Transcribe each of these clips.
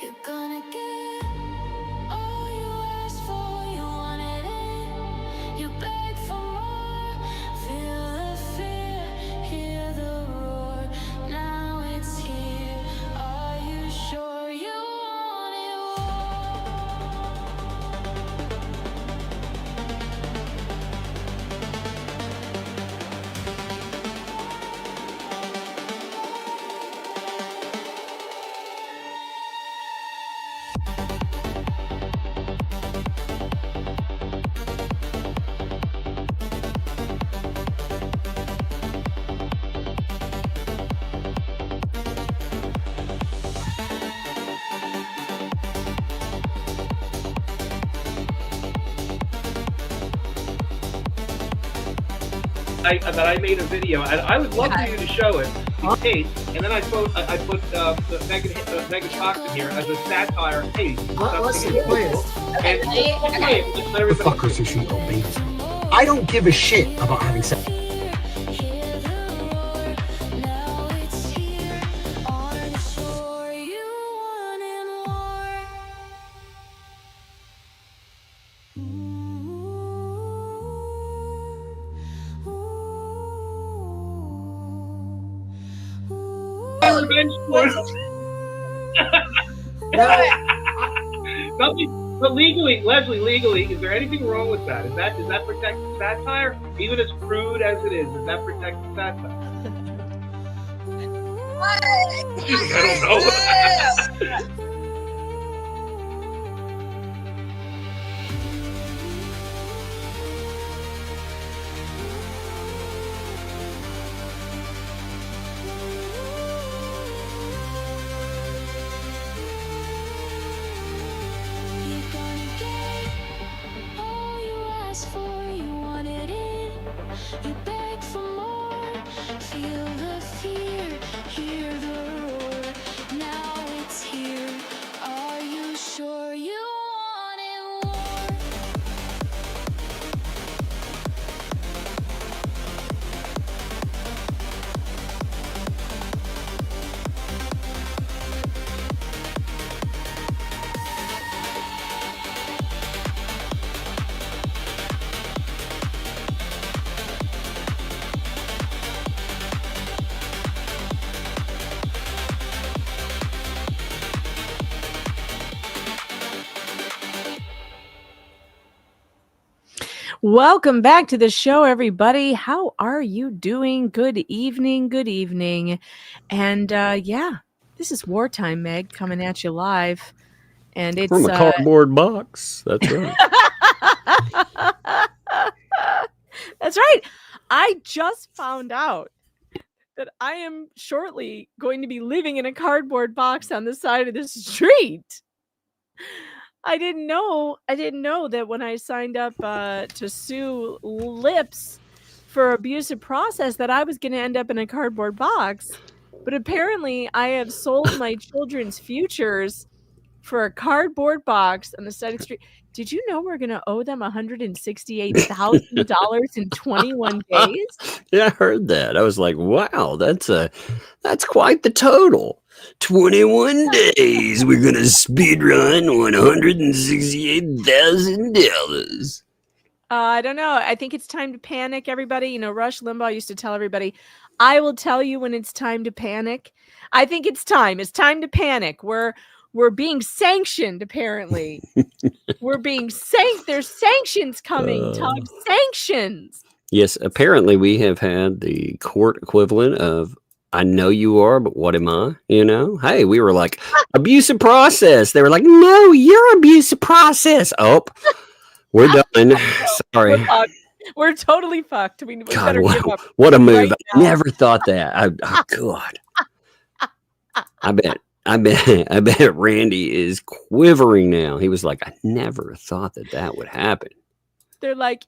You're gonna get all you asked for. You wanted it. You beg for more. Feel the fear, hear the roar. Now it's here. Are you sure you want it that I made a video, and I would love for you to show it. Hey, and then I put Megan Fox in here as a satire. Hey, let's see it, please. And let everybody Fuckers who shoot on me. I don't give a shit about having sex. hear the roar. Now it's here. Are you sure you want it more? revenge porn. Nothing, but legally, Leslie, is there anything wrong with that? Is that protected satire? Even as crude as it is that protected satire? I don't know. You're gonna get all you asked for. You wanted it. You beg for more. Feel the fear, hear the roar. Now it's here. Are you sure you want it more? Welcome back to the show, everybody. How are you doing? Good evening. Good evening. And yeah, this is Wartime Meg coming at you live. And it's from a cardboard box. That's right. That's right. I just found out that I am shortly going to be living in a cardboard box on the side of the street. I didn't know that when I signed up to sue Lips for abusive process that I was going to end up in a cardboard box. But apparently I have sold my children's futures for a cardboard box on the side of the street. Did you know we're going to owe them $168,000 in 21 days? Yeah, I heard that. I was like, wow, that's quite the total. 21 days. We're going to speed run $168,000. I don't know. I think it's time to panic, everybody. You know, Rush Limbaugh used to tell everybody, I will tell you when it's time to panic. I think it's time. It's time to panic. We're being sanctioned, apparently. There's sanctions coming, Tug. Sanctions. Yes, apparently we have had the court equivalent of I know you are, but what am I? You know? Hey, we were like, abusive process. They were like, no, you're abusive process. Oh, we're done. Sorry. We're totally fucked. We God, better give up. what a move. right I never thought that. God. I bet Randy is quivering now. He was like, I never thought that would happen. They're like,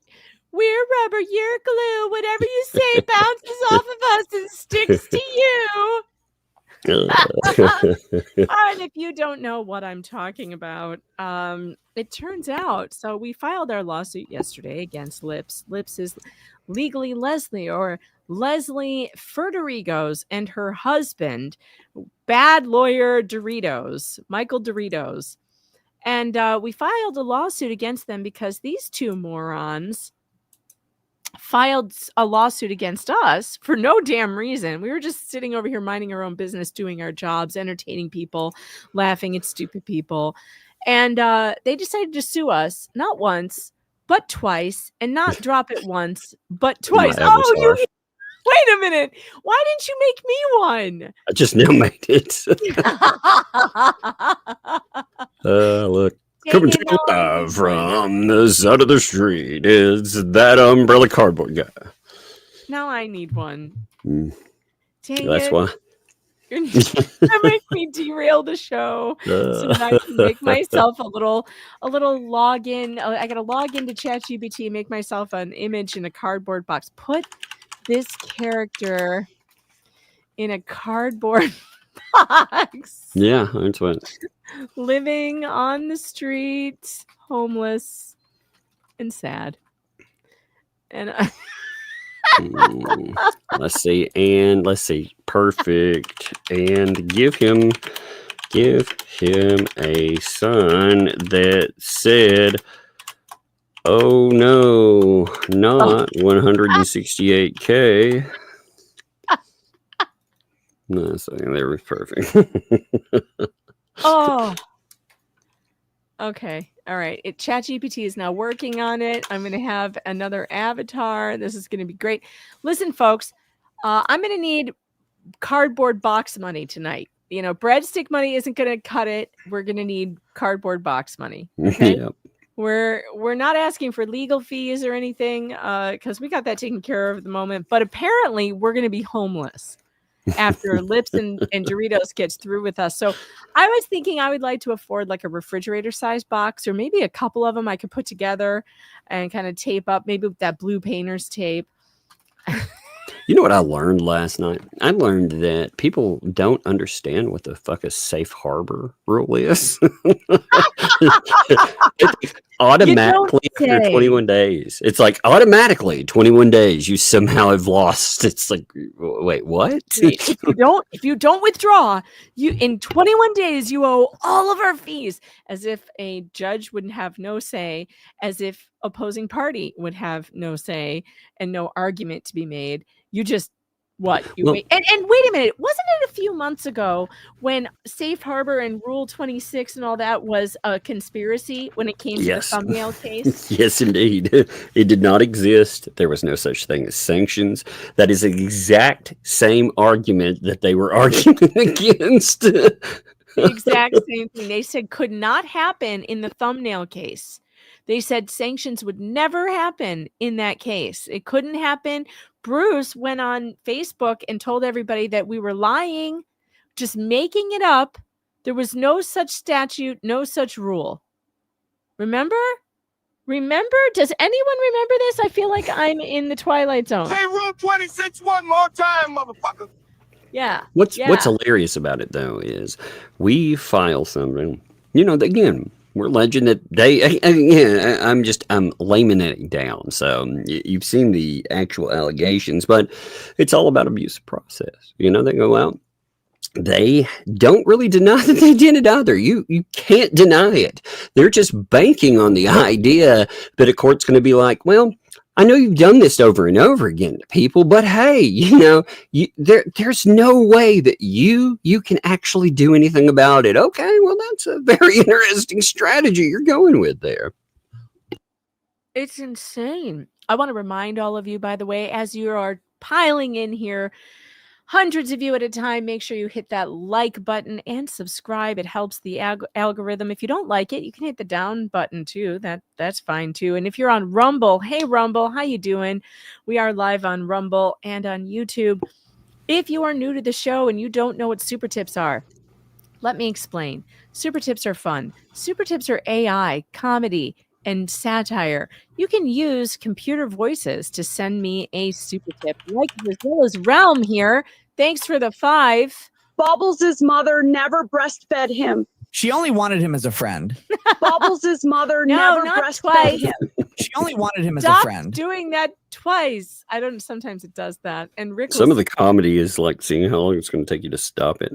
we're rubber, you're glue. Whatever you say bounces off of us and sticks to you. And if you don't know what I'm talking about, it turns out, so we filed our lawsuit yesterday against Lips. Lips is legally Leslie, or Leslie Ferderigo's, and her husband bad lawyer Doritos, Michael Doritos. And we filed a lawsuit against them because these two morons filed a lawsuit against us for no damn reason. We were just sitting over here minding our own business, doing our jobs, entertaining people, laughing at stupid people. And they decided to sue us, not once, but twice, and not drop it once, but twice. Oh, you wait a minute. Why didn't you make me one? I just now made it. Look. Coming to you live from the side of the street is that umbrella cardboard guy. Now I need one. Dang That's why. That makes me derail the show so that I can make myself a little login. I gotta log into ChatGPT, make myself an image in a cardboard box. Put this character in a cardboard box. Yeah, that's what. Living on the street, homeless and sad. And let's see, perfect, and give him a sign that said, "Oh no, not 168K." No, so they were perfect. Oh, okay. All right. ChatGPT is now working on it. I'm going to have another avatar. This is going to be great. Listen, folks, I'm going to need cardboard box money tonight. You know, breadstick money isn't going to cut it. We're going to need cardboard box money. Okay? Yep. We're not asking for legal fees or anything because we got that taken care of at the moment. But apparently, we're going to be homeless after Lips and Doritos gets through with us. So I was thinking I would like to afford like a refrigerator size box, or maybe a couple of them I could put together and kind of tape up, maybe with that blue painter's tape. You know what I learned last night? I learned that people don't understand what the fuck a safe harbor rule is. It's automatically after 21 days. It's like automatically 21 days you somehow have lost. It's like, wait, what? If you don't withdraw, you in 21 days you owe all of our fees, as if a judge wouldn't have no say, as if opposing party would have no say and no argument to be made. You just wait. And wait a minute, wasn't it a few months ago when Safe Harbor and Rule 26 and all that was a conspiracy when it came to the thumbnail case? Yes, indeed. It did not exist. There was no such thing as sanctions. That is the exact same argument that they were arguing against. The exact same thing. They said could not happen in the thumbnail case. They said sanctions would never happen in that case. It couldn't happen. Bruce went on Facebook and told everybody that we were lying, just making it up. There was no such statute, no such rule. Remember? Does anyone remember this? I feel like I'm in the Twilight Zone. Say Rule 26 one more time, motherfucker. Yeah. What's hilarious about it, though, is we file something, again, we're alleging that I'm laying it down. So you've seen the actual allegations, but it's all about abuse of process. They go out. They don't really deny that they did it either. You can't deny it. They're just banking on the idea that a court's going to be like, well, I know you've done this over and over again to people, but hey, there's no way that you can actually do anything about it. Okay, well, that's a very interesting strategy you're going with there. It's insane. I want to remind all of you, by the way, as you are piling in here, hundreds of you at a time, make sure you hit that like button and subscribe. It helps the algorithm. If you don't like it, you can hit the down button too. That's fine too. And if you're on Rumble, hey Rumble, how you doing? We are live on Rumble and on YouTube. If you are new to the show and you don't know what super tips are, let me explain. Super tips are fun. Super tips are AI, comedy, and satire. You can use computer voices to send me a super tip, like Brazilla's Realm here. Thanks for the 5. Bubbles' mother never breastfed him. She only wanted him as a friend. Bubbles' mother No, never not breastfed twice. him. She only wanted him as a Stop friend. doing that twice. I don't. Sometimes it does that. And Rick. Some of the comedy is like seeing how long it's going to take you to stop it.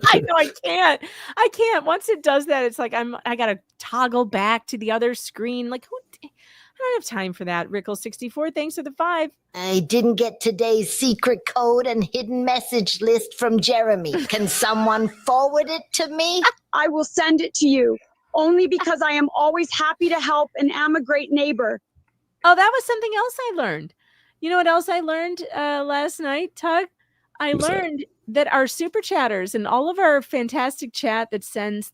I know I can't. I can't. Once it does that, it's like I gotta toggle back to the other screen. Like I don't have time for that. Rickle64, thanks for the 5. I didn't get today's secret code and hidden message list from Jeremy. Can someone forward it to me? I will send it to you, only because I am always happy to help and am a great neighbor. Oh, that was something else I learned. You know what else I learned last night, Tug? I learned that our super chatters and all of our fantastic chat that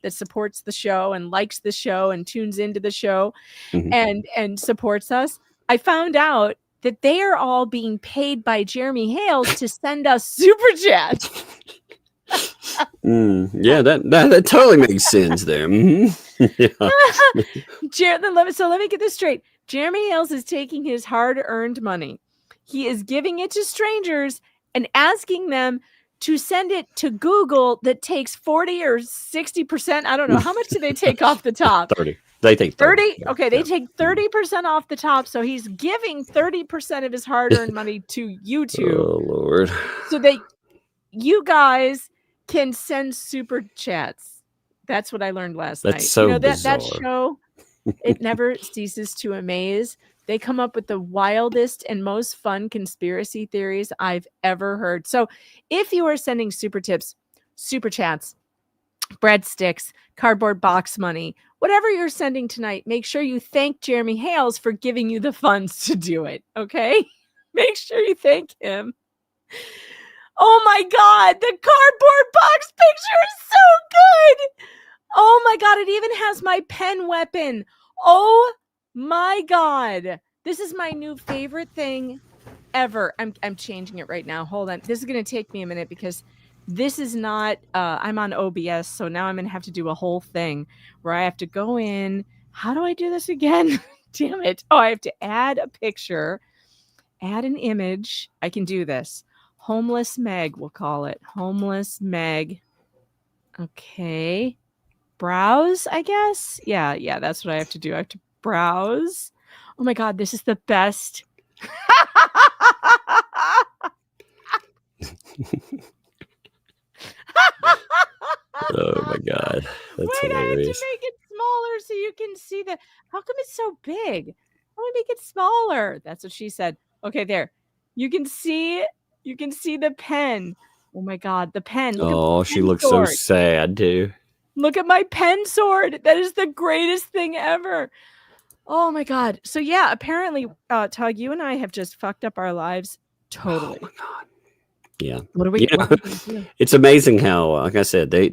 supports the show and likes the show and tunes into the show and supports us. I found out that they are all being paid by Jeremy Hale to send us super chats. Yeah, that totally makes sense there. Yeah. So let me get this straight. Jeremy Hales is taking his hard-earned money. He is giving it to strangers and asking them to send it to Google that takes 40 or 60%. I don't know. How much do they take off the top? 30. They take 30. Okay, they take 30% off the top. So he's giving 30% of his hard-earned money to YouTube. Oh, Lord. So that you guys can send super chats. That's what I learned last night. That's so that bizarre. show, it never ceases to amaze. They come up with the wildest and most fun conspiracy theories I've ever heard. So if you are sending super tips, super chats, breadsticks, cardboard box money, whatever you're sending tonight, make sure you thank Jeremy Hales for giving you the funds to do it. Okay? Make sure you thank him. Oh my God, the cardboard box picture is so good. Oh my God, it even has my pen weapon. Oh my God. This is my new favorite thing ever. I'm changing it right now. Hold on. This is going to take me a minute because this is not, I'm on OBS. So now I'm going to have to do a whole thing where I have to go in. How do I do this again? Damn it. Oh, I have to add a picture, add an image. I can do this. Homeless Meg, we'll call it. Homeless Meg. Okay. Browse, I guess. Yeah, that's what I have to do. I have to browse. Oh my God, this is the best. Oh my God. That's Wait, I have to hilarious. make it smaller so you can see the. How come it's so big? Let me make it smaller. That's what she said. Okay, there. You can see the pen. Oh my God, the pen. Look at Oh, my she pen looks so sword. sad too. Look at my pen sword. That is the greatest thing ever. Oh my God. So yeah, apparently, Tug, you and I have just fucked up our lives totally. Oh my God. Yeah. What are we, You what know, are we gonna do? it's amazing how, like I said, they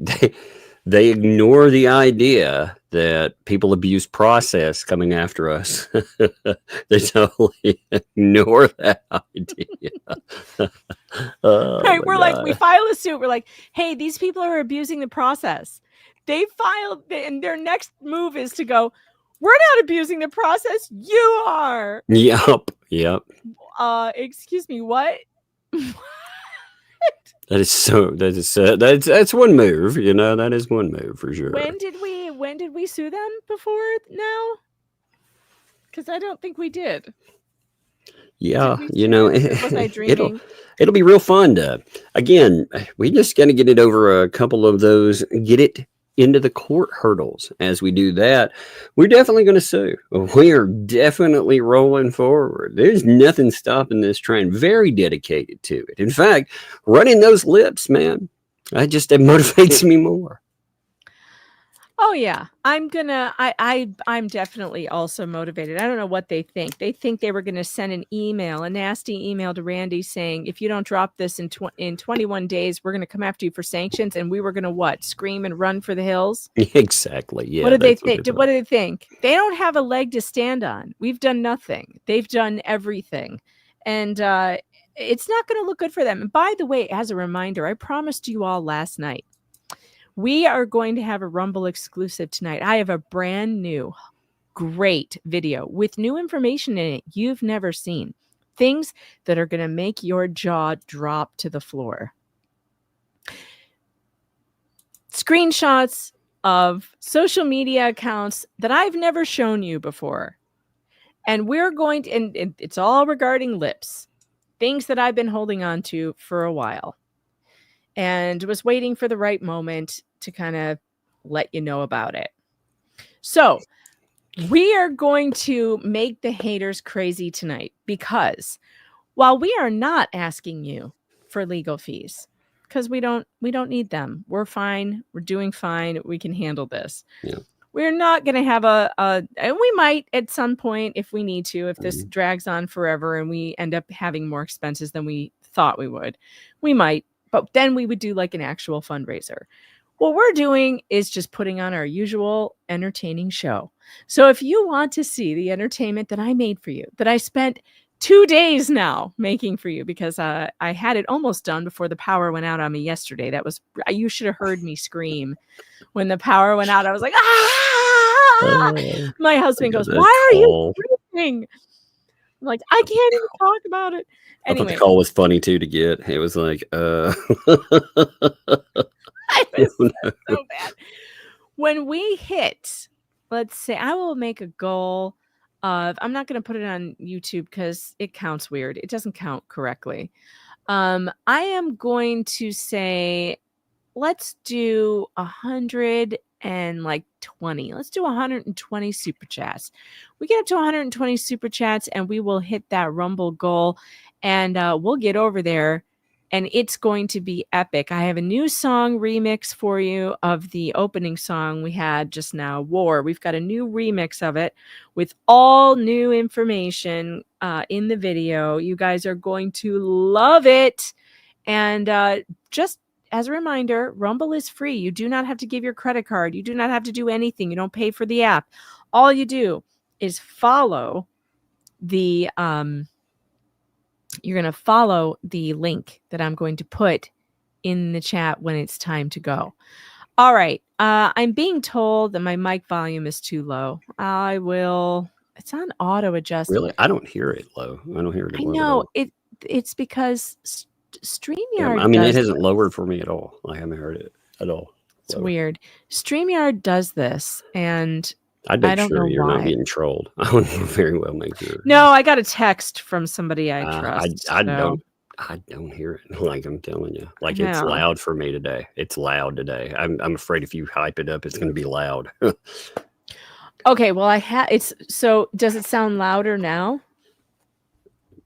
ignore the idea that people abuse process coming after us. They totally ignore that idea. Oh, Right, my we're like, we God. file a suit. We're like, hey, these people are abusing the process. They filed, and their next move is to go, we're not abusing the process. You are. Yep. Excuse me, what? That's one move, you know, that is one move for sure. When did we sue them before now? Because I don't think we did. Yeah, Did we you sue know, them? Was I dreaming? it'll be real fun to, again, we just got to get it over a couple of those, get it into the court hurdles. As we do that, we're definitely going to sue. We are definitely rolling forward. There's nothing stopping this train. Very dedicated to it. In fact, running those lips, man, it motivates me more. Oh yeah, I'm definitely also motivated. I don't know what they think. They think they were going to send a nasty email to Randy saying, if you don't drop this in 21 days, we're going to come after you for sanctions. And we were going to what? Scream and run for the hills? Exactly. Yeah. What did they that's what think? What do they think? They don't have a leg to stand on. We've done nothing. They've done everything. And it's not going to look good for them. And by the way, as a reminder, I promised you all last night, we are going to have a Rumble exclusive tonight. I have a brand new, great video with new information in it you've never seen. Things that are going to make your jaw drop to the floor. Screenshots, of social media accounts that I've never shown you before. And we're going to, and it's all regarding Lips, things that I've been holding on to for a while and was waiting for the right moment to kind of let you know about it. So we are going to make the haters crazy tonight because while we are not asking you for legal fees, because we don't need them. We're fine. We're doing fine. We can handle this. Yeah. We're not going to have and we might at some point if we need to, if this drags on forever and we end up having more expenses than we thought we would, we might, but then we would do like an actual fundraiser. What we're doing is just putting on our usual entertaining show. So if you want to see the entertainment that I made for you, that I spent 2 days now making for you because I had it almost done before the power went out on me yesterday. You should have heard me scream when the power went out. I was like, ah! My husband goes, why are you screaming? I'm like, I can't even talk about it. Anyway. I thought the call was funny too to get. It was like, I was so bad. When we hit, let's say, I will make a goal of, I'm not going to put it on YouTube because it counts weird. It doesn't count correctly. I am going to say, let's do 120. Let's do 120 super chats. We get up to 120 super chats and we will hit that Rumble goal and we'll get over there. And it's going to be epic. I have a new song remix for you of the opening song we had just now, War. We've got a new remix of it with all new information in the video. You guys are going to love it. And just as a reminder, Rumble is free. You do not have to give your credit card. You do not have to do anything. You don't pay for the app. All you do is follow the... you're going to follow the link that I'm going to put in the chat when it's time to go. All right. I'm being told that my mic volume is too low. It's on auto adjust. really? I don't hear it low. I don't hear it. I know it's because Streamyard. It hasn't lowered for me at all. I haven't heard it at all. It's weird. Streamyard does this and I don't sure know you're why. not getting trolled. I would very well make sure. No, I got a text from somebody I trust. I don't hear it. Like I'm telling you, like it's loud for me today. It's loud today. I'm afraid if you hype it up, it's going to be loud. Okay, well so does it sound louder now?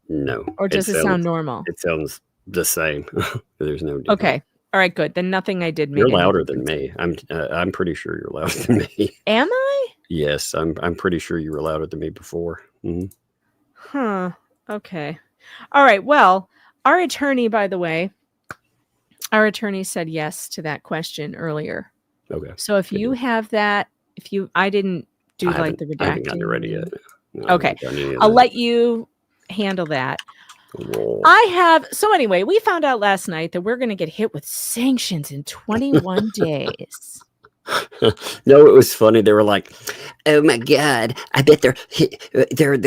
No. Or does it sound normal? It sounds the same. There's no difference. Okay. All right, good. Then nothing I did. You're louder than me. I'm pretty sure you're louder than me. Am I? Yes, I'm pretty sure you were louder than me before. Mm-hmm. Huh. Okay. All right. Well, our attorney, by the way, said yes to that question earlier. Okay. So if you have that, I didn't do the redacting. I haven't gotten it ready yet. No, okay. I'll let you handle that. So anyway, we found out last night that we're going to get hit with sanctions in 21 days. No, it was funny. They were like, "Oh my God, I bet their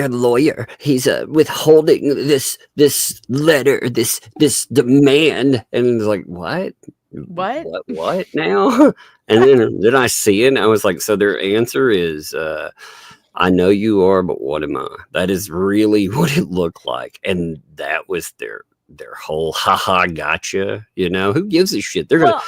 lawyer. He's withholding this letter, this demand." And it was like, "What? What now?" And then I see it, and I was like, "So their answer is." I know you are, but what am I? That is really what it looked like. And that was their whole haha gotcha. You know, who gives a shit? They're gonna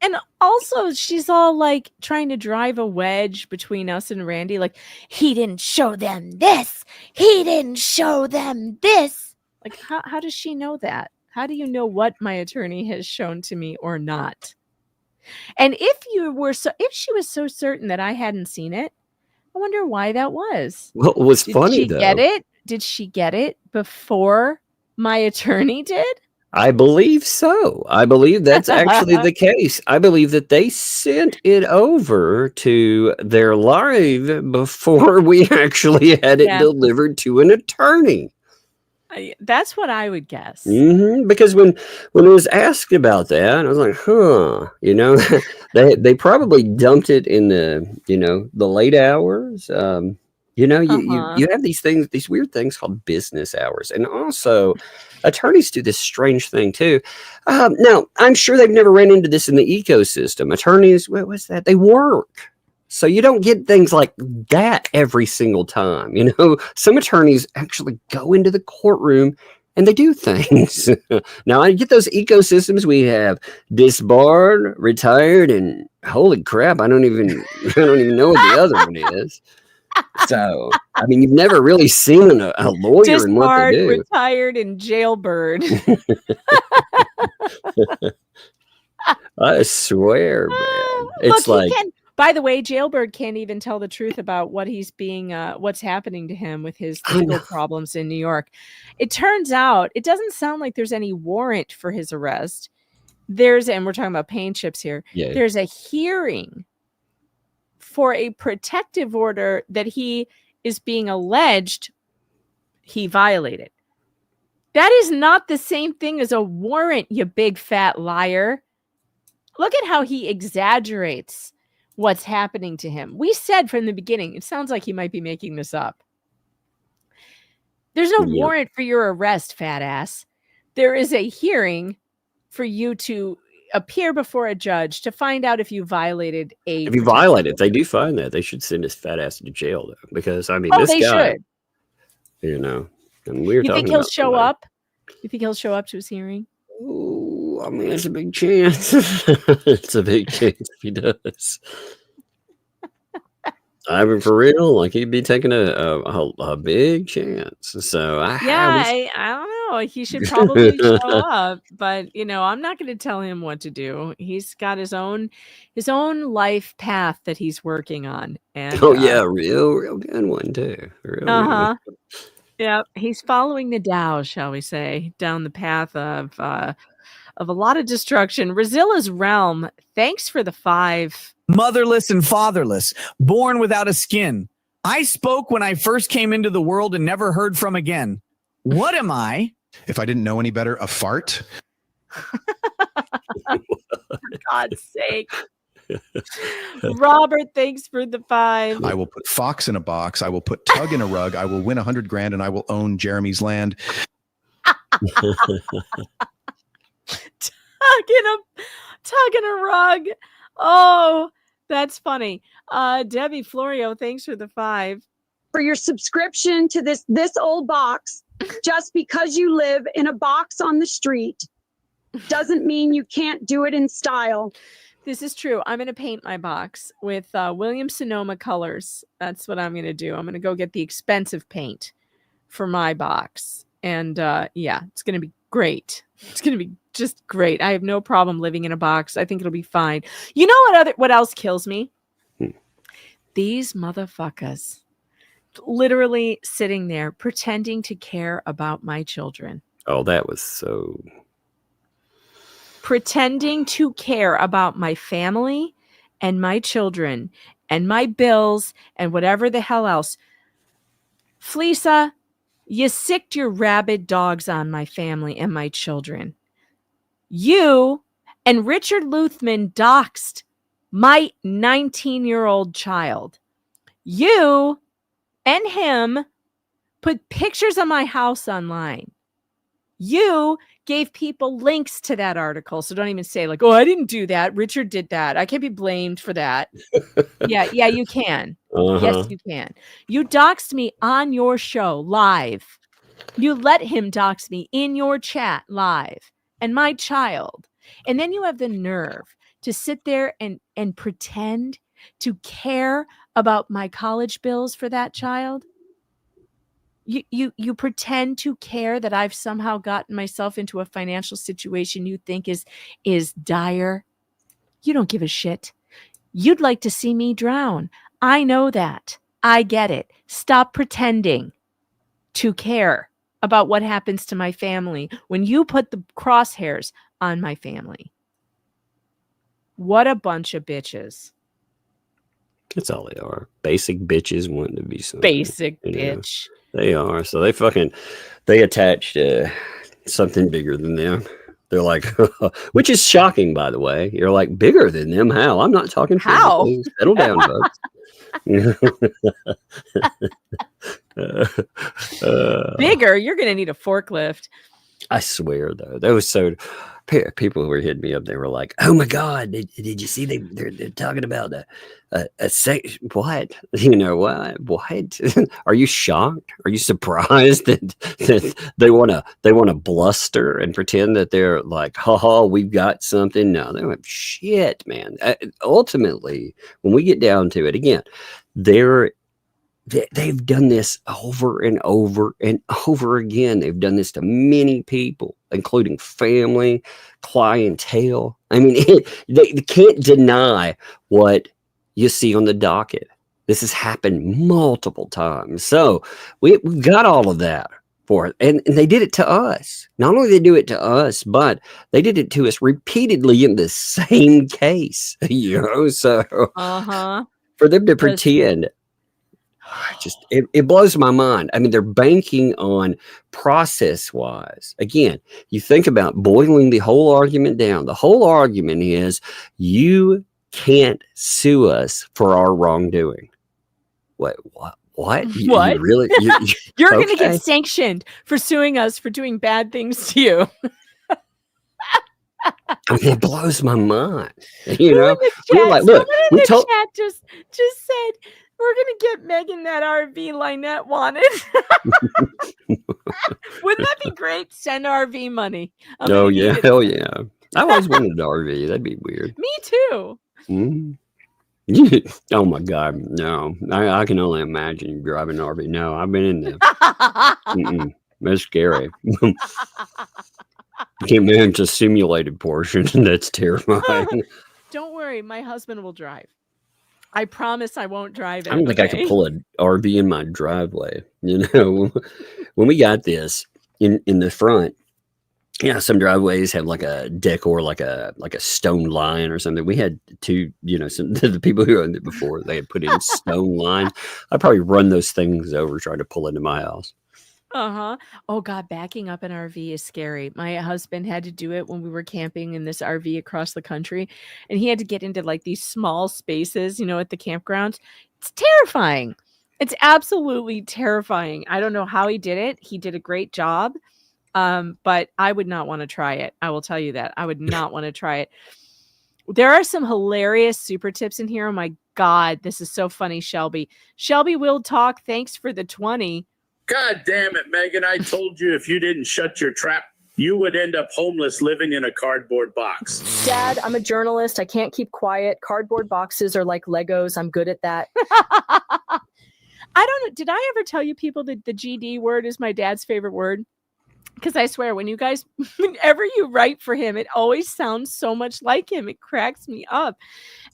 and also she's all like trying to drive a wedge between us and Randy, like, he didn't show them this. He didn't show them this. Like, how does she know that? How do you know what my attorney has shown to me or not? And if she was so certain that I hadn't seen it, I wonder why that was. Well, it was funny, though. Did she get it? Did she get it before my attorney did? I believe so. I believe that's actually the case. I believe that they sent it over to their live before we actually had it delivered to an attorney. That's what I would guess. Mm-hmm. Because when it was asked about that, I was like, huh, you know, they probably dumped it in the late hours. You know, you have these things, these weird things called business hours. And also, attorneys do this strange thing too. Now, I'm sure they've never ran into this in the ecosystem. Attorneys, what's that? They work. So you don't get things like that every single time. You know, some attorneys actually go into the courtroom and they do things. Now, I get those ecosystems. We have disbarred, retired, and holy crap, I don't even know what the other one is. So, I mean, you've never really seen a lawyer Disbarred, and what they do. Retired, and jailbird. I swear, man. It's Look, by the way, jailbird can't even tell the truth about what he's being, what's happening to him with his legal problems in New York. It turns out it doesn't sound like there's any warrant for his arrest. And we're talking about paint chips here. Yeah. There's a hearing for a protective order that he is being alleged he violated. That is not the same thing as a warrant, you big fat liar. Look at how he exaggerates what's happening to him. We said from the beginning, it sounds like he might be making this up. There's no warrant for your arrest, fat ass. There is a hearing for you to appear before a judge to find out if you violated a. If you violate it, they do find that. They should send his fat ass to jail, though, because I mean, this they guy, should. You know, and we're You talking think he'll about show up? You think he'll show up to his hearing? Oh, I mean, it's a big chance. It's a big chance if he does. I mean, for real, like he'd be taking a big chance. So I don't know. He should probably show up, but you know, I'm not going to tell him what to do. He's got his own life path that he's working on. And real good one too. Real yeah, he's following the Tao, shall we say, down the path of a lot of destruction. Razilla's Realm, thanks for the 5. Motherless and fatherless, born without a skin. I spoke when I first came into the world and never heard from again. What am I? If I didn't know any better, a fart. For God's sake. Robert, thanks for the 5. I will put Fox in a box. I will put Tug in a rug. I will win $100,000 and I will own Jeremy's land. Tug in a rug. Oh, that's funny. Debbie Florio, thanks for the 5. For your subscription to this old box, just because you live in a box on the street doesn't mean you can't do it in style. This is true. I'm going to paint my box with Williams-Sonoma colors. That's what I'm going to do. I'm going to go get the expensive paint for my box. And it's going to be great. It's going to be just great. I have no problem living in a box. I think it'll be fine. You know what else kills me? These motherfuckers literally sitting there pretending to care about my children. Oh, that was so... Pretending to care about my family and my children and my bills and whatever the hell else. Fleesa, you sicked your rabid dogs on my family and my children. You and Richard Luthman doxed my 19-year-old child. You and him put pictures of my house online. You gave people links to that article. So don't even say like, oh, I didn't do that. Richard did that. I can't be blamed for that. Yeah, you can. Yes, you can. You doxed me on your show live. You let him dox me in your chat live and my child. And then you have the nerve to sit there and pretend to care about my college bills for that child. You pretend to care that I've somehow gotten myself into a financial situation you think is dire. You don't give a shit. You'd like to see me drown. I know that. I get it. Stop pretending to care about what happens to my family when you put the crosshairs on my family. What a bunch of bitches. That's all they are. Basic bitches wanting to be something. Basic bitch. Know? They are. So they attached something bigger than them. They're like, which is shocking, by the way. You're like, bigger than them? How? I'm not talking how. Settle down, folks. Bigger, you're gonna need a forklift. I swear, though, that was so. People who were hitting me up, they were like, "Oh my God, did you see? They're talking about what? You know what? What? Are you shocked? Are you surprised that they want to bluster and pretend that they're like, ha, we've got something? No, they don't have shit, man. Ultimately, when we get down to it, again, they've done this over and over and over again. They've done this to many people, including family, clientele. I mean, they can't deny what you see on the docket. This has happened multiple times. So we got all of that for it. And they did it to us. Not only did they do it to us, but they did it to us repeatedly in the same case. You know, so for them to pretend, it blows my mind. I mean, they're banking on process wise. Again, you think about boiling the whole argument down. The whole argument is you can't sue us for our wrongdoing. What? You really? You're going to get sanctioned for suing us for doing bad things to you. I mean, it blows my mind. You know, we're like, look, we told. Chat just said, we're going to get Megan that RV Lynette wanted. Wouldn't that be great? Send RV money. Oh, yeah. Hell yeah. I always wanted an RV. That'd be weird. Me too. Mm-hmm. Oh, my God. No. I can only imagine you driving an RV. No, I've been in there. That's scary. Can't manage a simulated portion. That's terrifying. Don't worry. My husband will drive. I promise I won't drive it. I don't think I could pull an RV in my driveway. You know, when we got this in the front, some driveways have like a decor, like a stone line or something. We had two, the people who owned it before, they had put in stone line. I'd probably run those things over trying to pull into my house. Oh God, backing up an RV is scary. My husband had to do it when we were camping in this RV across the country, and he had to get into like these small spaces, at the campgrounds. It's terrifying. It's absolutely terrifying. I don't know how he did it. He did a great job. But I would not want to try it. I will tell you that. I would not want to try it. There are some hilarious super tips in here. Oh my God, this is so funny, Shelby. Shelby will talk. Thanks for the 20. God damn it, Megan. I told you if you didn't shut your trap, you would end up homeless living in a cardboard box. Dad, I'm a journalist. I can't keep quiet. Cardboard boxes are like Legos. I'm good at that. I don't know. Did I ever tell you people that the GD word is my dad's favorite word? Because I swear, whenever you write for him, it always sounds so much like him. It cracks me up.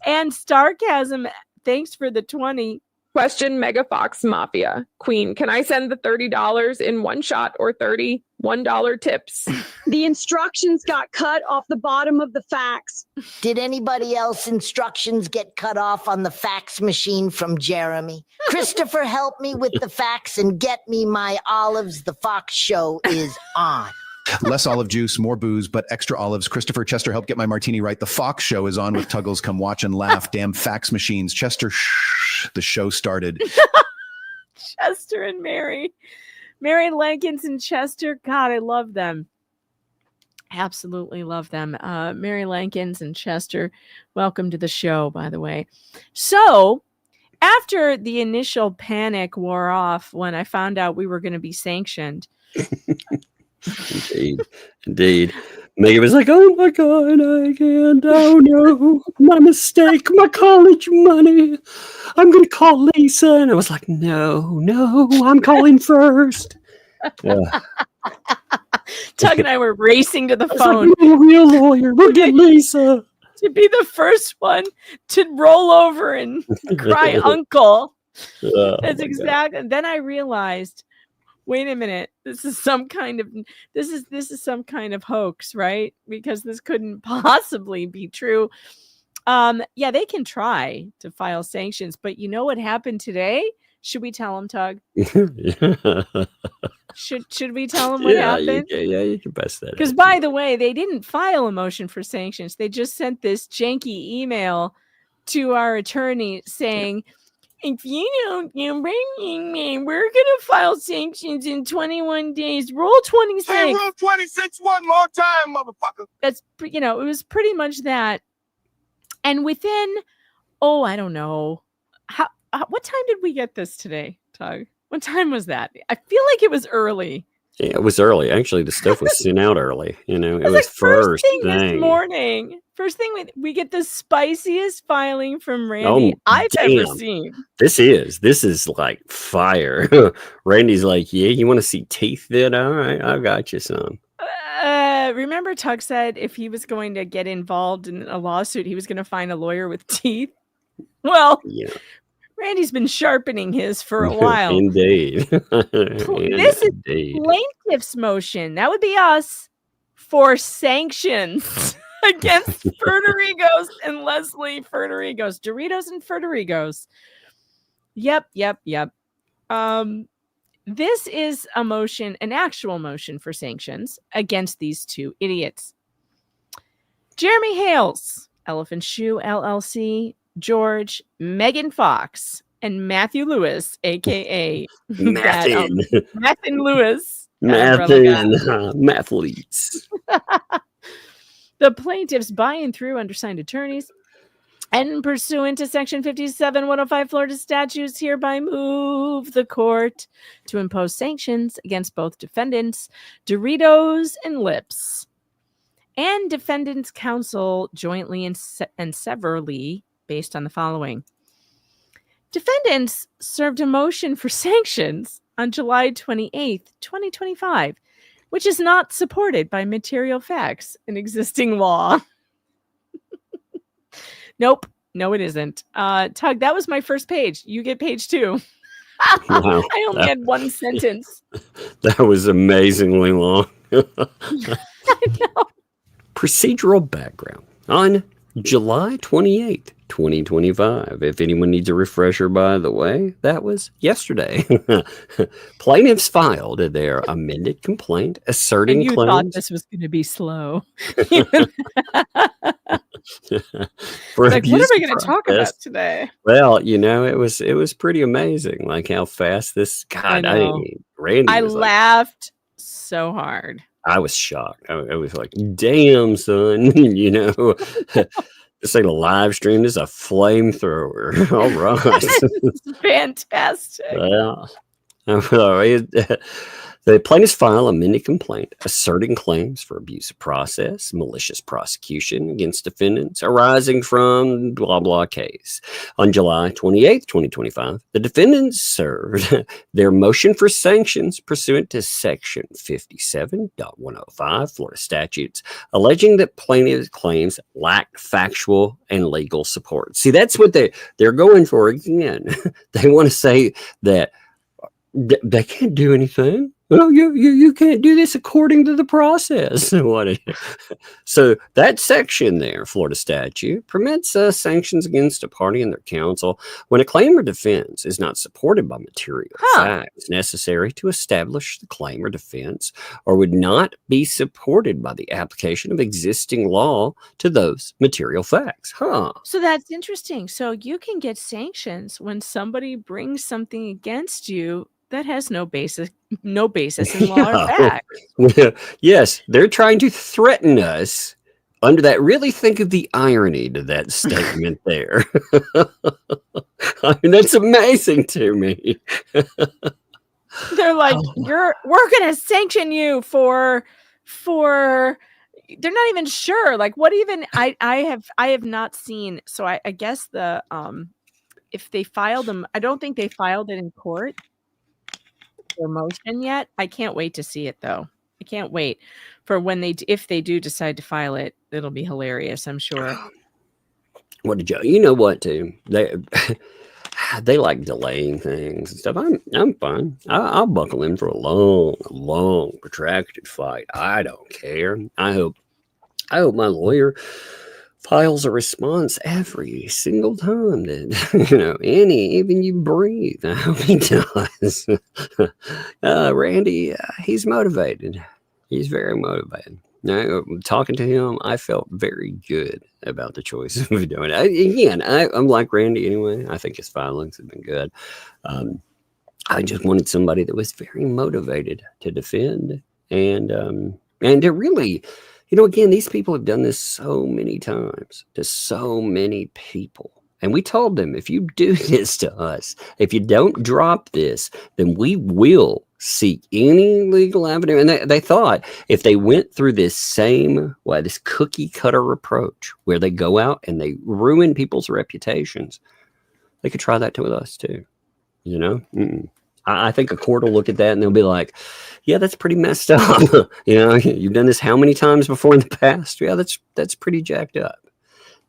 And Starcasm, thanks for the 20. Question, Mega Fox Mafia. Queen, can I send the $30 in one shot or $30 $1 tips? The instructions got cut off the bottom of the fax. Did anybody else instructions get cut off on the fax machine from Jeremy? Christopher, help me with the fax and get me my olives. The Fox show is on. Less olive juice, more booze, but extra olives. Christopher, Chester, help get my martini right. The Fox show is on with Tuggles. Come watch and laugh. Damn fax machines. Chester, shh. The show started. Chester and Mary Lankins and Chester. God, I love them. Absolutely love them. Mary Lankins and Chester, welcome to the show, by the way. So, after the initial panic wore off when I found out we were going to be sanctioned. Indeed. Megan was like, oh my God, I can't. Oh no, my mistake, my college money. I'm going to call Lisa. And I was like, no, I'm calling first. Tug and I were racing to the phone. Like, a real lawyer. We'll get Lisa. To be the first one to roll over and cry uncle. That's exactly. And then I realized, wait a minute, this is some kind of hoax, right? Because this couldn't possibly be true. Yeah, they can try to file sanctions, but you know what happened today? Should we tell them, Tug? Should we tell them what happened? You can best that. Because by the way, they didn't file a motion for sanctions. They just sent this janky email to our attorney saying, if you don't bring me, we're gonna file sanctions in 21 days. Rule 26. Say Rule 26 one more time, motherfucker. That's it was pretty much that. And within, I don't know, what time did we get this today, Tug? What time was that? I feel like it was early. Yeah, it was early. Actually, the stuff was sent out early. It was like first thing thing. this morning. First thing we get the spiciest filing from Randy I've ever seen. This is like fire. Randy's like, yeah, you want to see teeth then? All right, I got you some. Remember Tug said if he was going to get involved in a lawsuit, he was going to find a lawyer with teeth? Well, yeah. Randy's been sharpening his for a while. Indeed. This is plaintiff's motion. That would be us for sanctions against Fernerigos and Leslie Fernerigos. Doritos and Fernerigos. Yep. This is a motion, an actual motion for sanctions against these two idiots. Jeremy Hales, Elephant Shoe LLC, George, Megan Fox, and Matthew Lewis, aka Mathin Lewis. Mathletes. The plaintiffs by and through undersigned attorneys and pursuant to Section 57-105 Florida statutes hereby move the court to impose sanctions against both defendants, Doritos and Lips, and defendants' counsel jointly and severally based on the following. Defendants served a motion for sanctions on July 28th, 2025, which is not supported by material facts in existing law. Nope. No, it isn't. Tug, that was my first page. You get page 2. Wow, I only had one sentence. That was amazingly long. I know. Procedural background. On July 28th, 2025. If anyone needs a refresher, by the way, that was yesterday. Plaintiffs filed their amended complaint asserting you claims. thought this was going to be slow. For like, what are we going to process. talk about today? Well, it was pretty amazing, like how fast this. God, Randy. I was laughed so hard. I was shocked. I was like, "Damn, son!" This ain't a live stream. This is a flamethrower. All right, fantastic. Well, the plaintiffs file amended complaint asserting claims for abuse of process, malicious prosecution against defendants arising from blah, blah case. On July 28th, 2025, the defendants served their motion for sanctions pursuant to Section 57.105 Florida statutes, alleging that plaintiff's claims lacked factual and legal support. See, that's what they're going for again. They want to say that they can't do anything. Well, you can't do this according to the process. So that section there, Florida statute, permits sanctions against a party and their counsel when a claim or defense is not supported by material facts necessary to establish the claim or defense, or would not be supported by the application of existing law to those material facts. So that's interesting. So you can get sanctions when somebody brings something against you that has no basis in law or fact. Yes, they're trying to threaten us under that. Really think of the irony to that statement there. I mean, that's amazing to me. They're like, we're going to sanction you for they're not even sure. Like, what even I have not seen. So I guess the if they filed them, I don't think they filed it in court. Their motion yet. I can't wait to see it though. I can't wait for when if they do decide to file it. It'll be hilarious, I'm sure. What did you know what too? They like delaying things and stuff. I'm fine. I'll buckle in for a long protracted fight. I don't care. I hope my lawyer files a response every single time that even you breathe. I hope he does. Randy, he's motivated. He's very motivated. Now, talking to him, I felt very good about the choice of doing it. I'm like Randy anyway. I think his filings have been good. I just wanted somebody that was very motivated to defend and to really, again, these people have done this so many times to so many people. And we told them, if you do this to us, if you don't drop this, then we will seek any legal avenue. And they thought if they went through this this cookie cutter approach where they go out and they ruin people's reputations, they could try that with us too. I think a court will look at that and they'll be like, yeah, that's pretty messed up. You've done this how many times before in the past? Yeah, that's pretty jacked up.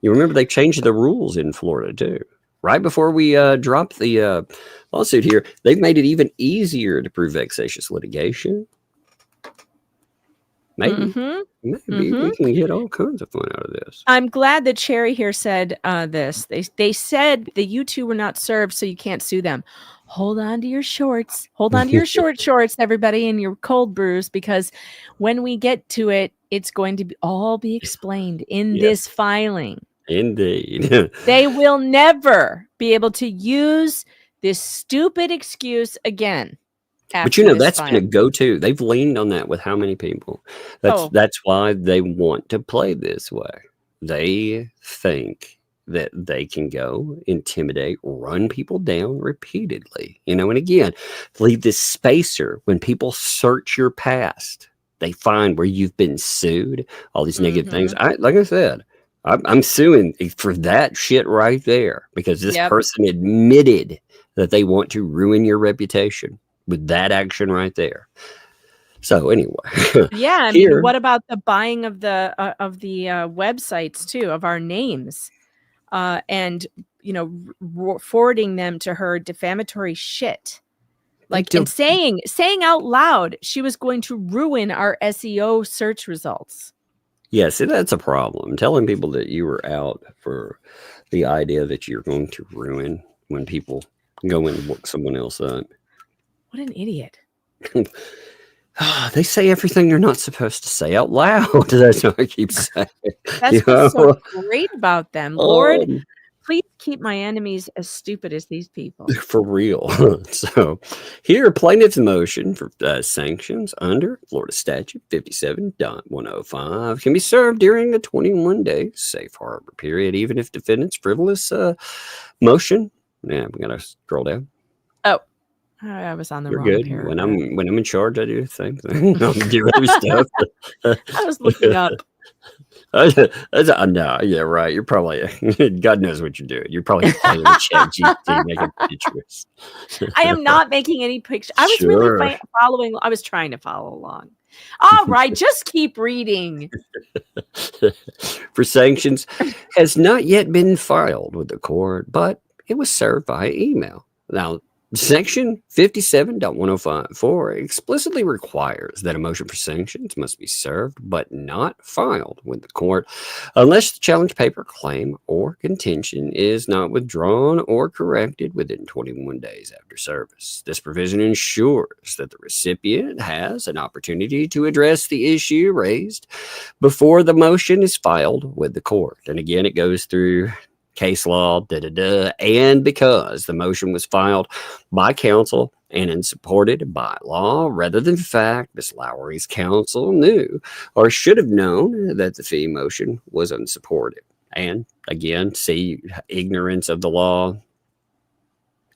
You remember they changed the rules in Florida too. Right before we dropped the lawsuit here, they've made it even easier to prove vexatious litigation. Maybe we can get all kinds of fun out of this. I'm glad that Cherry here said this. They said that you two were not served, so you can't sue them. Hold on to your shorts. Hold on to your shorts, everybody, and your cold brews, because when we get to it, it's going to all be explained in this filing. Indeed. They will never be able to use this stupid excuse again. But that's going to go too. They've leaned on that with how many people? That's why they want to play this way. They think that they can go intimidate, run people down repeatedly. And again, leave this spacer when people search your past. They find where you've been sued, all these negative things. Like I said, I'm suing for that shit right there because this person admitted that they want to ruin your reputation with that action right there. So anyway, I mean, what about the buying of the websites too, of our names, and forwarding them to her defamatory shit, and saying out loud she was going to ruin our SEO search results. Yes, that's a problem. Telling people that you were out for the idea that you're going to ruin when people go and look someone else up. What an idiot. They say everything they're not supposed to say out loud. That's what I keep saying. That's what's so great about them. Lord, please keep my enemies as stupid as these people. For real. So here, plaintiff's motion for sanctions under Florida Statute 57.105 can be served during the 21-day safe harbor period, even if defendant's frivolous motion. Yeah, we got to scroll down. Oh, I was on the You're wrong good. paragraph. When I'm in charge, I do the same thing. I do other stuff. I was looking up. No, yeah, right. You're probably God knows what you're doing. You're probably playing with ChatGPT, making pictures. I am not making any pictures. I was really following. I was trying to follow along. All right, just keep reading. For sanctions has not yet been filed with the court, but it was served via email. Now, Section 57.105.4 explicitly requires that a motion for sanctions must be served but not filed with the court unless the challenge paper, claim, or contention is not withdrawn or corrected within 21 days after service. This provision ensures that the recipient has an opportunity to address the issue raised before the motion is filed with the court. And again, it goes through case law, and because the motion was filed by counsel and supported by law rather than fact, Ms. Lowry's counsel knew or should have known that the fee motion was unsupported. And again, see, ignorance of the law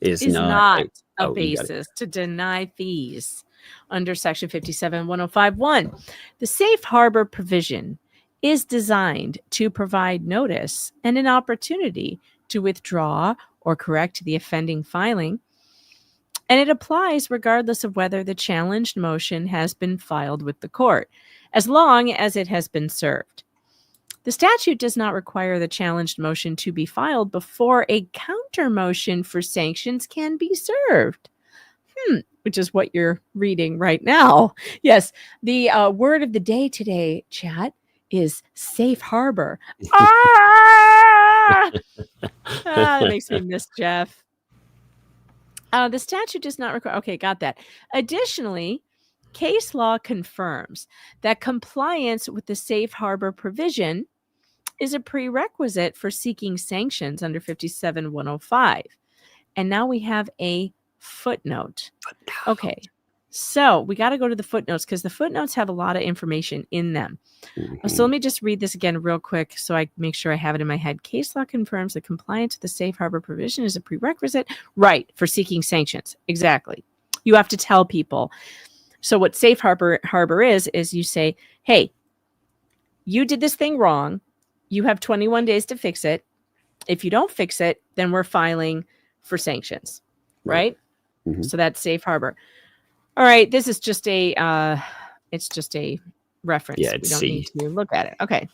is not a basis to deny fees under Section 57.105.1. The safe harbor provision is designed to provide notice and an opportunity to withdraw or correct the offending filing, and it applies regardless of whether the challenged motion has been filed with the court, as long as it has been served. The statute does not require the challenged motion to be filed before a counter motion for sanctions can be served. Which is what you're reading right now. Yes, the word of the day today, chat, is safe harbor. That makes me miss Jeff. The statute does not require. Okay, got that. Additionally, case law confirms that compliance with the safe harbor provision is a prerequisite for seeking sanctions under 57105. And now we have a footnote. Okay. So we got to go to the footnotes because the footnotes have a lot of information in them. So let me just read this again real quick so I make sure I have it in my head. Case law confirms that compliance with the safe harbor provision is a prerequisite, right, for seeking sanctions. Exactly. You have to tell people. So what safe harbor is you say, hey, you did this thing wrong. You have 21 days to fix it. If you don't fix it, then we're filing for sanctions, right? So that's safe harbor. All right, this is just a it's just a reference. Yeah, we it's don't C. need to look at it. Okay.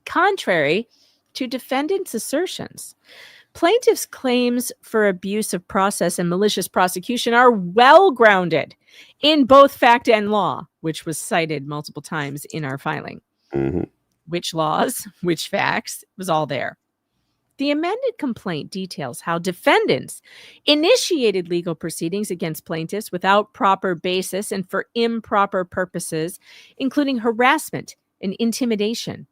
Contrary to defendants' assertions, plaintiffs' claims for abuse of process and malicious prosecution are well grounded in both fact and law, which was cited multiple times in our filing. Which laws, which facts, was all there. The amended complaint details how defendants initiated legal proceedings against plaintiffs without proper basis and for improper purposes, including harassment and intimidation.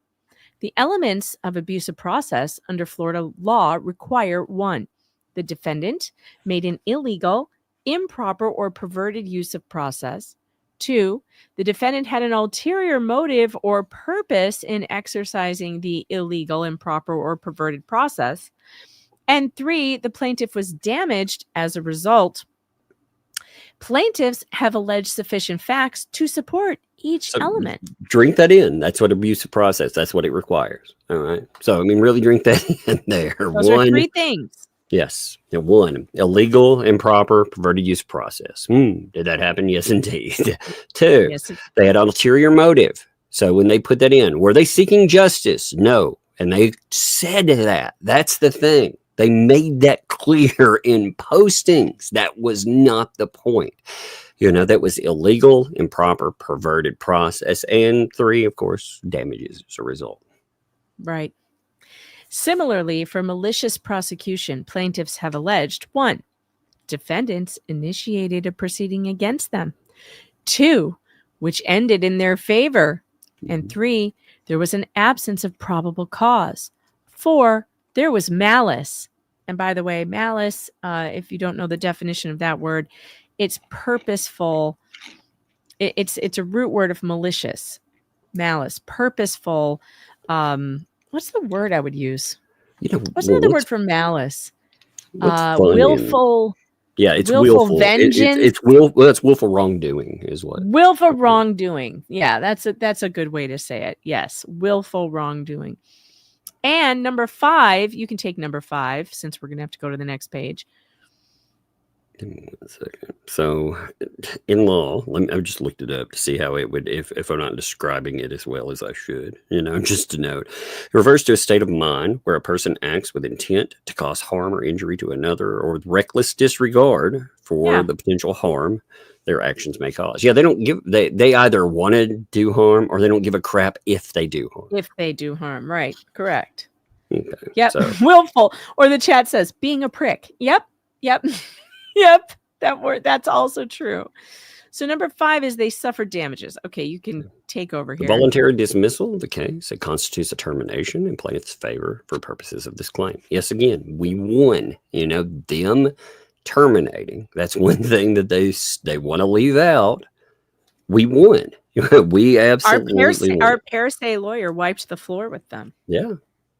The elements of abuse of process under Florida law require 1, the defendant made an illegal, improper, or perverted use of process. 2, the defendant had an ulterior motive or purpose in exercising the illegal, improper, or perverted process. And 3, the plaintiff was damaged as a result. Plaintiffs have alleged sufficient facts to support each element. Drink that in. That's what abuse of process. That's what it requires. All right. So, I mean, really drink that in there. Those are 3 things. Yes. 1, illegal, improper, perverted use of process. Did that happen? Yes, indeed. 2, Yes. they had an ulterior motive. So when they put that in, were they seeking justice? No. And they said that. That's the thing. They made that clear in postings. That was not the point. That was illegal, improper, perverted process. And 3, of course, damages as a result. Right. Similarly, for malicious prosecution, plaintiffs have alleged 1, defendants initiated a proceeding against them. 2, which ended in their favor. And 3, there was an absence of probable cause. 4, there was malice. And by the way, malice, if you don't know the definition of that word, it's purposeful. It's a root word of malicious. Malice, purposeful. What's the word I would use? What's another word for malice? Willful. Yeah, it's willful vengeance. It's willful wrongdoing is what. Willful wrongdoing. Yeah, that's a good way to say it. Yes, willful wrongdoing. And number 5, you can take number 5 since we're going to have to go to the next page. Give me 1 second. So, in law, I just looked it up to see how it would, if I'm not describing it as well as I should, just to note. It refers to a state of mind where a person acts with intent to cause harm or injury to another or with reckless disregard for the potential harm their actions may cause. Yeah, they either want to do harm or they don't give a crap if they do harm. If they do harm, right. Correct. Okay, yep. so. Willful. Or the chat says, being a prick. Yep. Yep. That word, that's also true. So number 5 is they suffered damages. Okay, you can take over here. The voluntary dismissal of the case, it constitutes a termination in plaintiff's favor for purposes of this claim. Yes, again, we won. Them terminating. That's one thing that they want to leave out. We won. We absolutely won. Our per se lawyer wiped the floor with them. Yeah,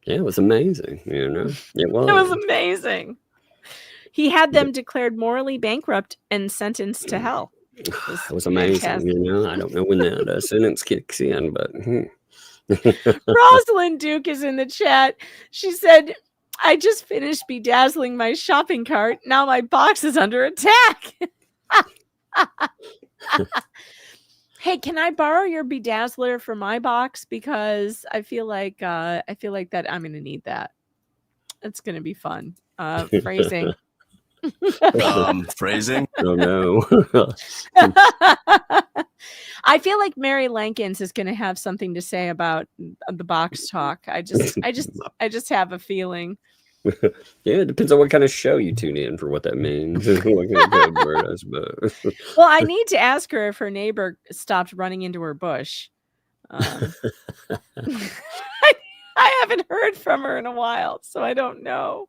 it was amazing. It was. It was amazing. He had them declared morally bankrupt and sentenced to hell. It was amazing. I don't know when that sentence kicks in, but. Rosalind Duke is in the chat. She said, I just finished bedazzling my shopping cart. Now my box is under attack. Hey, can I borrow your bedazzler for my box? Because I feel like that I'm going to need that. It's going to be fun. Phrasing. Phrasing? Oh no. I feel like Mary Lankins is going to have something to say about the box talk. I just have a feeling. Yeah, it depends on what kind of show you tune in for what that means. What kind of code word, I suppose. Well, I need to ask her if her neighbor stopped running into her bush. I haven't heard from her in a while, so I don't know.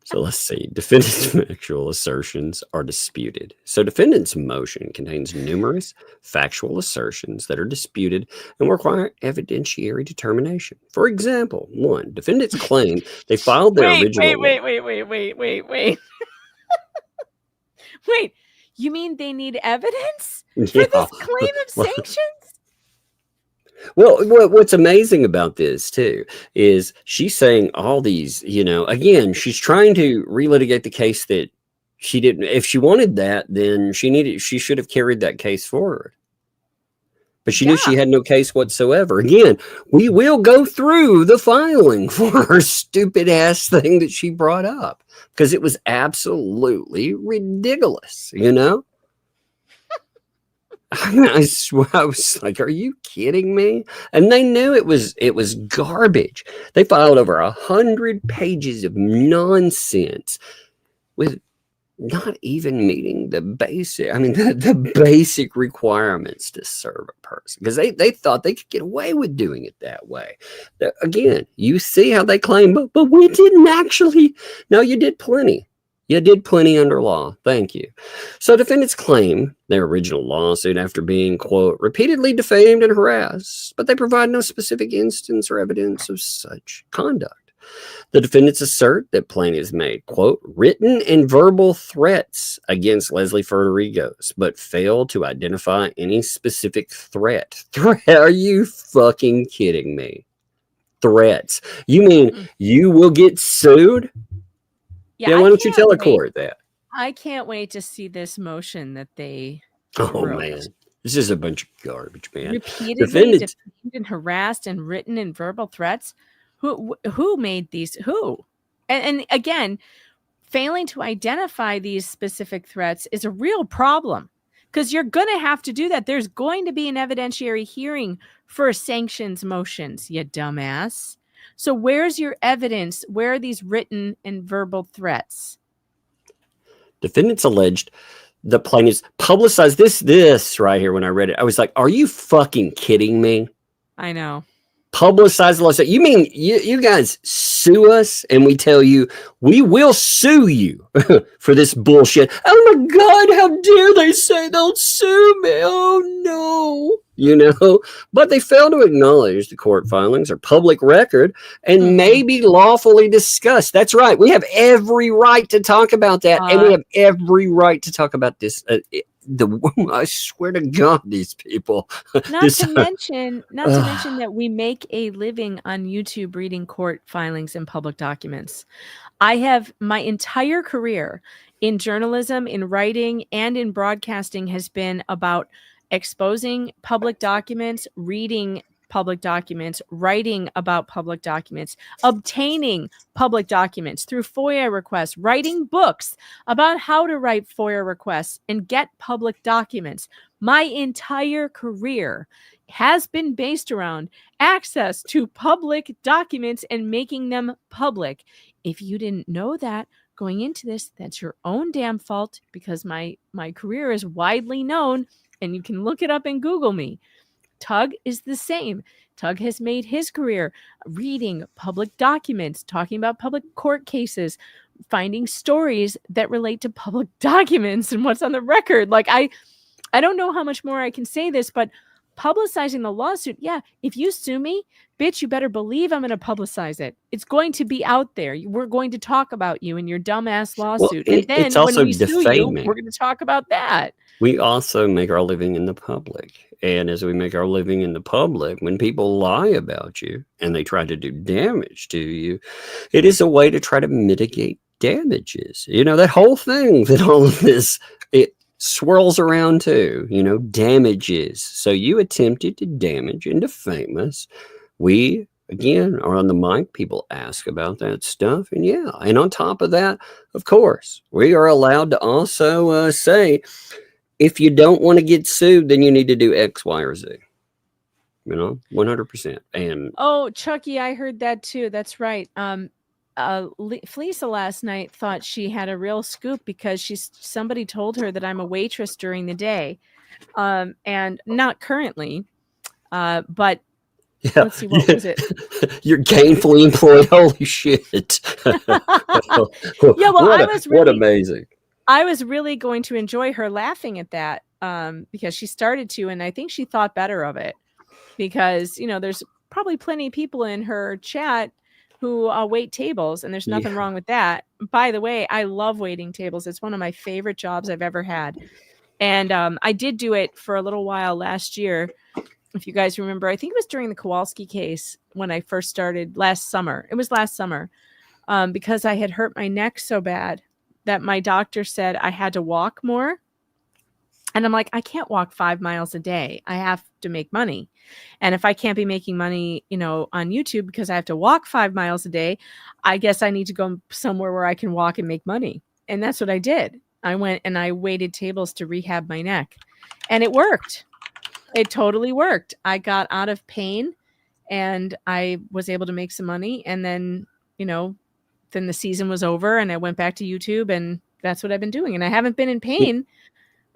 So let's see. Defendant's factual assertions are disputed. So defendant's motion contains numerous factual assertions that are disputed and require evidentiary determination. For example, 1. Defendants claim they filed their original. Wait. Wait, you mean they need evidence for Yeah. this claim of sanctions? Well, what's amazing about this too is she's saying all these, again, she's trying to relitigate the case that she didn't. If she wanted that, then she should have carried that case forward. But she knew she had no case whatsoever. Again, we will go through the filing for her stupid ass thing that she brought up because it was absolutely ridiculous, I swear, I was like, "Are you kidding me?" And they knew it was garbage. They filed over 100 pages of nonsense with not even meeting the basic. I mean, the basic requirements to serve a person because they thought they could get away with doing it that way. Again, you see how they claim, but we didn't actually. No, you did plenty. You did plenty under law. Thank you. So defendants claim their original lawsuit after being, quote, repeatedly defamed and harassed, but they provide no specific instance or evidence of such conduct. The defendants assert that plaintiffs made, quote, written and verbal threats against Leslie Federigo's, but failed to identify any specific threat. Are you fucking kidding me? Threats. You mean you will get sued? Yeah, why don't you tell a court that? I can't wait to see this motion that they wrote. Man, this is a bunch of garbage, man. Repeatedly defamed and harassed and written in verbal threats. Who made these? Who? And again, failing to identify these specific threats is a real problem because you're going to have to do that. There's going to be an evidentiary hearing for sanctions motions, you dumbass. So where's your evidence? Where are these written and verbal threats? Defendants alleged the plaintiffs publicized this right here. When I read it, I was like, are you fucking kidding me? I know. Publicize the lawsuit. You mean you guys sue us and we tell you we will sue you for this bullshit? Oh my God, how dare they say they'll sue me? Oh no. But they fail to acknowledge the court filings are public record and may be lawfully discussed. That's right. We have every right to talk about that. And we have every right to talk about this. I swear to God, these people. Not to mention that we make a living on YouTube reading court filings and public documents. I have my entire career in journalism, in writing, and in broadcasting has been about exposing public documents, reading public documents, writing about public documents, obtaining public documents through FOIA requests, writing books about how to write FOIA requests and get public documents. My entire career has been based around access to public documents and making them public. If you didn't know that going into this, that's your own damn fault because my career is widely known. And you can look it up and Google me. Tug is the same. Tug has made his career reading public documents, talking about public court cases, finding stories that relate to public documents and what's on the record. Like I don't know how much more I can say this, but publicizing the lawsuit, yeah, if you sue me, bitch, you better believe I'm going to publicize it. It's going to be out there. We're going to talk about you and your dumbass lawsuit. Well, and then it's also when we sue you, defaming. we're going to talk about that. We also make our living in the public. And as we make our living in the public, when people lie about you and they try to do damage to you, it is a way to try to mitigate damages. That whole thing that all of this, it swirls around to, damages. So you attempted to damage and defame us. We, again, are on the mic. People ask about that stuff. And yeah, and on top of that, of course, we are allowed to also say, if you don't want to get sued, then you need to do X, Y, or Z. 100%. And oh, Chucky, I heard that too. That's right. Felisa last night thought she had a real scoop because somebody told her that I'm a waitress during the day, and not currently, but Yeah. let's see, what was it? You're gainfully employed. Holy shit! Yeah, well, what amazing. I was really going to enjoy her laughing at that, because she started to, and I think she thought better of it, because there's probably plenty of people in her chat who wait tables, and there's nothing wrong with that. By the way, I love waiting tables. It's one of my favorite jobs I've ever had. And I did do it for a little while last year. If you guys remember, I think it was during the Kowalski case when I first started last summer. It was last summer, because I had hurt my neck so bad that my doctor said I had to walk more. And I'm like, I can't walk 5 miles a day. I have to make money. And if I can't be making money, on YouTube because I have to walk 5 miles a day, I guess I need to go somewhere where I can walk and make money. And that's what I did. I went and I waited tables to rehab my neck, and it worked. It totally worked. I got out of pain and I was able to make some money. And then, then the season was over and I went back to YouTube, and that's what I've been doing. And I haven't been in pain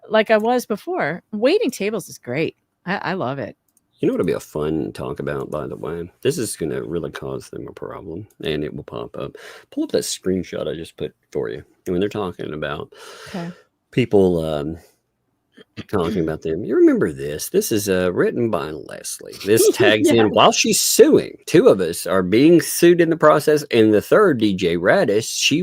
like I was before. Waiting tables is great. I love it. You know what would be a fun talk about, by the way? This is going to really cause them a problem, and it will pop up. Pull up that screenshot I just put for you. When they're talking about people talking about them. You remember this. This is written by Leslie. This tags in while she's suing. 2 of us are being sued in the process, and the third, DJ Radish, she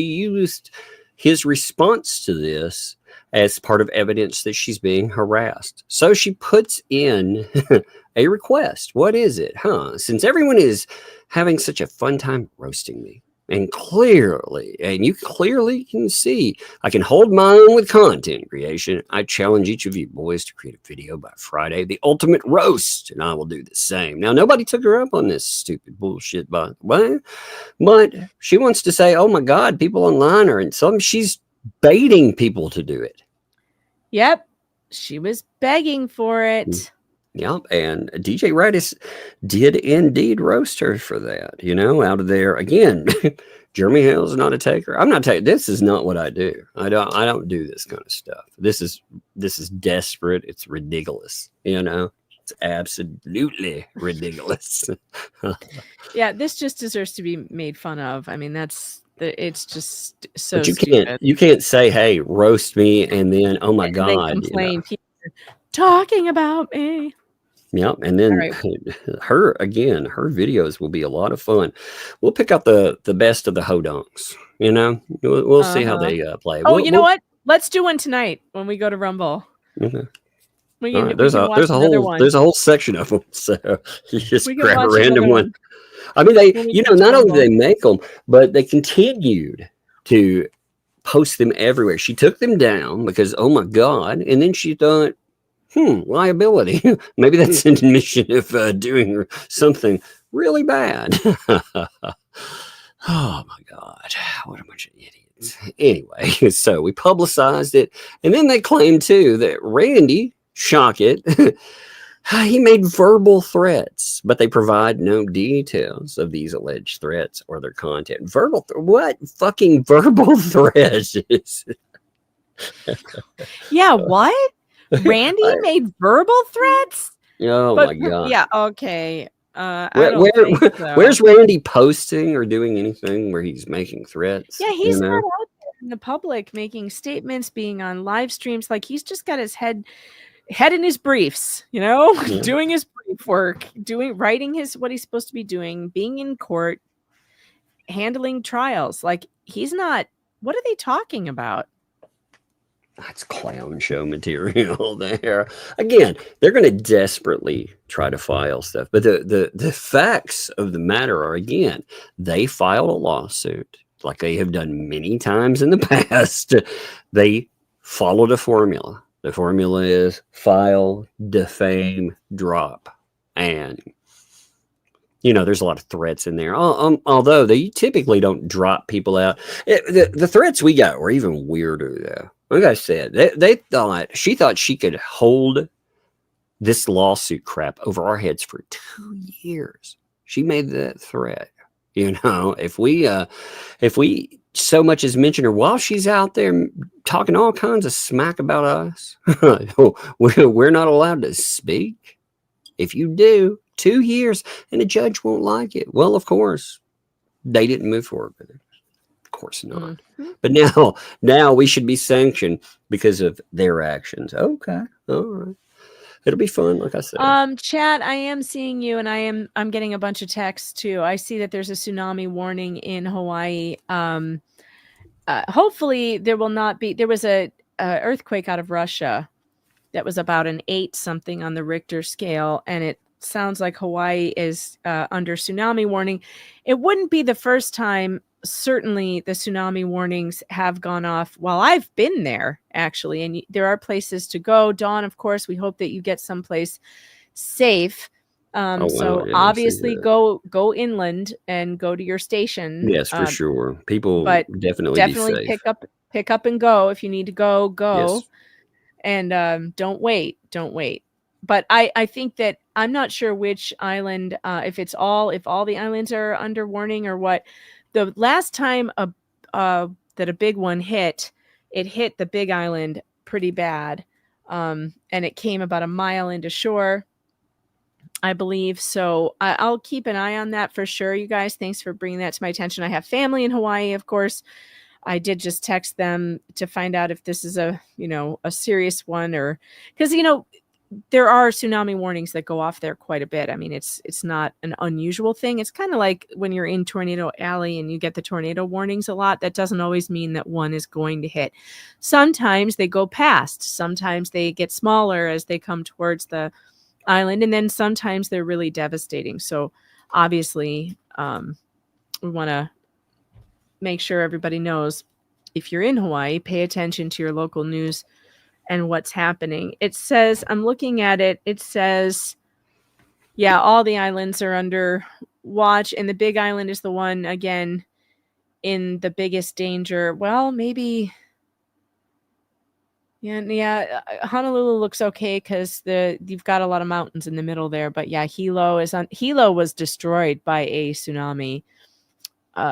used his response to this as part of evidence that she's being harassed. So she puts in a request. What is it? Since everyone is having such a fun time roasting me, and you clearly can see I can hold my own with content creation, I challenge each of you boys to create a video by Friday, the ultimate roast, and I will do the same. Now, nobody took her up on this stupid bullshit, by the way, but she wants to say, oh my God, people online are in some, she's baiting people to do it. Yep. She was begging for it. Yep. And DJ Radis did indeed roast her for that, out of there. Again, Jeremy Hale's not a taker. I'm not taking, this is not what I do. I don't do this kind of stuff. This is desperate. It's ridiculous. It's absolutely ridiculous. Yeah. This just deserves to be made fun of. I mean, it's just so but stupid. You can't say, hey, roast me, and then oh my God, complain, people are talking about me. Yep. And then her videos will be a lot of fun. We'll pick out the best of the hodonks, we'll see how they play. Oh, you know what? Let's do one tonight when we go to Rumble. Okay. There's a whole section of them. So you just grab a random one. I mean, they, not only did they make them, but they continued to post them everywhere. She took them down because, oh my God. And then she thought, liability. Maybe that's an admission of doing something really bad. Oh my God. What a bunch of idiots. Anyway, so we publicized it. And then they claimed too that Randy, shock it, he made verbal threats, but they provide no details of these alleged threats or their content. What fucking verbal threats is Yeah, what? Randy made verbal threats? Oh my God. Yeah, okay. I don't think so. Where's Randy posting or doing anything where he's making threats? Yeah, he's not out there in the public making statements, being on live streams. Like, he's just got his head in his briefs, doing his brief work, writing what he's supposed to be doing, being in court, handling trials. Like, he's not, what are they talking about? That's clown show material there. Again, they're going to desperately try to file stuff. But the facts of the matter are, again, they filed a lawsuit like they have done many times in the past. They followed a formula. The formula is file, defame, drop. And, there's a lot of threats in there. Although they typically don't drop people out. The threats we got were even weirder, though. Like I said, she thought she could hold this lawsuit crap over our heads for 2 years. She made that threat. You know, if we so much as mention her while she's out there talking all kinds of smack about us, we're not allowed to speak. If you do, 2 years, and the judge won't like it. Well, of course, they didn't move forward with it. Of course not. But now we should be sanctioned because of their actions. Okay, all right. It'll be fun, like I said. Chat, I am seeing you, and I'm getting a bunch of texts too. I see that there's a tsunami warning in Hawaii. Hopefully there will not be. There was a earthquake out of Russia that was about an 8 something on the Richter scale, and it sounds like Hawaii is under tsunami warning. It wouldn't be the first time. Certainly the tsunami warnings have gone off while I've been there, actually, and there are places to go. Dawn, of course, we hope that you get someplace safe. So obviously go inland and go to your station. Yes, for sure. People but definitely be safe. pick up and go. If you need to go. Yes. And don't wait. But I think that I'm not sure which island, if all the islands are under warning or what. The last time that a big one hit the Big Island pretty bad. And it came about a mile into shore, I believe. So I'll keep an eye on that for sure, you guys. Thanks for bringing that to my attention. I have family in Hawaii, of course. I did just text them to find out if this is a serious one, or because, there are tsunami warnings that go off there quite a bit. I mean, it's not an unusual thing. It's kind of like when you're in Tornado Alley and you get the tornado warnings a lot. That doesn't always mean that one is going to hit. Sometimes they go past. Sometimes they get smaller as they come towards the island. And then sometimes they're really devastating. So obviously, we want to make sure everybody knows, if you're in Hawaii, pay attention to your local news and what's happening. It says, I'm looking at it, it says, yeah, all the islands are under watch, and the Big Island is the one, again, in the biggest danger. Well, maybe, yeah, Honolulu looks okay because you've got a lot of mountains in the middle there, but yeah, Hilo was destroyed by a tsunami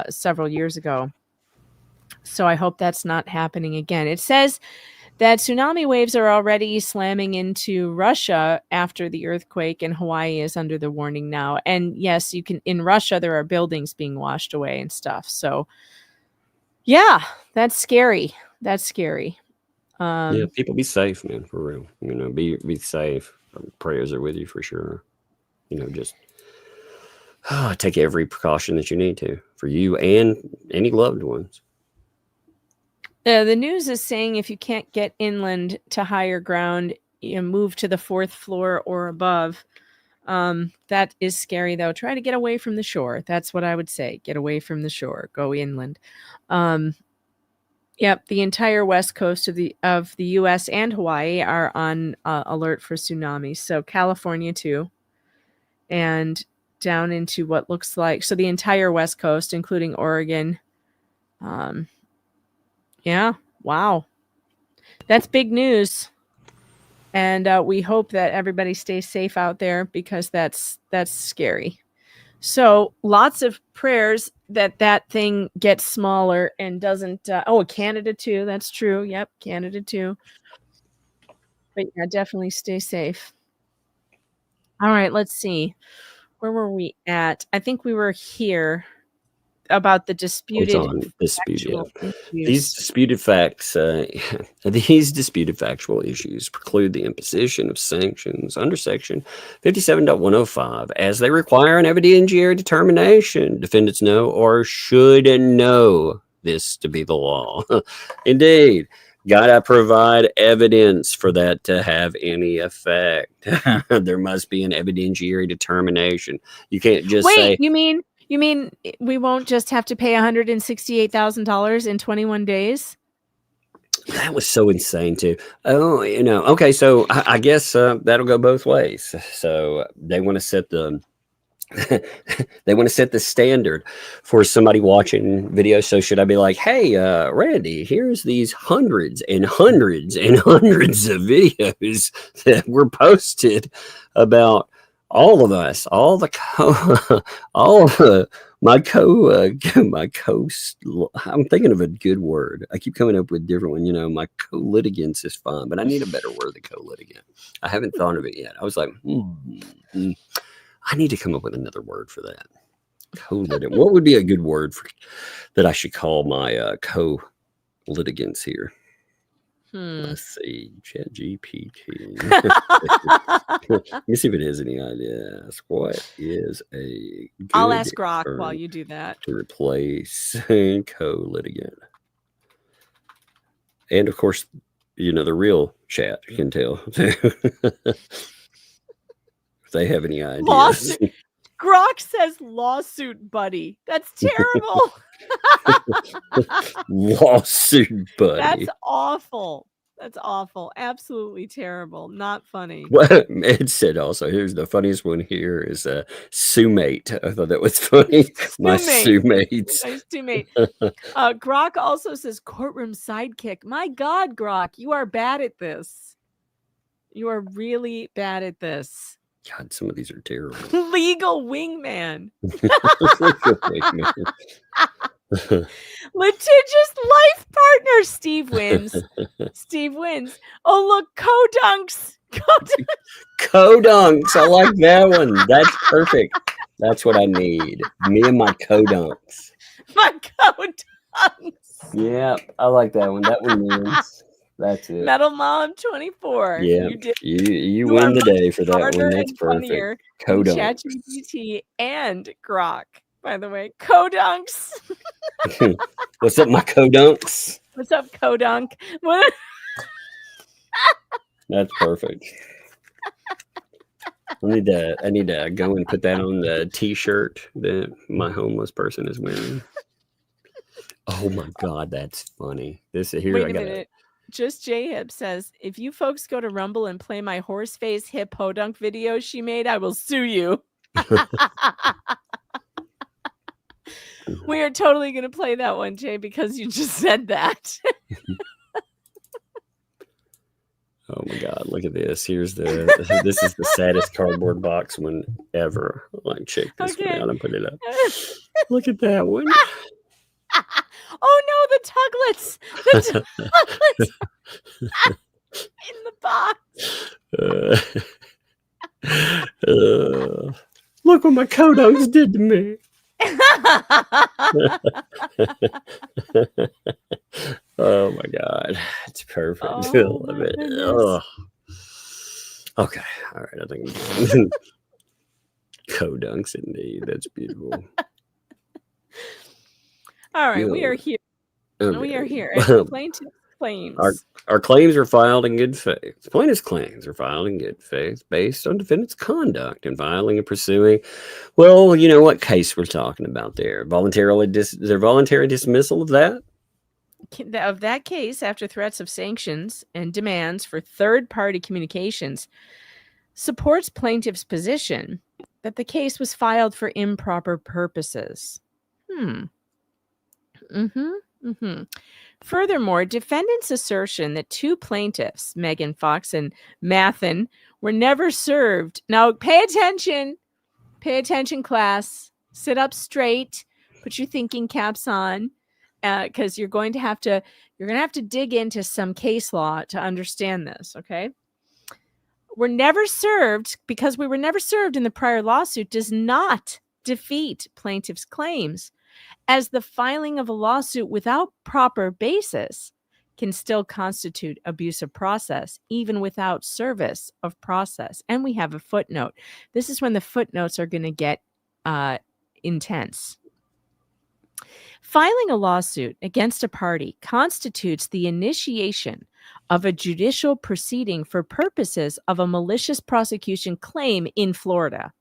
several years ago. So I hope that's not happening again. It says that tsunami waves are already slamming into Russia after the earthquake, and Hawaii is under the warning now. And yes, in Russia, there are buildings being washed away and stuff. So yeah, that's scary. Yeah, people be safe, man, for real. Be safe. Prayers are with you for sure. Just take every precaution that you need to for you and any loved ones. The news is saying if you can't get inland to higher ground, move to the 4th floor or above. That is scary, though. Try to get away from the shore. That's what I would say. Get away from the shore. Go inland. Yep, the entire west coast of the U.S. and Hawaii are on alert for tsunamis. So California too, and down into what looks like the entire west coast, including Oregon. Yeah, wow, that's big news, and we hope that everybody stays safe out there because that's scary. So lots of prayers that thing gets smaller and doesn't. Canada too. That's true. Yep, Canada too. But yeah, definitely stay safe. All right, let's see. Where were we at? I think we were here about the disputed These disputed facts, these disputed factual issues preclude the imposition of sanctions under section 57.105 as they require an evidentiary determination. Defendants know or should know this to be the law. Indeed, gotta provide evidence for that to have any effect. There must be an evidentiary determination. You can't just say. You mean we won't just have to pay $168,000 in 21 days? That was so insane too. Oh, okay. So I guess that'll go both ways. So they want to set the standard for somebody watching videos. So should I be like, hey, Randy, here's these hundreds and hundreds and hundreds of videos that were posted about all of us, all the all of my I'm thinking of a good word. I keep coming up with different one. You know, my co-litigants is fine, but I need a better word than co-litigant. I haven't thought of it yet. I was like, I need to come up with another word for that. Co-litigant. What would be a good word for that I should call my co-litigants here? Let's see, ChatGPT. Let me see if it has any ideas. What is a good I'll ask Grok term while you do that. to replace co-litigant? And of course, you know, the real chat can tell if they have any ideas. Lawsuit. Grok says lawsuit buddy. That's terrible. Lawsuit buddy. That's awful. That's awful. Absolutely terrible. Not funny. What Ed said also, here's the funniest one here is Sue-mate. I thought that was funny. My Sue-mates. Nice Sue-mate. Grok also says courtroom sidekick. My God, Grok, you are bad at this. You are really bad at this. God, some of these are terrible. Legal wingman. Litigious life partner. Steve wins. Steve wins. Oh, look, Kodunks. Kodunks. I like that one. That's perfect. That's what I need. Me and my Kodunks. My Kodunks. Yeah, I like that one. That one wins. That's it. Metal Mom 24. Yeah, you win the day for that one. That's perfect. Kodunks. ChatGPT and Grok, by the way. Kodunks. What's up, my Kodunks? What's up, Kodunk? What? That's perfect. I need to go and put that on the T-shirt that my homeless person is wearing. Oh my God, that's funny. This here. Wait a minute. Just J-Hip says, if you folks go to Rumble and play my horse face hip podunk video she made, I will sue you. We are totally going to play that one, Jay, because you just said that. Oh my God, look at this. This is the saddest cardboard box one ever. Like, check this one out and put it up. Look at that one. Oh no, the tuglets! The tuglets in the box. Look what my Kodunks did to me. Oh my God, it's perfect. I love it. Oh. Okay, all right. I think I'm done. Kodunks indeed. That's beautiful. All right, we are here. Okay. We are here. Plaintiff claims. Our claims are filed in good faith. Plaintiff's claims are filed in good faith based on defendant's conduct in filing and pursuing. Well, you know what case we're talking about there. Voluntary dismissal of that? Of that case, after threats of sanctions and demands for third-party communications, supports plaintiff's position that the case was filed for improper purposes. Furthermore, defendant's assertion that two plaintiffs, Megan Fox and Mathen, were never served. Now, pay attention, class. Sit up straight. Put your thinking caps on, because you're going to have to dig into some case law to understand this. Okay, we're never served because we were never served in the prior lawsuit does not defeat plaintiff's claims, as the filing of a lawsuit without proper basis can still constitute abuse of process, even without service of process. And we have a footnote. This is when the footnotes are going to get intense. Filing a lawsuit against a party constitutes the initiation of a judicial proceeding for purposes of a malicious prosecution claim in Florida.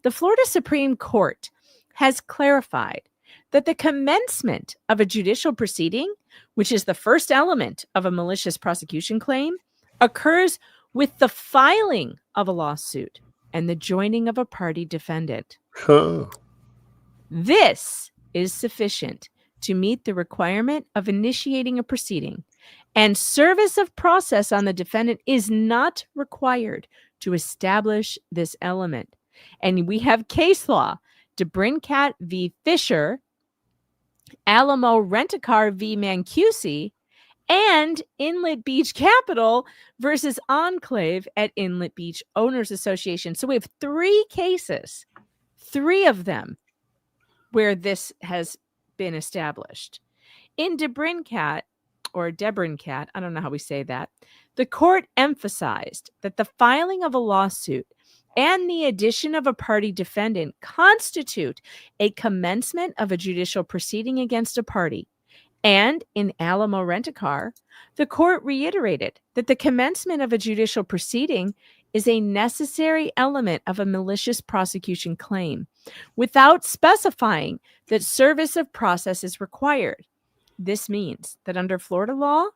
The Florida Supreme Court has clarified that the commencement of a judicial proceeding, which is the first element of a malicious prosecution claim, occurs with the filing of a lawsuit and the joining of a party defendant. This is sufficient to meet the requirement of initiating a proceeding, and service of process on the defendant is not required to establish this element. And we have case law, DeBrincat v. Fisher, Alamo Rent-A-Car v. Mancusi, and Inlet Beach Capital versus Enclave at Inlet Beach Owners Association. So we have 3 cases, 3 of them where this has been established. In DeBrincat, or Debrincat, I don't know how we say that, the court emphasized that the filing of a lawsuit and the addition of a party defendant constitute a commencement of a judicial proceeding against a party. And in Alamo Rent-A-Car, the court reiterated that the commencement of a judicial proceeding is a necessary element of a malicious prosecution claim, without specifying that service of process is required. This means that under Florida law,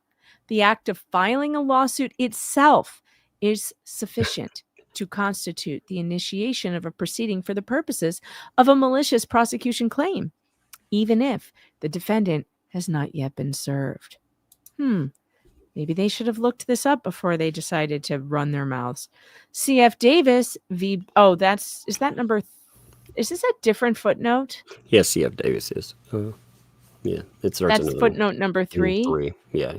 the act of filing a lawsuit itself is sufficient to constitute the initiation of a proceeding for the purposes of a malicious prosecution claim, even if the defendant has not yet been served. Maybe they should have looked this up before they decided to run their mouths. CF Davis v. Oh, is that number? Is this a different footnote? Yes, CF Davis is. Yeah, it's that's footnote number 3. 3. Yeah,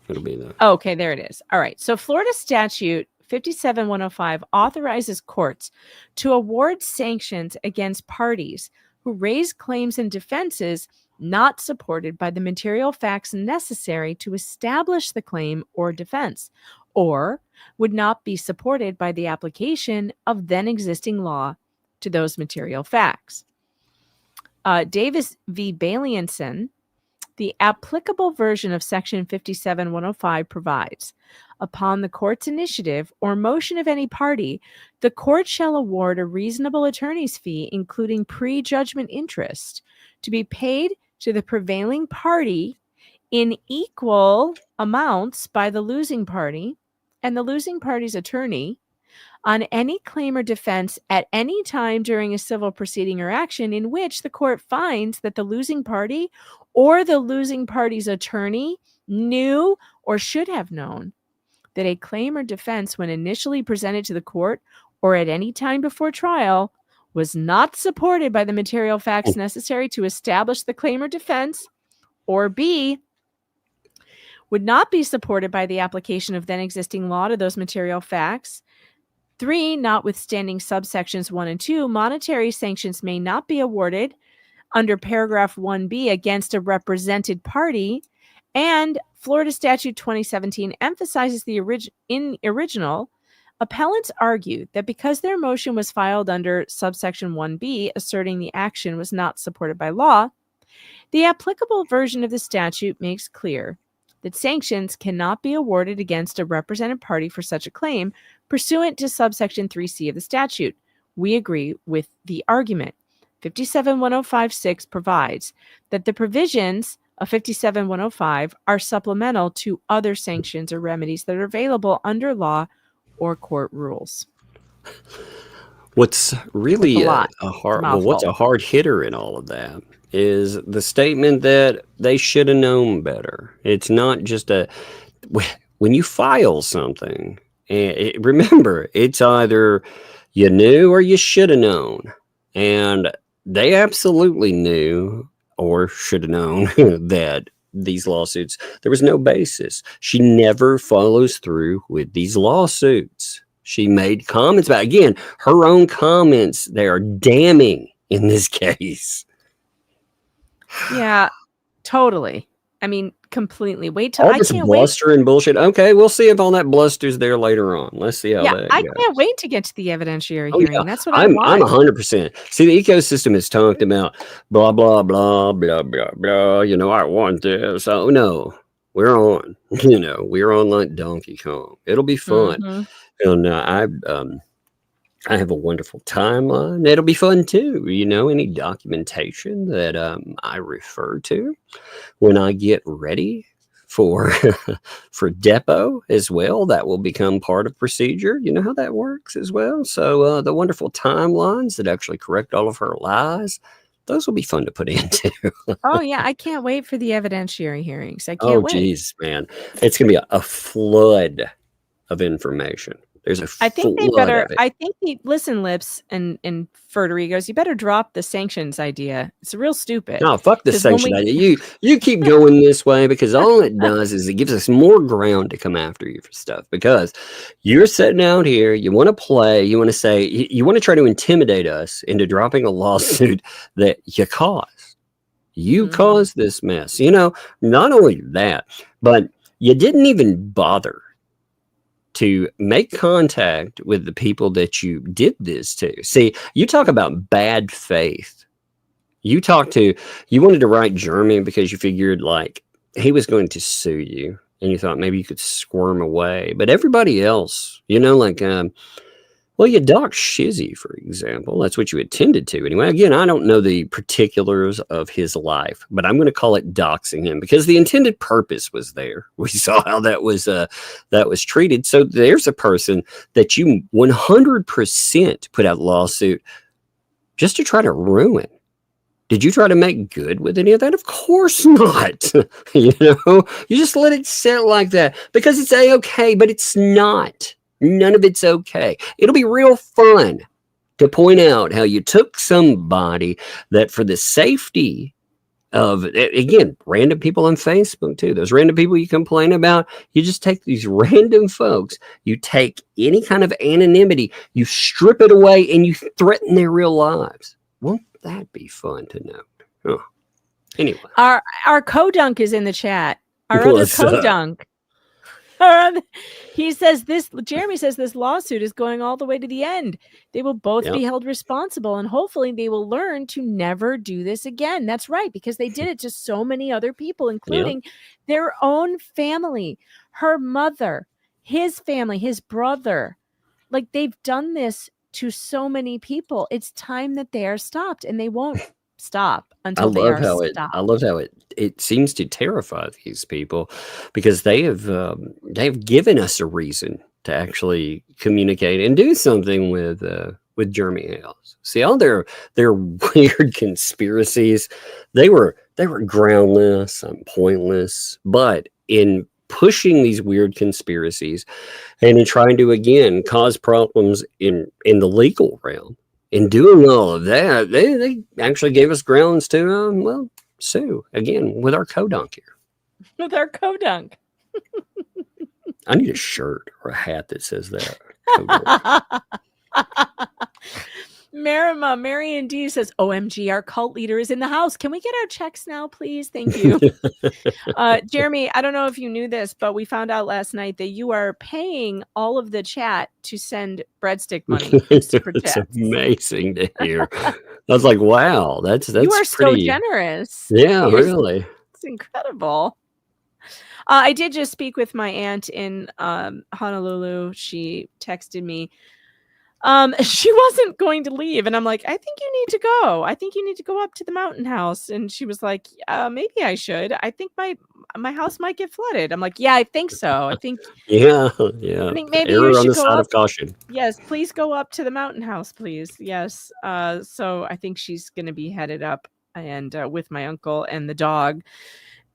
it'll be there. Okay, there it is. All right. So Florida statute 57105 authorizes courts to award sanctions against parties who raise claims and defenses not supported by the material facts necessary to establish the claim or defense, or would not be supported by the application of then existing law to those material facts. Davis v. Balianson, the applicable version of Section 57105 provides, upon the court's initiative or motion of any party, the court shall award a reasonable attorney's fee, including pre-judgment interest, to be paid to the prevailing party in equal amounts by the losing party and the losing party's attorney on any claim or defense at any time during a civil proceeding or action in which the court finds that the losing party or the losing party's attorney knew or should have known that a claim or defense, when initially presented to the court or at any time before trial, was not supported by the material facts necessary to establish the claim or defense, or B, would not be supported by the application of then existing law to those material facts. 3, notwithstanding subsections 1 and 2, monetary sanctions may not be awarded under paragraph 1B against a represented party. And Florida Statute 2017 emphasizes the original. Appellants argue that because their motion was filed under subsection 1B, asserting the action was not supported by law, the applicable version of the statute makes clear that sanctions cannot be awarded against a represented party for such a claim pursuant to subsection 3C of the statute. We agree with the argument. 57105.6 provides that the provisions of 57105 are supplemental to other sanctions or remedies that are available under law or court rules. What's really a hard hitter in all of that is the statement that they should have known better. It's not just when you file something, remember, it's either you knew or you should have known. And they absolutely knew or should have known that these lawsuits, there was no basis. She never follows through with these lawsuits. She made comments about, again, her own comments. They are damning in this case. Yeah, totally. I mean, completely. Wait till all this bluster and bullshit. Okay, we'll see if all that bluster's there later on. Let's see how that I goes. can't wait to get to the evidentiary hearing. Yeah. That's what I'm 100%. See, the ecosystem has talked about blah, blah, blah, blah, blah, blah. You know, I want this. Oh, no, we're on. You know, we're on like Donkey Kong. It'll be fun. Mm-hmm. And I have a wonderful timeline. It'll be fun too. You know, any documentation that I refer to when I get ready for depot as well, that will become part of procedure. You know how that works as well. So the wonderful timelines that actually correct all of her lies, those will be fun to put into. Oh yeah, I can't wait for the evidentiary hearings. I can't wait. Oh geez, man, it's gonna be a flood of information. There's a I think they flood better. of it. I think listen, Lips and Ferderigo's. You better drop the sanctions idea. It's real stupid. No, fuck the 'Cause when sanction we- idea. You keep going this way because all it does is it gives us more ground to come after you for stuff. Because you're sitting out here, you want to play, you want to say, you want to try to intimidate us into dropping a lawsuit that you caused. You caused this mess. You know, not only that, but you didn't even bother to make contact with the people that you did this to. See, you talk about bad faith. You wanted to write Jeremy because you figured like he was going to sue you and you thought maybe you could squirm away. But everybody else, you know, like, well, you doxed Shizzy, for example. That's what you intended to. Anyway, again, I don't know the particulars of his life, but I'm going to call it doxing him because the intended purpose was there. We saw how that was treated. So there's a person that you 100% put out a lawsuit just to try to ruin. Did you try to make good with any of that? Of course not. You know, you just let it sit like that because it's A-okay, but it's not. None of it's okay. It'll be real fun to point out how you took somebody that for the safety of, again, random people on Facebook too. Those random people you complain about, you just take these random folks, you take any kind of anonymity, you strip it away and you threaten their real lives. Won't that be fun to know? Oh. Anyway. Our Kodunk is in the chat. Our other What's up? Kodunk. Jeremy says this lawsuit is going all the way to the end. They will both be held responsible and hopefully they will learn to never do this again. That's right, because they did it to so many other people, including their own family, her mother, his family, his brother. Like they've done this to so many people. It's time that they are stopped and they won't stop until they are stopped. I love how it seems to terrify these people because they've given us a reason to actually communicate and do something with Jeremy Hale. See, all their weird conspiracies, they were groundless and pointless, but in pushing these weird conspiracies and in trying to again cause problems in the legal realm. In doing all of that, they actually gave us grounds to, sue again with our Kodunk here. With our Kodunk. I need a shirt or a hat that says that. Marion D says, OMG, our cult leader is in the house. Can we get our checks now, please? Thank you. Jeremy, I don't know if you knew this, but we found out last night that you are paying all of the chat to send breadstick money. It's amazing to hear. I was like, wow, that's you are pretty... so generous. Yeah, really. It's incredible. I did just speak with my aunt in Honolulu. She texted me. She wasn't going to leave. And I'm like, I think you need to go. I think you need to go up to the mountain house. And she was like, maybe I should. I think my house might get flooded. I'm like, yeah, I think so. I think yeah. I think maybe Error you should on the go side up. of caution. Yes, please go up to the mountain house, please. Yes. So I think she's gonna be headed up and with my uncle and the dog.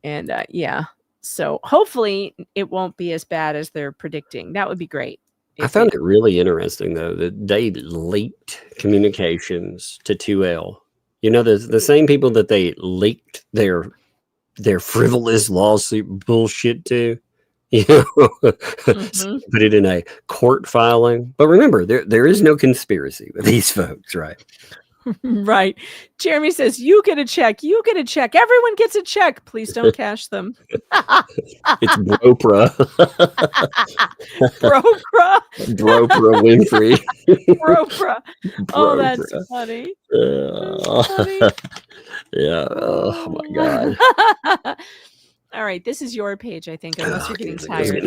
And yeah. So hopefully it won't be as bad as they're predicting. That would be great. I found it really interesting, though, that they leaked communications to 2L. You know, the same people that they leaked their frivolous lawsuit bullshit to, you know, put it in a court filing. But remember, there is no conspiracy with these folks, right? Right. Jeremy says, you get a check. You get a check. Everyone gets a check. Please don't cash them. It's Bropra. Bropra. Bropra Winfrey. Bropra. Oh, that's funny. That's funny. Yeah. Oh, my God. All right. This is your page, I think, unless you're getting tired.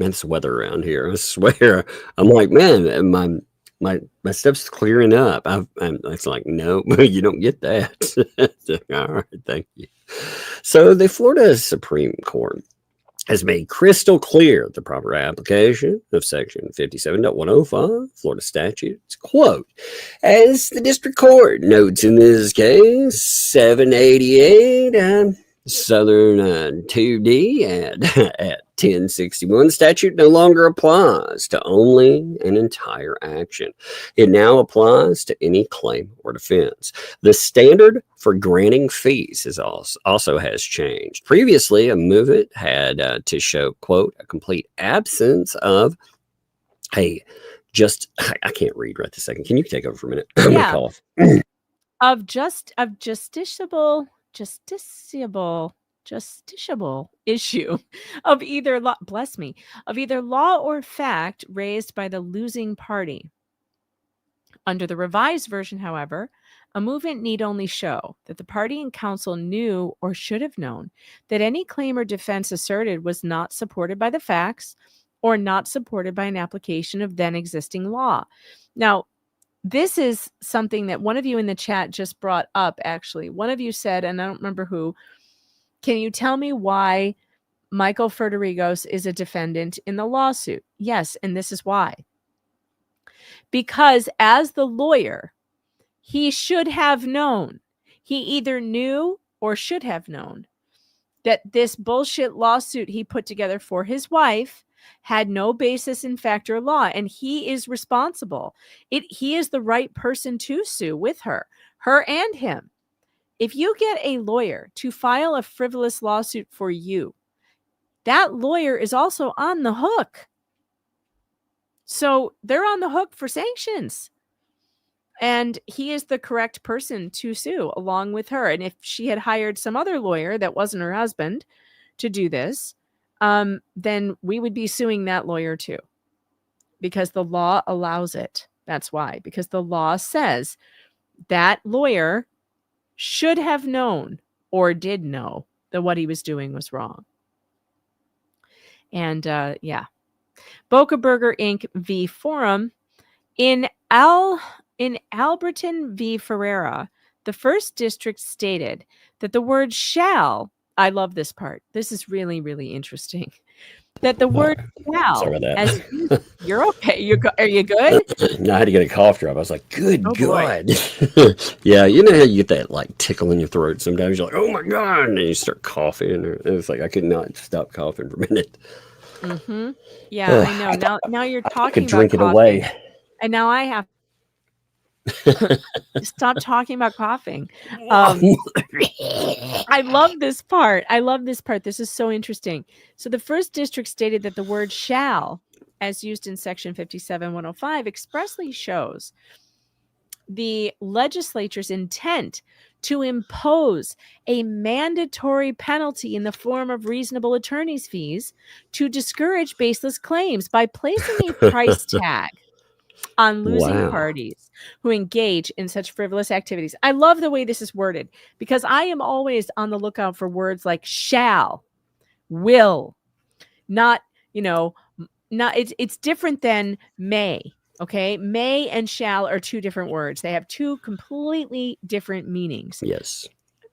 Man, it's weather around here. I swear. I'm like, man, my stuff's clearing up. It's like, no, you don't get that. All right, thank you. So the Florida Supreme Court has made crystal clear the proper application of Section 57.105 Florida statutes. Quote, as the district court notes in this case, 788 Southern 2D at 1061. Statute no longer applies to only an entire action. It now applies to any claim or defense. The standard for granting fees also has changed. Previously, a movement had to show, quote, a complete absence of, I can't read right this second. Can you take over for a minute? I'm Yeah. gonna cough. Of justiciable issue of either law, of either law or fact raised by the losing party. Under the revised version, however, a movement need only show that the party in council knew or should have known that any claim or defense asserted was not supported by the facts or not supported by an application of then existing law. Now, this is something that one of you in the chat just brought up, actually. One of you said, and I don't remember who, can you tell me why Michael Federigos is a defendant in the lawsuit? Yes, and this is why. Because as the lawyer, he should have known, he either knew or should have known that this bullshit lawsuit he put together for his wife had no basis in fact or law, and he is responsible. He is the right person to sue with her and him. If you get a lawyer to file a frivolous lawsuit for you, that lawyer is also on the hook. So they're on the hook for sanctions. And he is the correct person to sue along with her. And if she had hired some other lawyer that wasn't her husband to do this, then we would be suing that lawyer too, because the law allows it. That's why, because the law says that lawyer should have known or did know that what he was doing was wrong. And yeah, Boca Burger Inc. v. Forum in Alberton v. Ferreira, the first district stated that the word shall, I love this part. This is really, really interesting. That the word shall, Sorry about that. You're okay. Are you good? No, I had to get a cough drop. I was like, good Oh, God. Yeah, you know how you get that like tickle in your throat sometimes? You're like, oh my God. And you start coughing. It's like I could not stop coughing for a minute. Mm-hmm. Yeah, I know. Now you're I talking could drink about it coughing, away. and now I have stop talking about coughing. I love this part. This is so interesting. So the first district stated that the word shall, as used in section 57-105, expressly shows the legislature's intent to impose a mandatory penalty in the form of reasonable attorney's fees to discourage baseless claims by placing a price tag on losing parties who engage in such frivolous activities. I love the way this is worded, because I am always on the lookout for words like shall, will, not, it's different than may. Okay. May and shall are two different words. They have two completely different meanings. Yes.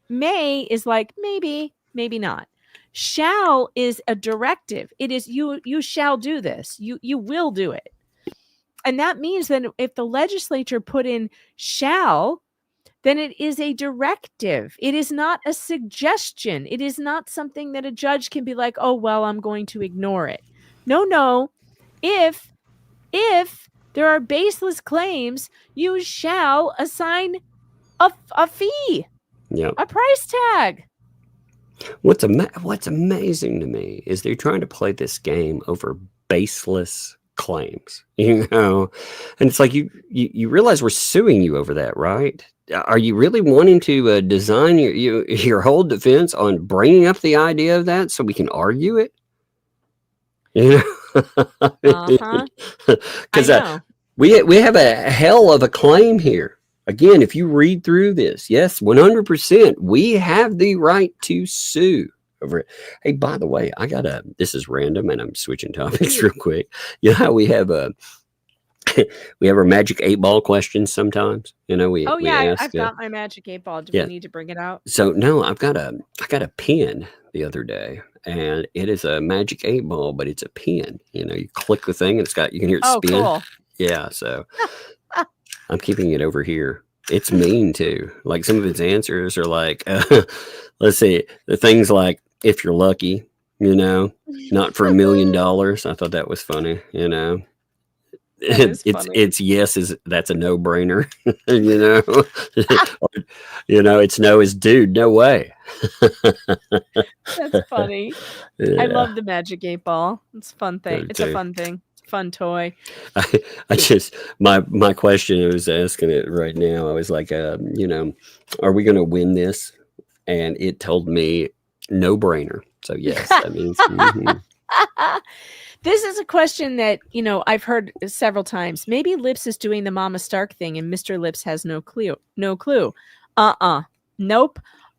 May is like maybe, maybe not. Shall is a directive. It is you shall do this. You will do it. And that means that if the legislature put in shall, then it is a directive. It is not a suggestion. It is not something that a judge can be like, oh, well, I'm going to ignore it. No. If there are baseless claims, you shall assign a fee, a price tag. What's amazing to me is they're trying to play this game over baseless claims, and it's like you realize we're suing you over that, right? Are you really wanting to design your whole defense on bringing up the idea of that so we can argue it? Because we have a hell of a claim here. Again, if you read through this, yes, 100%, we have the right to sue over it. Hey, by the way, this is random and I'm switching topics real quick. You know how we have our magic 8-ball questions sometimes? We ask, I've got my magic 8-ball. Do we need to bring it out? So no, I got a pen the other day, and it is a magic 8-ball, but it's a pen. You click the thing and you can hear it spin. Cool. Yeah, so I'm keeping it over here. It's mean too. Like some of its answers are like, let's see, the things like if you're lucky, not for $1 million. I thought that was funny. That is funny. It's yes is that's a no brainer. It's no is dude, no way. That's funny. Yeah. I love the Magic 8 Ball. It's a fun thing. Me It's a too. fun thing. Fun toy. I just my question, I was asking it right now. I was like, are we going to win this? And it told me no brainer. So yes, that means. Mhm. This is a question that, I've heard several times. Maybe Lips is doing the Mama Stark thing and Mr. Lips has no clue. Nope.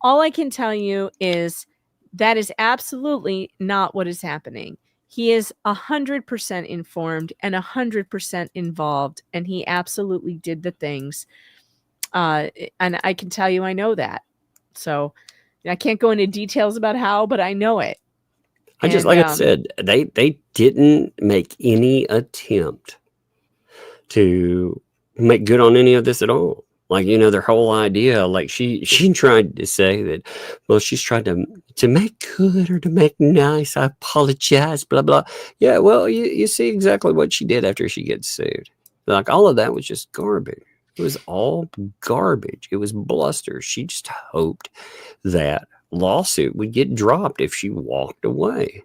All I can tell you is that is absolutely not what is happening. He is 100% informed and 100% involved, and he absolutely did the things. And I can tell you I know that. So I can't go into details about how, but I know it. I said, they didn't make any attempt to make good on any of this at all. Like, their whole idea, like she tried to say that, well, she's tried to make good or to make nice. I apologize, blah, blah. Yeah, well, you see exactly what she did after she gets sued. Like, all of that was just garbage. It was all garbage. It was bluster. She just hoped that lawsuit would get dropped if she walked away.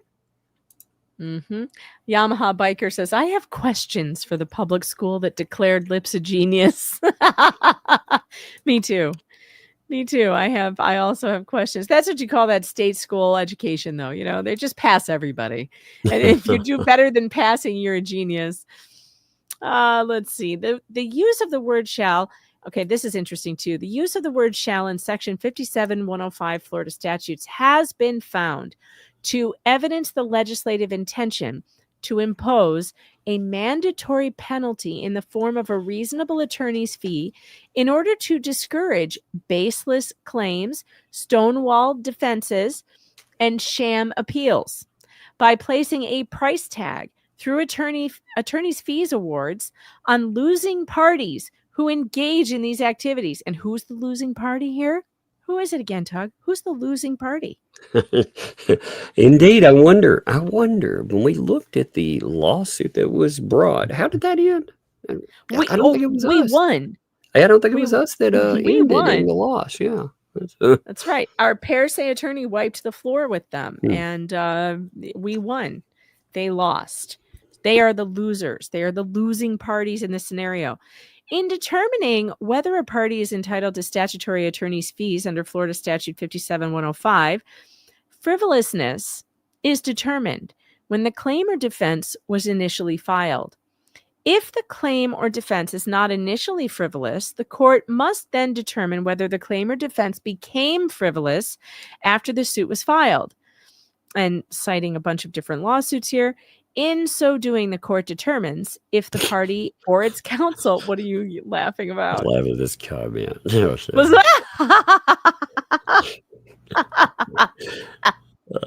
Mm-hmm. Yamaha Biker says, I have questions for the public school that declared Lips a genius. Me too. I also have questions. That's what you call that state school education, though. They just pass everybody. And if you do better than passing, you're a genius. Let's see. The use of the word shall. Okay, this is interesting too. The use of the word shall in section 57-105 Florida statutes has been found to evidence the legislative intention to impose a mandatory penalty in the form of a reasonable attorney's fee in order to discourage baseless claims, stonewall defenses, and sham appeals by placing a price tag through attorney's fees awards on losing parties who engage in these activities. And who's the losing party here? Who is it again, Tug? Who's the losing party? Indeed, I wonder when we looked at the lawsuit that was brought, how did that end? I don't think it was us. We won. I don't think it was us that we ended won. in the loss. Yeah, that's right. Our per se attorney wiped the floor with them, and we won. They lost. They are the losers. They are the losing parties in this scenario. In determining whether a party is entitled to statutory attorney's fees under Florida Statute 57-105, frivolousness is determined when the claim or defense was initially filed. If the claim or defense is not initially frivolous, the court must then determine whether the claim or defense became frivolous after the suit was filed. And citing a bunch of different lawsuits here, in so doing, the court determines if the party or its counsel. What are you laughing about? I'm laughing at this comment. Was that?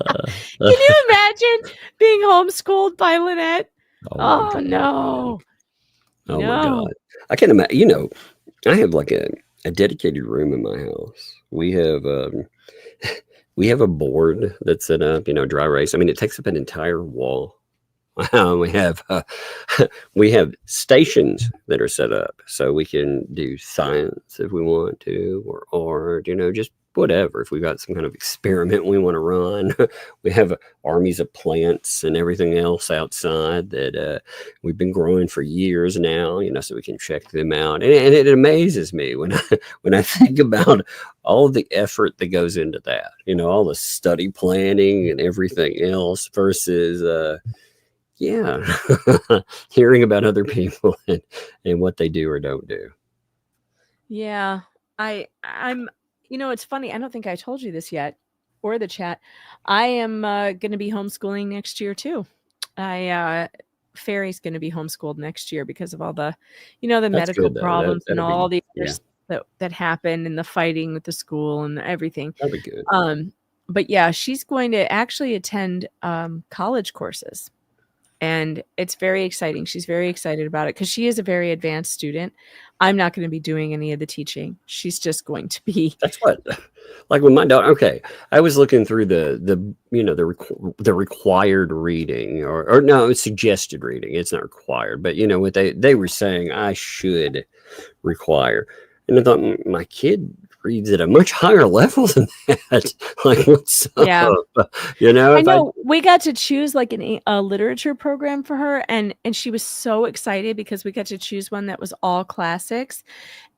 Can you imagine being homeschooled by Lynette? Oh no. Oh my God. I can't imagine. I have like a dedicated room in my house. We have a board that's set up, dry erase. I mean, it takes up an entire wall. We have stations that are set up so we can do science if we want to, or art, just whatever. If we've got some kind of experiment we want to run, we have armies of plants and everything else outside that we've been growing for years now, so we can check them out. And it amazes me when I think about all the effort that goes into that, all the study planning and everything else versus hearing about other people and what they do or don't do. Yeah, I'm. It's funny. I don't think I told you this yet, or the chat. I am going to be homeschooling next year too. Fairy's going to be homeschooled next year because of all the, the medical problems and all the others that happen and the fighting with the school and everything. That'd be good. But yeah, she's going to actually attend college courses. and it's very exciting. She's very excited about it because she is a very advanced student. I'm not going to be doing any of the teaching. She's just going to be. That's what, like with my daughter. Okay, I was looking through the required reading, or no, it's suggested reading. It's not required, but what they were saying I should require, and I thought my kid reads at a much higher level than that. Like, what's Yeah. up? I know we got to choose like a literature program for her, and she was so excited because we got to choose one that was all classics,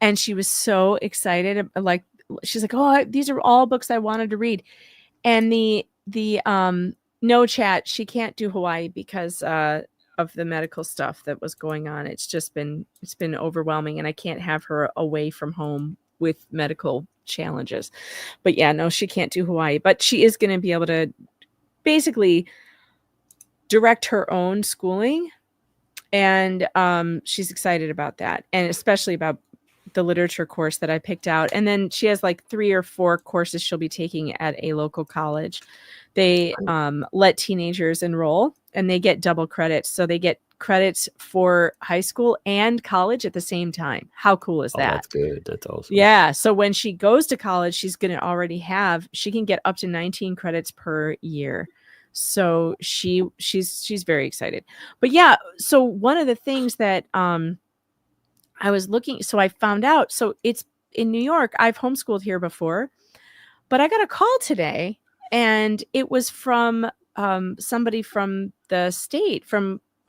and she was so excited. Like, she's like, "Oh, these are all books I wanted to read," and the no chat. She can't do Hawaii because of the medical stuff that was going on. It's been overwhelming, and I can't have her away from home with medical challenges. But yeah, no, she can't do Hawaii, but she is going to be able to basically direct her own schooling, and she's excited about that, and especially about the literature course that I picked out. And then she has like 3 or 4 courses she'll be taking at a local college. They let teenagers enroll, and they get double credits, so they get credits for high school and college at the same time. How cool is that? That's good. That's awesome. Yeah. So when she goes to college, she's going to already she can get up to 19 credits per year. So she's very excited. But yeah, so one of the things that I was looking, so I found out, so it's in New York. I've homeschooled here before, but I got a call today, and it was from somebody from the state,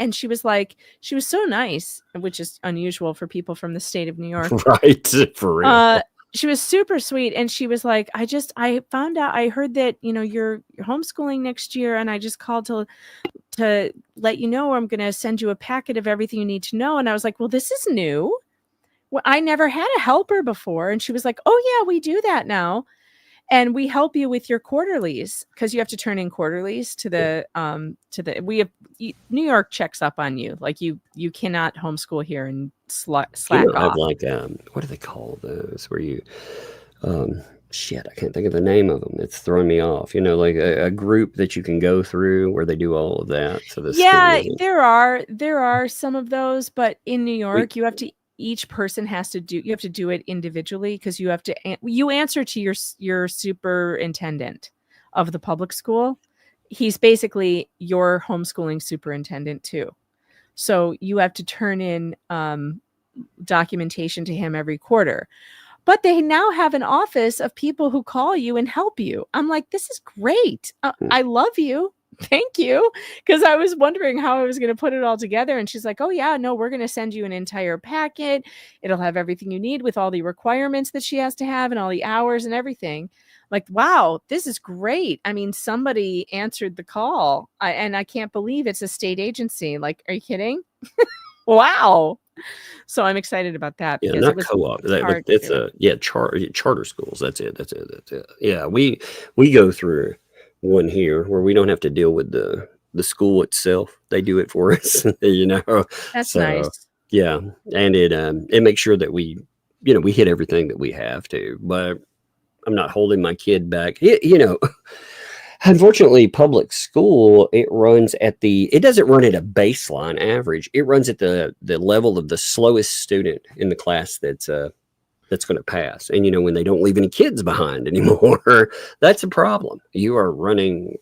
and she was so nice, which is unusual for people from the state of New York. Right. For real. She was super sweet, and she was like, I found out, I heard that, you're homeschooling next year, and I just called to let you know, I'm going to send you a packet of everything you need to know. And I was like, well, this is new. Well, I never had a helper before. And she was like, oh yeah, we do that now. And we help you with your quarterlies, because you have to turn in quarterlies to the New York checks up on you. Like you cannot homeschool here and slack off. Like what do they call those? Where you shit, I can't think of the name of them. It's throwing me off. Like a group that you can go through where they do all of that. So there are some of those, but in New York, each person you have to do it individually, because you answer to your superintendent of the public school. He's basically your homeschooling superintendent too. So you have to turn in documentation to him every quarter. But they now have an office of people who call you and help you. I'm like, this is great. I love you. Thank you. Because I was wondering how I was going to put it all together. And she's like, oh yeah, no, we're going to send you an entire packet. It'll have everything you need with all the requirements that she has to have and all the hours and everything. Like, wow, this is great. I mean, somebody answered the call, and I can't believe it's a state agency. Like, are you kidding? Wow. So I'm excited about that. Yeah, not co-op. It's charter schools. That's it. Yeah, we go through one here where we don't have to deal with the school itself. They do it for us. That's nice. Yeah, and it makes sure that we hit everything that we have to. But I'm not holding my kid back. Unfortunately, public school, it doesn't run at a baseline average. It runs at the level of the slowest student in the class that's going to pass. And, when they don't leave any kids behind anymore, that's a problem. You are running.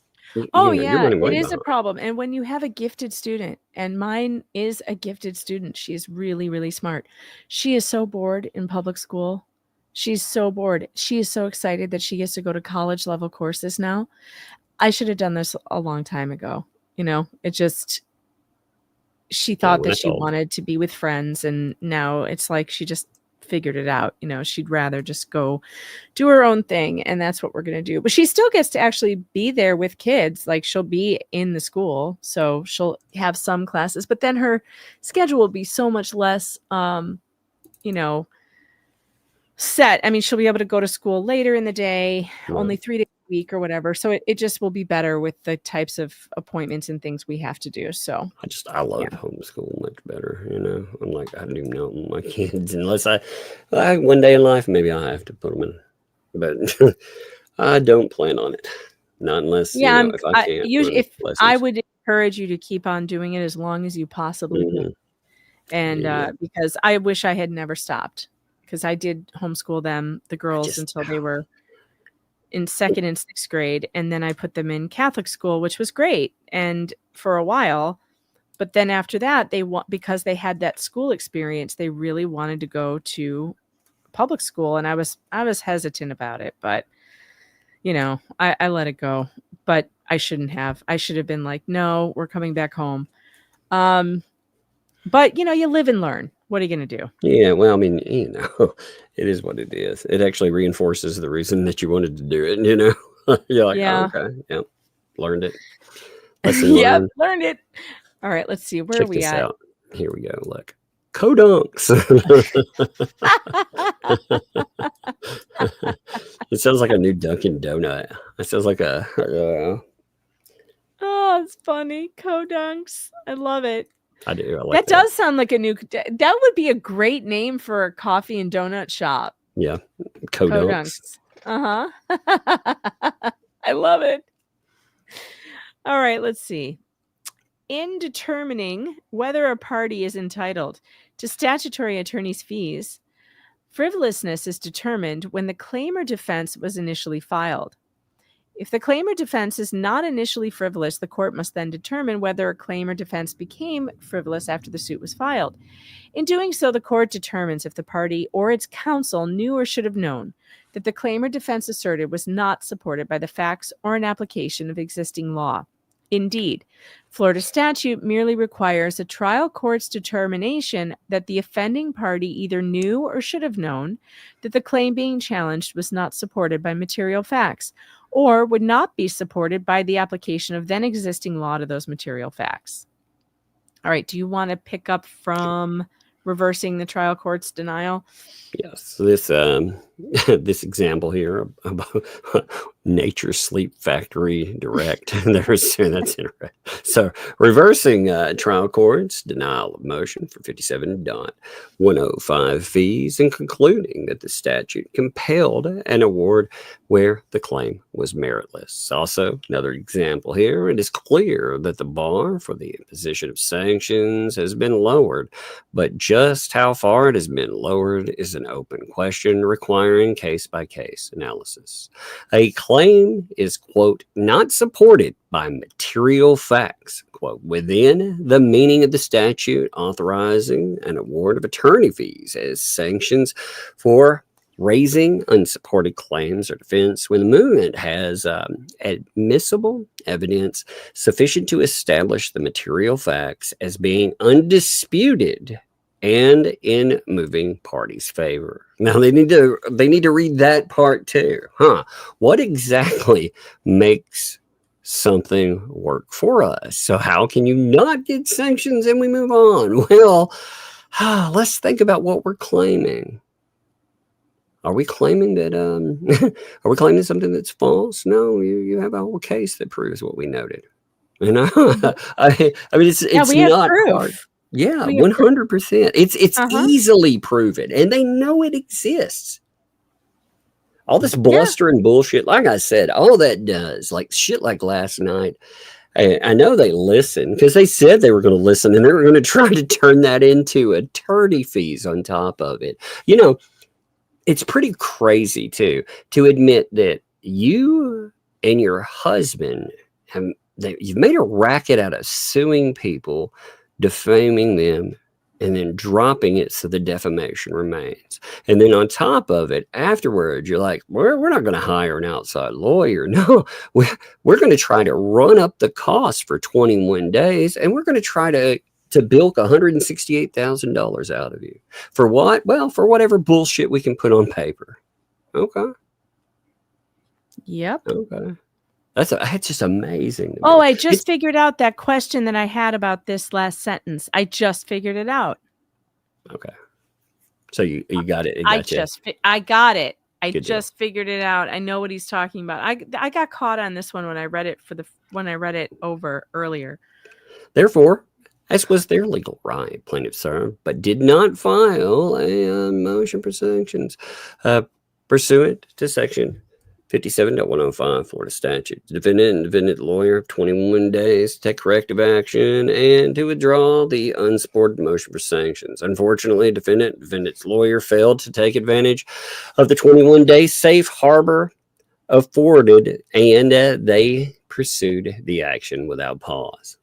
Oh, yeah, it is a problem. And when you have a gifted student, and mine is a gifted student, she is really, really smart. She is so bored in public school. She's so bored. She is so excited that she gets to go to college level courses now. I should have done this a long time ago. She thought that she wanted to be with friends, and now it's like she just figured it out. She'd rather just go do her own thing, and that's what we're going to do. But she still gets to actually be there with kids. Like, she'll be in the school, so she'll have some classes, but then her schedule will be so much less, set. I mean, she'll be able to go to school later in the day, only 3 days a week or whatever. So it just will be better with the types of appointments and things we have to do. So I love homeschool much better. I'm like, I don't even know my kids unless I one day in life, maybe I have to put them in, but I don't plan on it. Not unless Yeah, if I can't. usually run if I lessons. would encourage you to keep on doing it as long as you possibly can. Mhm. And Yeah. because I wish I had never stopped, because I did homeschool them, the girls, just- until they were in 2nd and 6th grade, and then I put them in Catholic school, which was great, and for a while. But then after that, because they had that school experience, they really wanted to go to public school, and I was hesitant about it, but I let it go. But I shouldn't have. I should have been like, no, we're coming back home. But you live and learn. What are you going to do? Yeah, well, I mean, it is what it is. It actually reinforces the reason that you wanted to do it. You're like, Yeah. oh, okay, yep, learned it. Lesson Yep, learned. learned it. All right, let's see. Where Check are we this at? out. Here we go. Look, Kodunks. It sounds like a new Dunkin' Donut. It sounds like a. Oh, it's funny. Kodunks. I love it. I do. I like That does sound like a new. That would be a great name for a coffee and donut shop. Yeah, Kodunks. Uh huh. I love it. All right, let's see. In determining whether a party is entitled to statutory attorney's fees, frivolousness is determined when the claim or defense was initially filed. If the claim or defense is not initially frivolous, the court must then determine whether a claim or defense became frivolous after the suit was filed. In doing so, the court determines if the party or its counsel knew or should have known that the claim or defense asserted was not supported by the facts or an application of existing law. Indeed, Florida statute merely requires a trial court's determination that the offending party either knew or should have known that the claim being challenged was not supported by material facts, or would not be supported by the application of then existing law to those material facts. All right, do you want to pick up from reversing the trial court's denial? Yes. So this this example here about Nature Sleep Factory Direct. That's interesting. So reversing trial court's denial of motion for 57.105 fees and concluding that the statute compelled an award where the claim was meritless. Also, another example here, it is clear that the bar for the imposition of sanctions has been lowered, but just how far it has been lowered is an open question requiring case-by-case analysis. A claim is, quote, not supported by material facts, quote, within the meaning of the statute authorizing an award of attorney fees as sanctions for raising unsupported claims or defense when the movement has admissible evidence sufficient to establish the material facts as being undisputed and in moving parties' favor. Now they need to read that part too. What exactly makes something work for us? So how can you not get sanctions and we move on? Well, let's think about what we're claiming. Are we claiming that are we claiming something that's false? No, you have a whole case that proves what we noted. I mean it's not hard. Yeah, 100%. It's easily proven, and they know it exists. All this bluster and bullshit, like I said, all that does, like shit like last night. I know they listen because they said they were going to listen, and they were going to try to turn that into attorney fees on top of it. It's pretty crazy too to admit that you and your husband you've made a racket out of suing people, defaming them, and then dropping it so the defamation remains. And then on top of it, afterwards, you're like, we're not going to hire an outside lawyer. No, we're going to try to run up the cost for 21 days, and we're going to try to bilk $168,000 out of you. For what? Well, for whatever bullshit we can put on paper. Okay. Yep. Okay. That's just amazing. To me. Oh, I just figured out that question that I had about this last sentence. I just figured it out. Okay. So you got it. I got it. I Good just figured it out. I know what he's talking about. I got caught on this one when I read it over earlier. Therefore, as was their legal right, plaintiffs served, but did not file a motion for sanctions pursuant to Section 57.105 Florida statute. The defendant and defendant lawyer have 21 days to take corrective action and to withdraw the unsupported motion for sanctions. Unfortunately, defendant's lawyer failed to take advantage of the 21-day safe harbor afforded, and they pursued the action without pause.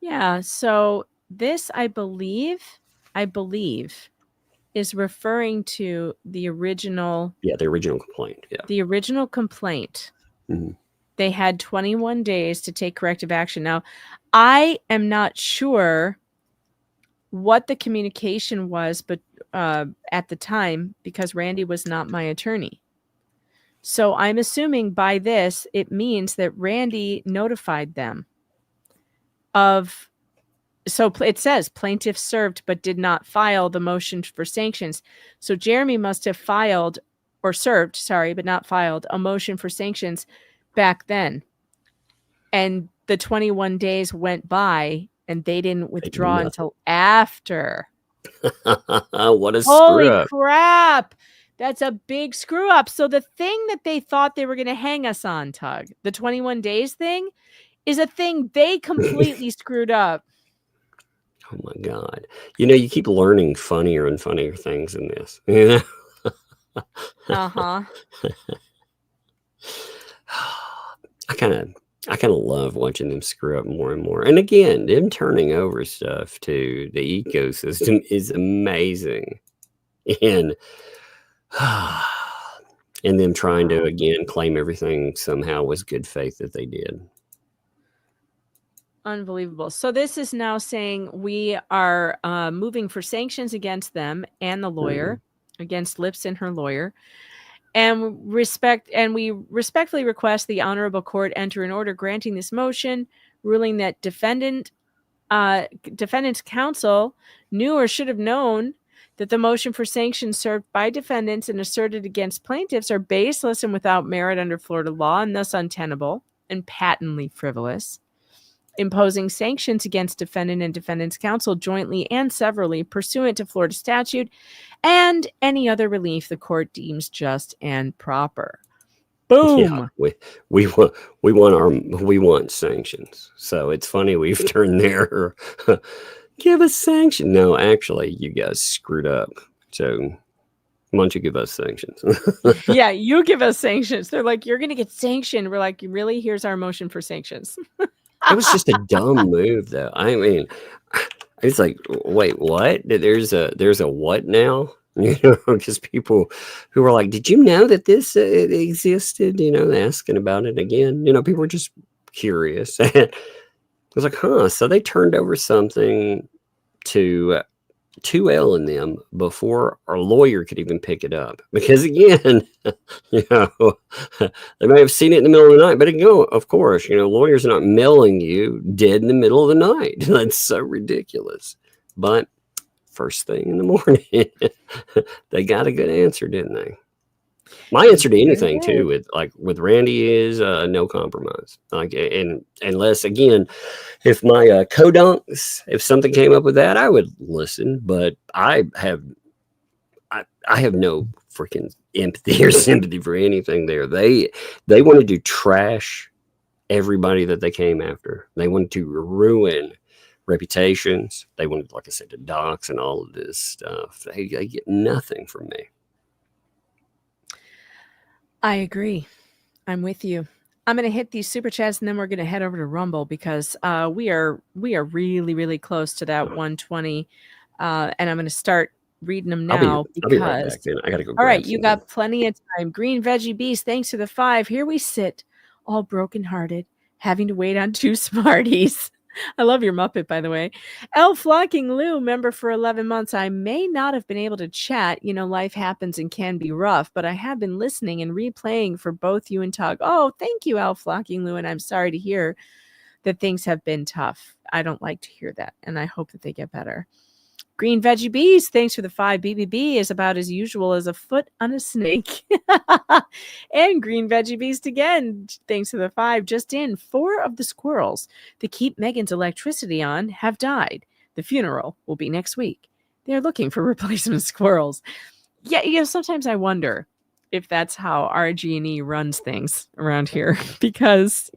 Yeah, so this, I believe, is referring to the original. Yeah, the original complaint. Yeah. The original complaint. Mm-hmm. They had 21 days to take corrective action. Now, I am not sure what the communication was, but at the time, because Randy was not my attorney. So I'm assuming by this, it means that Randy notified them of. So it says plaintiff served but did not file the motion for sanctions. So Jeremy must have filed or served, sorry, but not filed a motion for sanctions back then. And the 21 days went by and they didn't withdraw until after. What a Holy screw up. crap. That's a big screw up. So the thing that they thought they were going to hang us on, Tug, the 21 days thing, is a thing they completely screwed up. Oh my God. You know, you keep learning funnier and funnier things in this. You know? Uh-huh. I kind of love watching them screw up more and more. And again, them turning over stuff to the ecosystem is amazing. And them trying to again claim everything somehow was good faith that they did. Unbelievable. So this is now saying we are moving for sanctions against them and the lawyer, against Lips and her lawyer, and we respectfully request the honorable court enter an order granting this motion, ruling that defendant's counsel knew or should have known that the motion for sanctions served by defendants and asserted against plaintiffs are baseless and without merit under Florida law and thus untenable and patently frivolous. Imposing sanctions against defendant and defendant's counsel jointly and severally pursuant to Florida statute and any other relief the court deems just and proper. Boom. Yeah, we want sanctions. So it's funny we've turned there. Give us sanction. No, actually, you guys screwed up. So why don't you give us sanctions? Yeah, you give us sanctions. They're like, you're going to get sanctioned. We're like, really? Here's our motion for sanctions. It was just a dumb move, though. I mean, it's like, wait, what? There's a what now? You know, because people who were like, did you know that this existed? You know, asking about it again. You know, people were just curious. I was like, huh? So they turned over something to 2L in them before our lawyer could even pick it up. Because again, you know, they may have seen it in the middle of the night, but again, of course, you know, lawyers are not mailing you dead in the middle of the night. That's so ridiculous. But first thing in the morning, they got a good answer, didn't they? My answer to anything too, with Randy is no compromise. Like, and unless again, if my codunks, if something came up with that, I would listen. But I have no freaking empathy or sympathy for anything there. They wanted to trash everybody that they came after. They wanted to ruin reputations. They wanted, like I said, to dox and all of this stuff. They get nothing from me. I agree. I'm with you. I'm going to hit these super chats and then we're going to head over to Rumble because we are really, really close to that 120. And I'm going to start reading them now I'll be right back, then. I got to go. All right. You got plenty of time. Green Veggie Beast, thanks for the 5. Here we sit, all brokenhearted, having to wait on 2 Smarties. I love your Muppet, by the way. L Flocking Lou, member for 11 months. I may not have been able to chat. You know, life happens and can be rough, but I have been listening and replaying for both you and Tug. Oh, thank you, L Flocking Lou. And I'm sorry to hear that things have been tough. I don't like to hear that. And I hope that they get better. Green Veggie Bees, thanks for the 5. BBB is about as usual as a foot on a snake. And Green Veggie Beast again, thanks for the 5. Just in, 4 of the squirrels that keep Megan's electricity on have died. The funeral will be next week. They're looking for replacement squirrels. Yeah, you know, sometimes I wonder, if that's how RG&E runs things around here. Because,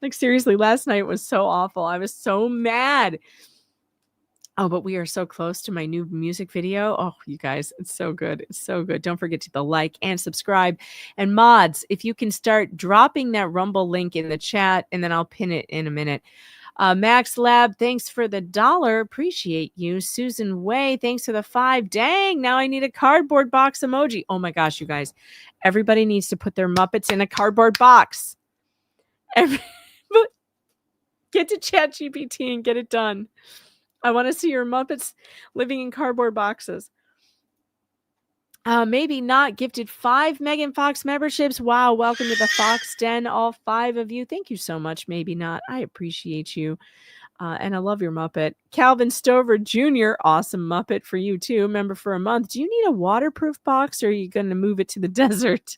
like seriously, last night was so awful. I was so mad. Oh, but we are so close to my new music video. Oh, you guys, it's so good. It's so good. Don't forget to like and subscribe. And mods, if you can start dropping that Rumble link in the chat, and then I'll pin it in a minute. Max Lab, thanks for the $1. Appreciate you. Susan Way, thanks for the 5. Dang, now I need a cardboard box emoji. Oh my gosh, you guys. Everybody needs to put their Muppets in a cardboard box. Get to ChatGPT and get it done. I want to see your Muppets living in cardboard boxes. Maybe not gifted 5 Megan Fox memberships. Wow, welcome to the Fox Den, all 5 of you. Thank you so much, Maybe Not. I appreciate you. And I love your Muppet. Calvin Stover Jr., awesome Muppet for you too. Member for a month. Do you need a waterproof box, or are you going to move it to the desert?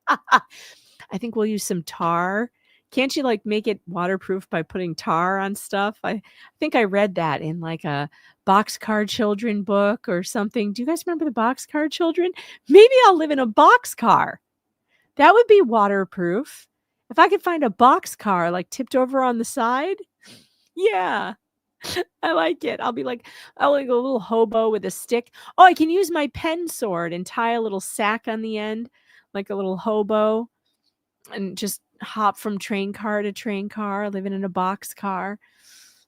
I think we'll use some tar. Can't you make it waterproof by putting tar on stuff? I think I read that in a Boxcar Children book or something. Do you guys remember the Boxcar Children? Maybe I'll live in a boxcar. That would be waterproof. If I could find a boxcar tipped over on the side. Yeah. I like it. I'll be a little hobo with a stick. Oh, I can use my pen sword and tie a little sack on the end, like a little hobo, and just hop from train car to train car, living in a box car.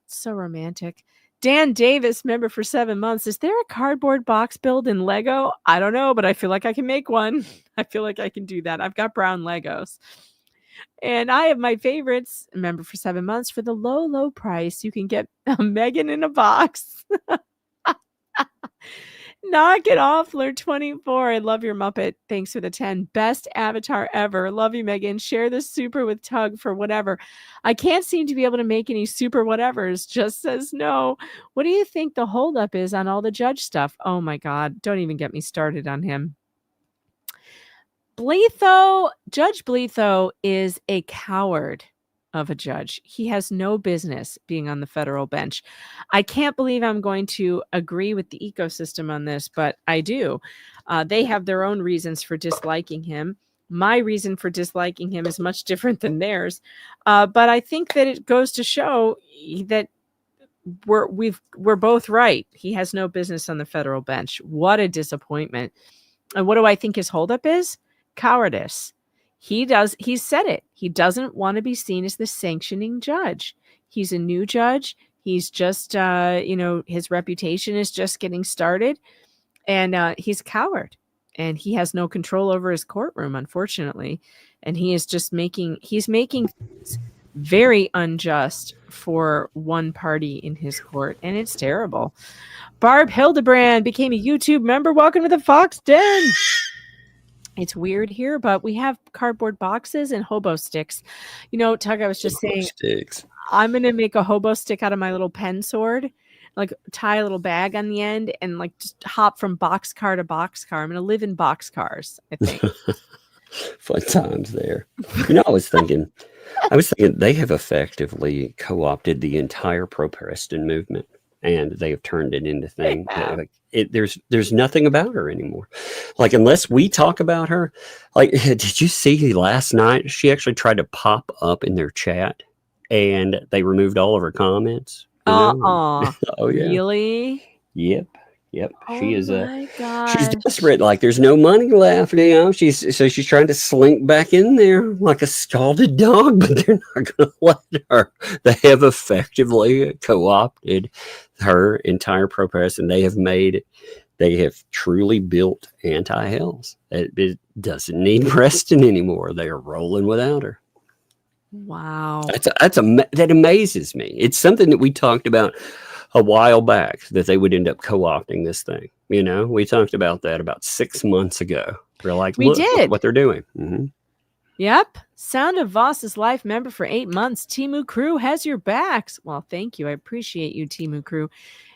So romantic. Dan Davis, member for 7 months. Is there a cardboard box build in Lego? I don't know, but I feel like I can make one. I feel like I can do that. I've got brown Legos. And I have my favorites. Member for 7 months. For the low, low price, you can get a Megan in a box. Knock it off, Lure24. I love your Muppet. Thanks for the 10. Best avatar ever. Love you, Megan. Share the super with Tug for whatever. I can't seem to be able to make any super whatevers. Just says no. What do you think the holdup is on all the judge stuff? Oh my God. Don't even get me started on him. Judge Bletho is a coward of a judge. He has no business being on the federal bench. I can't believe I'm going to agree with the ecosystem on this, but I do. They have their own reasons for disliking him. My reason for disliking him is much different than theirs. But I think that it goes to show that we're both right. He has no business on the federal bench. What a disappointment. And what do I think his holdup is? Cowardice. He's said it. He doesn't want to be seen as the sanctioning judge. He's a new judge. He's just, his reputation is just getting started, and he's a coward, and he has no control over his courtroom, unfortunately. And he is just making things very unjust for one party in his court, and it's terrible. Barb Hildebrand became a YouTube member. Welcome to the Fox Den. It's weird here, but we have cardboard boxes and hobo sticks. Tug, I was just saying, I'm going to make a hobo stick out of my little pen sword, tie a little bag on the end, and just hop from boxcar to boxcar. I'm going to live in boxcars, I think. Fun times there. I was thinking they have effectively co-opted the entire pro-Preston movement, and they have turned it into things there's nothing about her anymore. Unless we talk about her, did you see last night? She actually tried to pop up in their chat, and they removed all of her comments. Oh yeah, really? Yep. She is gosh. She's desperate. There's no money left. She's trying to slink back in there like a scalded dog, but they're not going to let her. They have effectively co-opted her entire pro-press, and they have truly built anti-Hales. It doesn't need Preston anymore. They are rolling without her. Wow. That amazes me. It's something that we talked about a while back, that they would end up co-opting this thing. We talked about that about 6 months ago. We're we look did what they're doing. Mm-hmm. Yep. Sound of Voss's Life member for 8 months. Timu Crew has your backs. Well, thank you. I appreciate you, Timu Crew.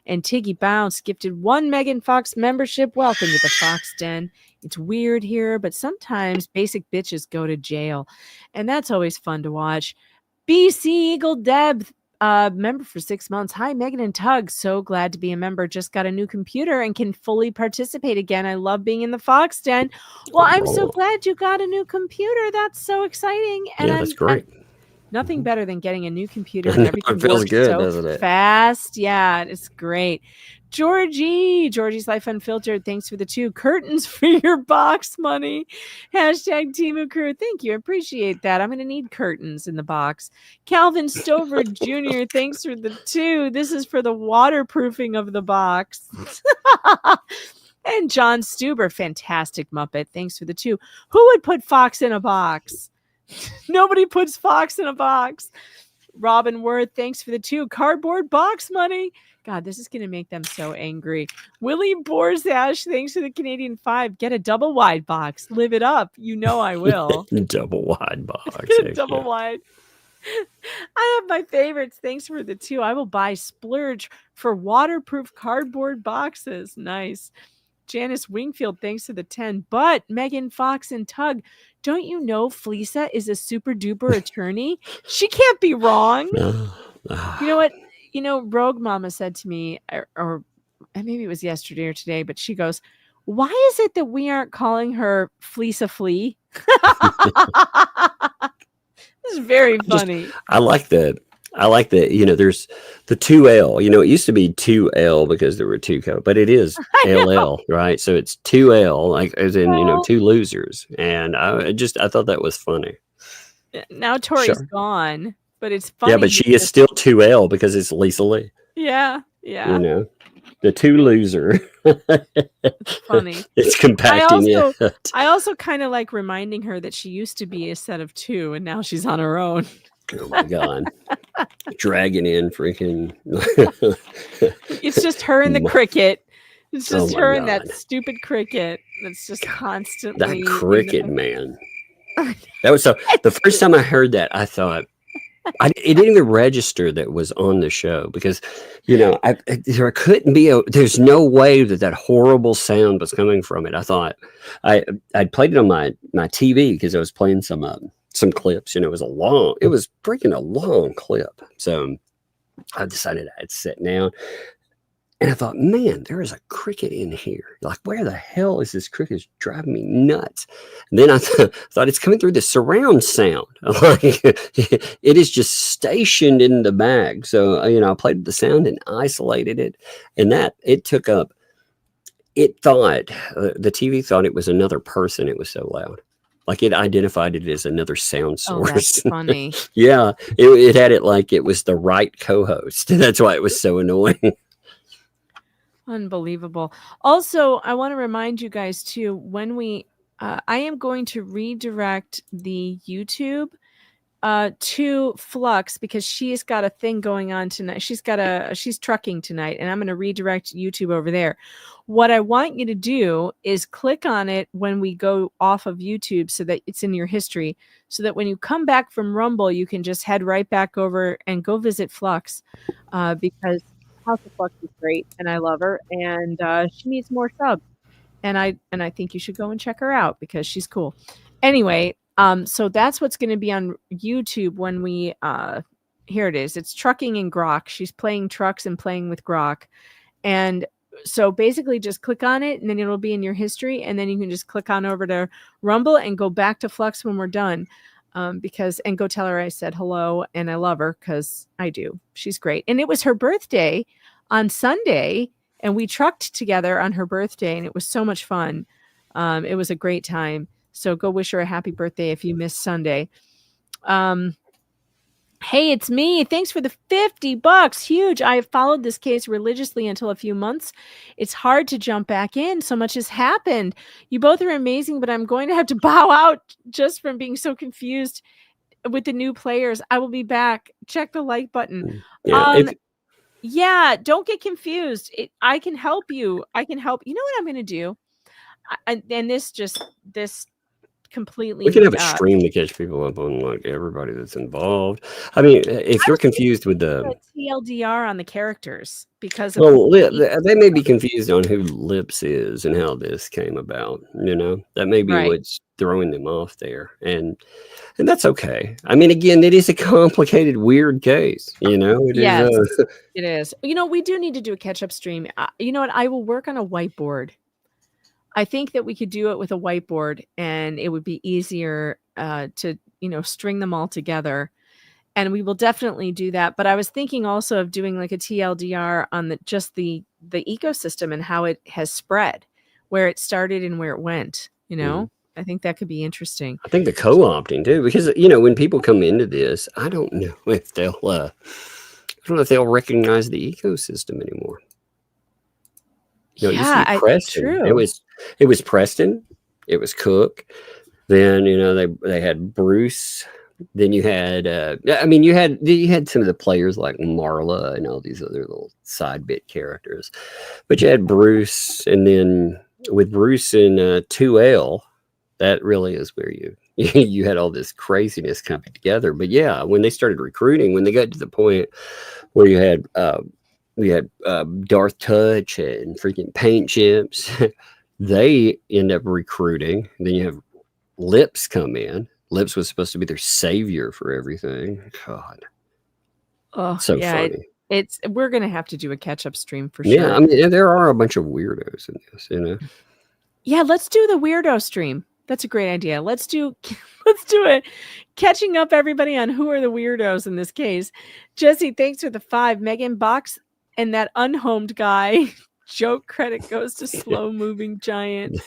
And Tiggy Bounce gifted 1 Megan Fox membership. Welcome to the Fox Den. It's weird here, but sometimes basic bitches go to jail, and that's always fun to watch. BC Eagle Deb, member for 6 months. Hi, Megan and Tug. So glad to be a member. Just got a new computer and can fully participate again. I love being in the Fox Den. Well, I'm so glad you got a new computer. That's so exciting. And Yeah, that's great. Nothing better than getting a new computer I and know, everything it feels works good, so doesn't it? fast. Yeah, it's great. Georgie's Life Unfiltered. Thanks for the 2 curtains for your box money. Hashtag Timu Crew. Thank you. I appreciate that. I'm going to need curtains in the box. Calvin Stover Jr. Thanks for the 2. This is for the waterproofing of the box. And John Stuber, fantastic Muppet. Thanks for the 2. Who would put Fox in a box? Nobody puts Fox in a box. Robin Worth, thanks for the 2 cardboard box money. God, this is going to make them so angry. Willie Borsash, thanks for the Canadian 5. Get a double wide box. Live it up. You know I will. Double wide box. Double wide. I have my favorites. Thanks for the 2. I will buy splurge for waterproof cardboard boxes. Nice. Janice Wingfield, thanks for the 10. But Megan, Fox, and Tug, don't you know Fleesa is a super duper attorney? She can't be wrong. You know what? You know, Rogue Mama said to me, or maybe it was yesterday or today, but she goes, why is it that we aren't calling her Fleesa Flea? This is very funny. I like that. You know, there's the 2L. You know, it used to be 2L because there were 2 but it is LL, right? So it's 2L, like as in, you know, 2 losers. And I thought that was funny. Now Tori's gone, but it's funny. Yeah, but she is still 2L because it's Lisa Lee. Yeah. You know, the 2 loser. It's funny. It's compacting I also kind of like reminding her that she used to be a set of 2 and now she's on her own. Oh my God. Dragging in freaking. It's just her and the cricket. It's just her and that God. stupid cricket that's just constantly. That cricket, man. That was so. The first time I heard that, I thought, it didn't even register that was on the show because, you know, there couldn't be there's no way that horrible sound was coming from it. I thought I'd played it on my TV because I was playing some clips, you know, it was freaking a long clip. So I decided I'd sit down and I thought, man, there is a cricket in here. Like, where the hell is this cricket? It's driving me nuts. And then I thought it's coming through the surround sound. Like, it is just stationed in the bag. So, you know, I played the sound and isolated it. And it took up, the TV thought it was another person. It was so loud. Like it identified it as another sound source. Oh, that's funny. Yeah, it had it like it was the right co-host. That's why it was so annoying. Unbelievable. Also, I want to remind you guys too, when I am going to redirect the YouTube to Flux because she's got a thing going on tonight. She's trucking tonight, and I'm going to redirect YouTube over there. What I want you to do is click on it when we go off of YouTube so that it's in your history, so that when you come back from Rumble, you can just head right back over and go visit Flux because House of Flux is great and I love her, and she needs more subs. And I think you should go and check her out because she's cool. Anyway, so that's what's going to be on YouTube when we here it is. It's Trucking and Grok. She's playing trucks and playing with Grok. And so basically just click on it and then it'll be in your history, and then you can just click on over to Rumble and go back to Flux when we're done. And go tell her I said hello and I love her because I do. She's great. And it was her birthday on Sunday, and we trucked together on her birthday, and it was so much fun. It was a great time. So go wish her a happy birthday if you missed Sunday. Hey, it's me. Thanks for the $50. Huge. I have followed this case religiously until a few months. It's hard to jump back in. So much has happened. You both are amazing, but I'm going to have to bow out just from being so confused with the new players. I will be back. Check the like button. Yeah, don't get confused. I can help you. You know what I'm going to do? And this completely. We can have a stream to catch people up on like everybody that's involved. I mean, if you're confused with the TLDR on the characters because of well, they may be confused on who Lips is and how this came about. You know, that may be Right. what's throwing them off there, and that's okay. I mean, again, it is a complicated, weird case. You know, it Yes, is. it is. You know, we do need to do a catch-up stream. You know what? I will work on a whiteboard. I think that we could do it with a whiteboard, and it would be easier to, you know, string them all together. And we will definitely do that. But I was thinking also of doing like a TLDR on the ecosystem and how it has spread, where it started and where it went. You know, I think that could be interesting. I think the co-opting too, because you know when people come into this, I don't know if they'll recognize the ecosystem anymore. You know, Yeah, it used to be Preston. true. It was Preston. It was Cook. Then you know they had Bruce. Then you had I mean you had some of the players like Marla and all these other little side bit characters, but you had Bruce, and then with Bruce and 2L, that really is where you had all this craziness coming together. But yeah, when they started recruiting, when they got to the point where you had Darth Touch and freaking Paint Chips, they end up recruiting. Then you have Lips come in. Lips was supposed to be their savior for everything. God, Oh, so yeah, funny. we're gonna have to do a catch-up stream for sure. Yeah, I mean there are a bunch of weirdos in this, you know. Yeah, let's do the weirdo stream. That's a great idea. Let's do it. Catching up everybody on who are the weirdos in this case. Jesse, thanks for the 5. Megan Box and that unhomed guy. Joke credit goes to slow moving giant.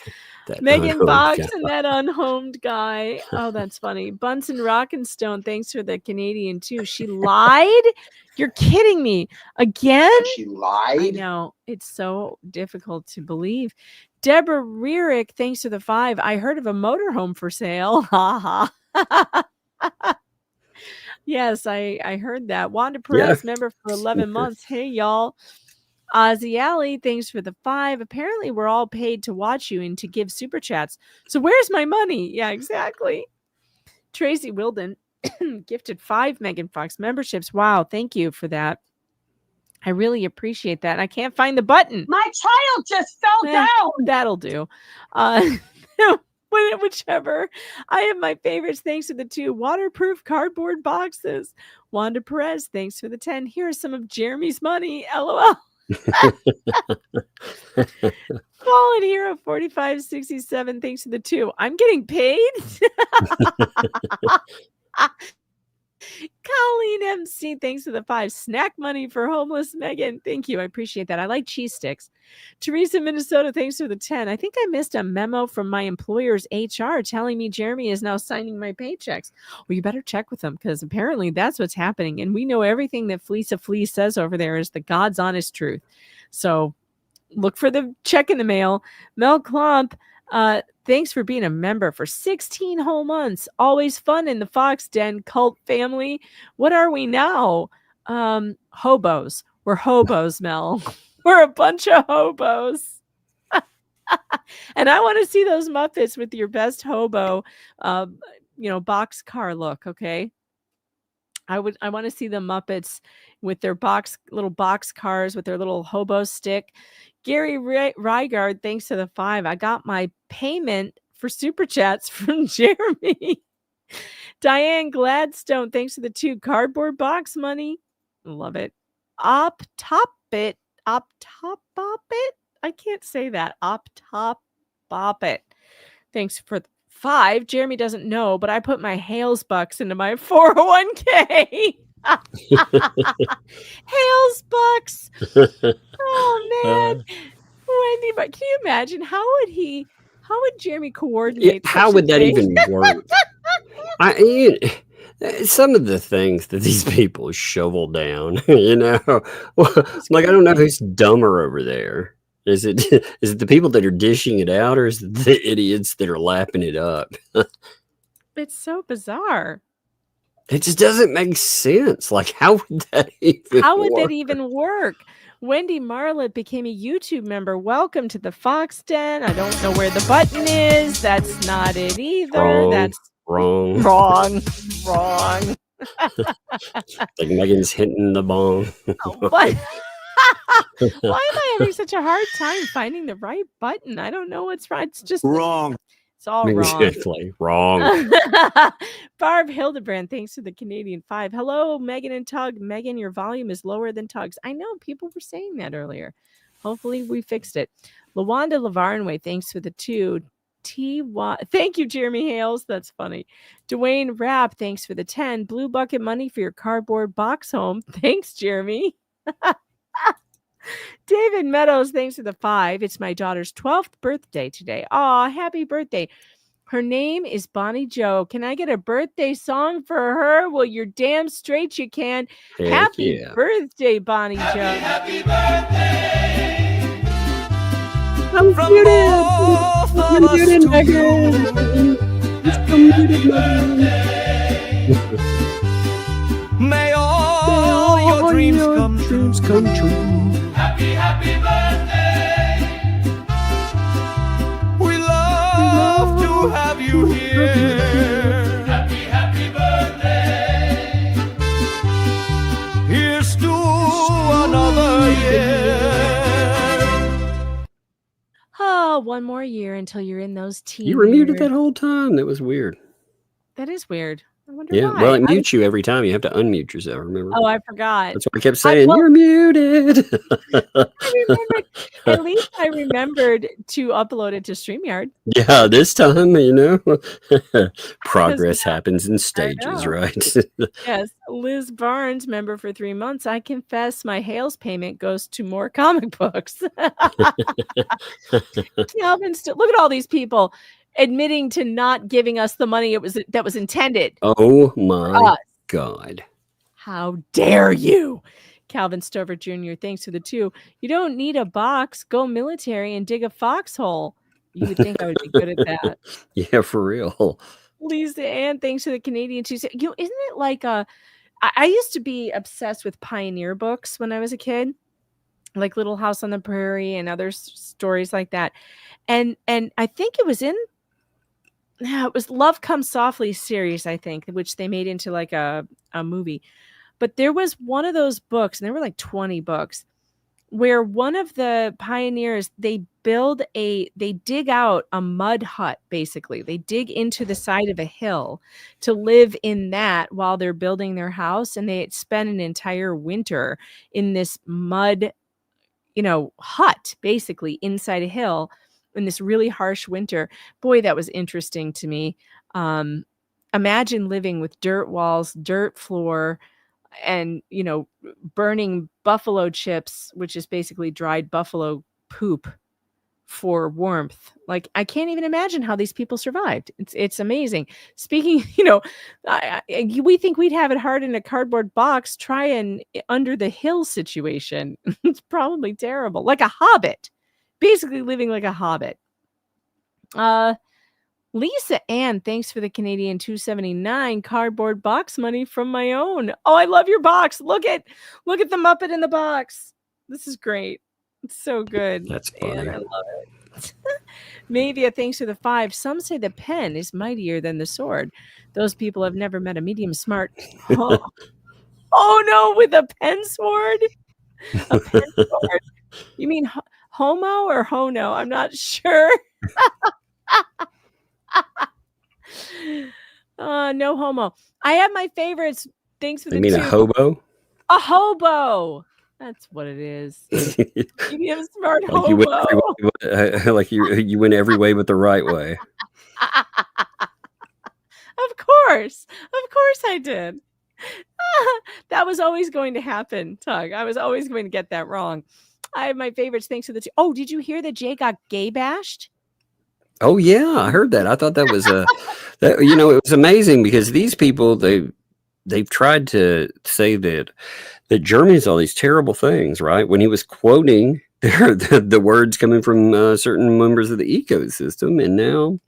Megan Box and that unhomed guy. Oh, that's funny. Bunsen Rockenstone, thanks for the Canadian too. She lied? You're kidding me. Again? She lied? I know. It's so difficult to believe. Deborah Rearick, thanks for the 5. I heard of a motorhome for sale. Ha ha. Yes, I heard that. Wanda Perez, member for 11 months. Hey, y'all. Ozzy Alley, thanks for the 5. Apparently, we're all paid to watch you and to give super chats. So where's my money? Yeah, exactly. Tracy Wilden gifted 5 Megan Fox memberships. Wow, thank you for that. I really appreciate that. I can't find the button. My child just fell down. That'll do. Whichever. I have my favorites. Thanks to the 2 waterproof cardboard boxes. Wanda Perez, thanks for the 10. Here are some of Jeremy's money. LOL. Fallen Hero 4567, thanks to the 2. I'm getting paid. Colleen MC, thanks for the 5. Snack money for homeless Megan. Thank you. I appreciate that. I like cheese sticks. Teresa, Minnesota, thanks for the 10. I think I missed a memo from my employer's HR telling me Jeremy is now signing my paychecks. Well, you better check with them because apparently that's what's happening. And we know everything that Fleece says over there is the God's honest truth. So look for the check in the mail. Mel Klump, thanks for being a member for 16 whole months. Always fun in the Fox Den cult family. What are we now? Hobos. We're hobos, Mel. We're a bunch of hobos. And I want to see those Muppets with your best hobo, boxcar look, okay? I want to see the Muppets with their little box cars with their little hobo stick. Gary Rygard, thanks to the 5. I got my payment for super chats from Jeremy. Diane Gladstone, thanks to the 2 cardboard box money. Love it. Optopit. I can't say that. Optopit. Thanks for 5. Jeremy doesn't know, but I put my Hale's bucks into my 401k. Hale's bucks. Oh man. Wendy, but can you imagine how would Jeremy coordinate? How would that even work? Some of the things that these people shovel down, you know, like I don't know who's dumber over there. Is it the people that are dishing it out, or is it the idiots that are lapping it up? It's so bizarre. It just doesn't make sense. Like, how would that even How would work? that even work? Wendy Marlett became a YouTube member. Welcome to the Fox Den. I don't know where the button is. That's not it either. Wrong. That's Wrong. wrong. Like Megan's hitting the bong. What? Why am I having such a hard time finding the right button? I don't know what's right. It's just Wrong. It's all wrong. Exactly. Wrong. Barb Hildebrand, thanks for the Canadian 5. Hello, Megan and Tug. Megan, your volume is lower than Tug's. I know people were saying that earlier. Hopefully we fixed it. Lawanda Lavarnway, thanks for the 2. Thank you, Jeremy Hales. That's funny. Dwayne Rapp, thanks for the 10. Blue Bucket Money for your cardboard box home. Thanks, Jeremy. David Meadows, thanks for the 5. It's my daughter's 12th birthday today. Aw, happy birthday. Her name is Bonnie Joe. Can I get a birthday song for her? Well, you're damn straight you can. Heck Happy yeah. birthday, Bonnie Joe. Happy birthday. I'm muted, May all your dreams come true. Happy birthday. We love to have you here. Happy birthday. Here's to another year. Oh, one more year until you're in those teen You were muted years. that whole time. That was weird. That is weird. I wonder Yeah. why. Well, it mutes you every time. You have to unmute yourself. Remember? Oh, I forgot. That's what I kept saying. well- You're muted. At least I remembered to upload it to Streamyard. Yeah, this time, progress happens in stages, know. right? Yes, Liz Barnes, member for 3 months. I confess my Hale's payment goes to more comic books. Calvin, look at all these people admitting to not giving us the money that was intended. Oh my Us. God. How dare you? Calvin Stover Jr., thanks for the 2. You don't need a box. Go military and dig a foxhole. You would think I would be good at that. Yeah, for real. Lisa Ann, thanks for the Canadian 2. Isn't it like I used to be obsessed with pioneer books when I was a kid, like Little House on the Prairie and other stories like that. And I think it was it was Love Comes Softly series, I think, which they made into like a movie. But there was one of those books, and there were like 20 books, where one of the pioneers, they dig out a mud hut, basically. They dig into the side of a hill to live in that while they're building their house. And they spend an entire winter in this mud, hut, basically inside a hill in this really harsh winter. Boy, that was interesting to me. Imagine living with dirt walls, dirt floor, and burning buffalo chips, which is basically dried buffalo poop, for warmth. Like, I can't even imagine how these people survived. It's amazing. Speaking, we think we'd have it hard in a cardboard box. Try an under the hill situation. It's probably terrible. Like a hobbit, basically living like a hobbit. Lisa Ann, thanks for the Canadian 279 cardboard box money from my own. Oh, I love your box. Look at the Muppet in the box. This is great. It's so good. That's funny. And I love it. Mavia, thanks for the 5. Some say the pen is mightier than the sword. Those people have never met a medium smart. Oh no, with a pen sword? A pen sword. You mean homo or hono? I'm not sure. No homo. I have my favorites. Thanks for the You mean 2. a hobo? A hobo. That's what it is. Medium smart Like hobo. you went every way, like you went every way but the right way. Of course I did. That was always going to happen, Tug. I was always going to get that wrong. I have my favorites. Thanks for the 2. Oh, did you hear that Jay got gay bashed? Oh yeah, I heard that. I thought that was it was amazing because these people they've tried to say that Germany's all these terrible things, right? When he was quoting the words coming from certain members of the ecosystem, and now,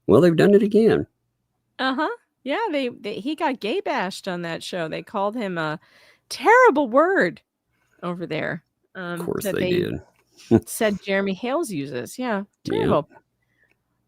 well, they've done it again. Yeah, he got gay bashed on that show. They called him a terrible word over there. Of course That they did. said Jeremy Hales uses. Yeah, Yeah. terrible.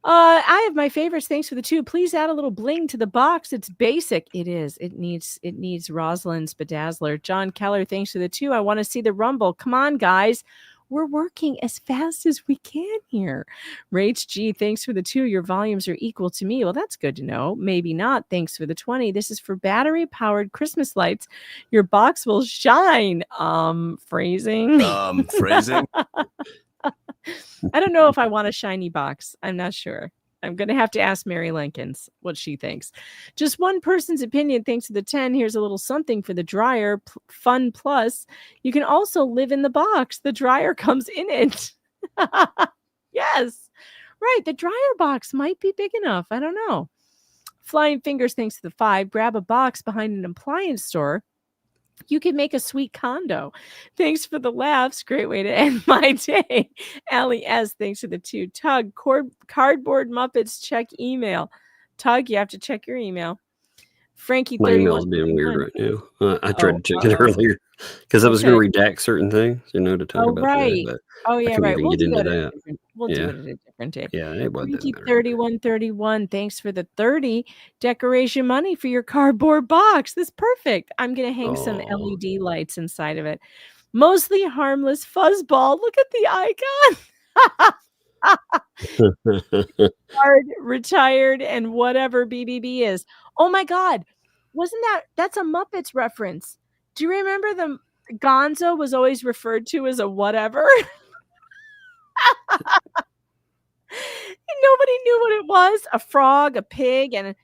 I have my favorites. Thanks for the 2. Please add a little bling to the box. It's basic. It is. It needs Rosalind's bedazzler. John Keller, thanks for the 2. I want to see the rumble. Come on, guys. We're working as fast as we can here. Rach G, thanks for the 2. Your volumes are equal to me. Well, that's good to know. Maybe not. Thanks for the 20. This is for battery-powered Christmas lights. Your box will shine. Phrasing. Phrasing. I don't know if I want a shiny box. I'm not sure. I'm going to have to ask Mary Lincolns what she thinks. Just one person's opinion. Thanks to the 10. Here's a little something for the dryer. Fun plus. You can also live in the box. The dryer comes in it. Yes. Right. The dryer box might be big enough. I don't know. Flying fingers. Thanks to the 5. Grab a box behind an appliance store. You can make a sweet condo. Thanks for the laughs. Great way to end my day. Allie S. Thanks for the 2. Tug, cardboard Muppets, check email. Tug, you have to check your email. Frankie, My 31. email's being weird right now. I tried to check it earlier because I was going to redact certain things, to talk about right. that. Oh, yeah, right. We'll We'll get do into that. that. We'll do it at a different day. Yeah, it wasn't. Frankie 3131. Thanks for the 30 decoration money for your cardboard box. That's perfect. I'm gonna hang some LED lights inside of it. Mostly harmless fuzzball. Look at the icon. Hard, retired, and whatever BBB is. Oh my God. That's a Muppets reference. Do you remember the Gonzo was always referred to as a whatever? Nobody knew what it was. A frog, a pig, and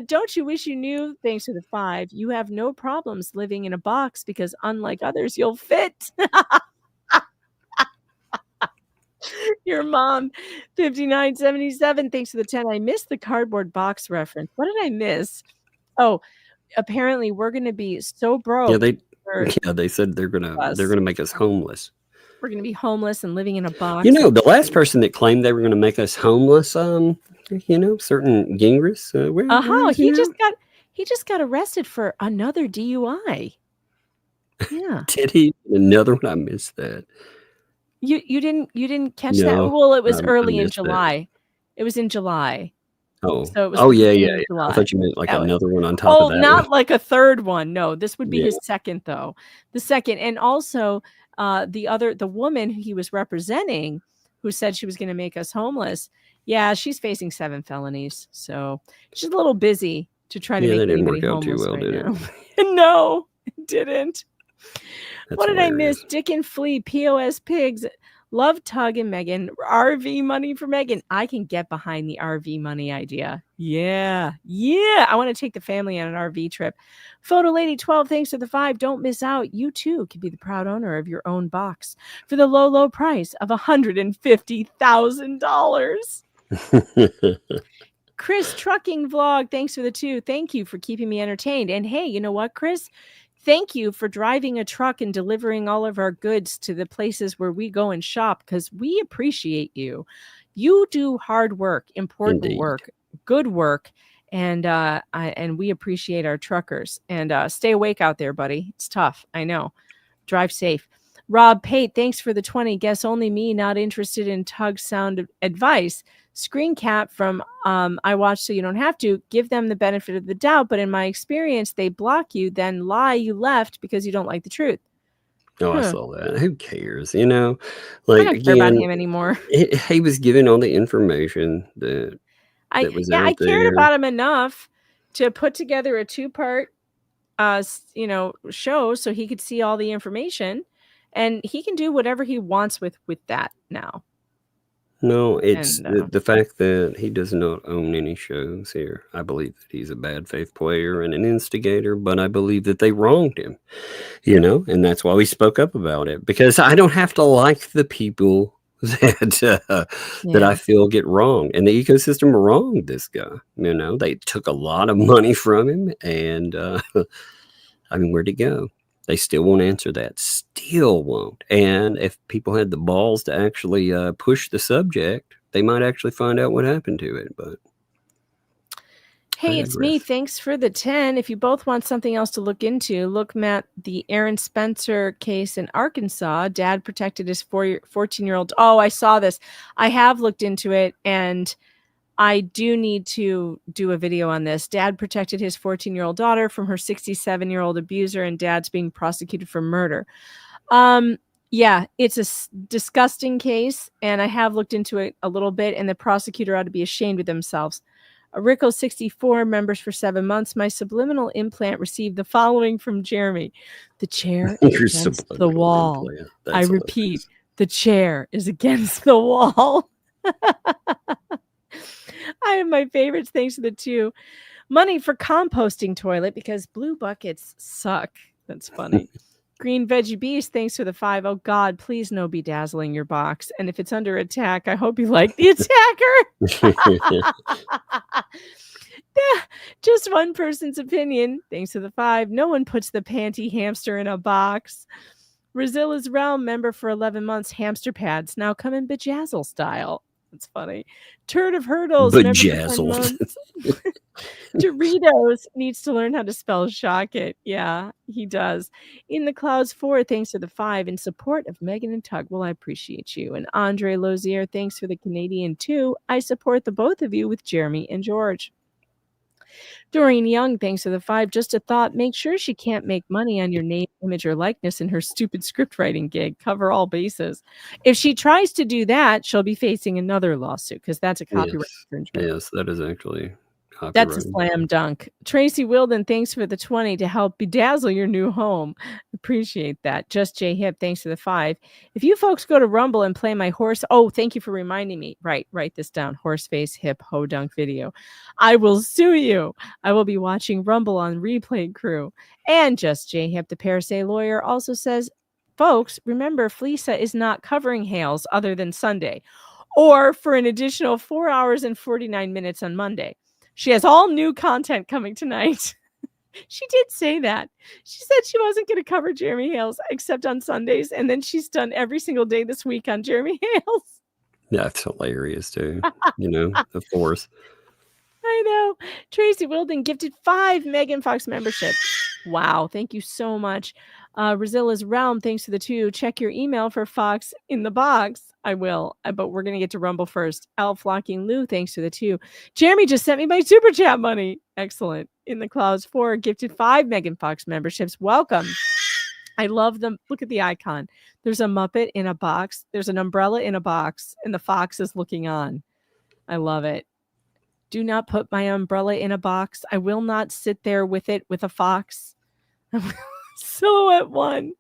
don't you wish you knew? Thanks to the 5. You have no problems living in a box because unlike others, you'll fit. Your mom, 5977. Thanks to the 10. I missed the cardboard box reference. What did I miss? Oh, apparently we're going to be so broke. They said they're gonna make us homeless. We're gonna be homeless and living in a box. The last person that claimed they were gonna make us homeless, certain Gingras. He just got arrested for another DUI. Yeah. Did he? Another one? I missed that. You didn't catch that? Well, it was early in July. That. It was in July. Oh, so it was yeah. I thought you meant like another one on top of that. Oh, not like a third one. No, this would be his second, though. The second, and also the woman who he was representing, who said she was going to make us homeless. Yeah, she's facing 7 felonies, so she's a little busy to try to make that didn't anybody work out too homeless well, right did now. No, it didn't. What did hilarious. I miss? Dick and Flea, POS Pigs. Love Tug and Megan. RV money for Megan. I can get behind the RV money idea. Yeah. I want to take the family on an RV trip. Photo Lady 12, thanks for the 5. Don't miss out. You too can be the proud owner of your own box for the low, low price of $150,000. Chris Trucking Vlog, thanks for the 2. Thank you for keeping me entertained. And hey, you know what, Chris? Thank you for driving a truck and delivering all of our goods to the places where we go and shop, because we appreciate you. You do hard work, important work, good work, and we appreciate our truckers. And stay awake out there, buddy. It's tough. I know. Drive safe. Rob Pate, thanks for the 20. Guess only me, not interested in Tug sound advice. Screen cap from I watch so you don't have to. Give them the benefit of the doubt, but in my experience, they block you, then lie you left because you don't like the truth. I saw that. Who cares? Like, I don't care about him anymore. He was given all the information that was out I there. cared about him enough to put together a 2-part show so he could see all the information, and he can do whatever he wants with that now. No, it's the fact that he does not own any shows here. I believe that he's a bad faith player and an instigator, but I believe that they wronged him, and that's why we spoke up about it, because I don't have to like the people that I feel get wronged, and the ecosystem wronged this guy. They took a lot of money from him, and where'd it go? They still won't answer that. Still won't. And if people had the balls to actually push the subject, they might actually find out what happened to it. But Hey, it's me. Thanks for the 10. If you both want something else to look into, look at the Aaron Spencer case in Arkansas. Dad protected his 14-year-old. Oh, I saw this. I have looked into it, and I do need to do a video on this. Dad protected his 14-year-old daughter from her 67-year-old abuser, and dad's being prosecuted for murder. Yeah, it's a disgusting case, and I have looked into it a little bit, and the prosecutor ought to be ashamed of themselves. Rico 64 members for 7 months. My subliminal implant received the following from Jeremy. The chair is against the wall. I repeat, the chair is against the wall. I have my favorites thanks to the 2. Money for composting toilet because blue buckets suck. That's funny. Green Veggie Beast, thanks for the 5. Oh God, please no bedazzling your box. And if it's under attack, I hope you like the attacker. Just one person's opinion. Thanks for the 5. No one puts the panty hamster in a box. Razilla's Realm, member for 11 months. Hamster pads now come in bejazzle style. That's funny. Turd of Hurdles, member for 10 months. Doritos needs to learn how to spell shock it. Yeah, he does. In the Clouds 4, thanks for the 5. In support of Megan and Tug. Well, I appreciate you. And Andre Lozier, thanks for the Canadian 2. I support the both of you with Jeremy and George. Doreen Young, thanks for the 5. Just a thought, make sure she can't make money on your name, image, or likeness in her stupid script writing gig. Cover all bases. If she tries to do that, she'll be facing another lawsuit because that's a copyright infringement. Yes, that is actually copyright. That's a slam dunk. Tracy Wilden, thanks for the 20 to help bedazzle your new home. Appreciate that. Just J Hip, thanks for the 5. If you folks go to Rumble and play my horse, oh, thank you for reminding me. Right, write this down. Horse face hip ho dunk video. I will sue you. I will be watching Rumble on Replay Crew. And Just J Hip, the Parasay lawyer, also says, folks, remember Fleesa is not covering Hales other than Sunday, or for an additional 4 hours and 49 minutes on Monday. She has all new content coming tonight. She did say that. She said she wasn't going to cover Jeremy Hales except on Sundays, and then she's done every single day this week on Jeremy Hales. Yeah, it's hilarious too. Of course. I know. Tracy Wilden gifted 5 Megan Fox memberships. Wow, thank you so much. Razilla's Realm, thanks to the 2. Check your email for Fox in the box. I will, but we're going to get to Rumble first. Al Flocking Lou, thanks to the 2. Jeremy just sent me my super chat money. Excellent. In the Clouds 4, gifted 5 Megan Fox memberships. Welcome. I love them. Look at the icon. There's a Muppet in a box. There's an umbrella in a box, and the fox is looking on. I love it. Do not put my umbrella in a box. I will not sit there with it with a fox. Silhouette 1.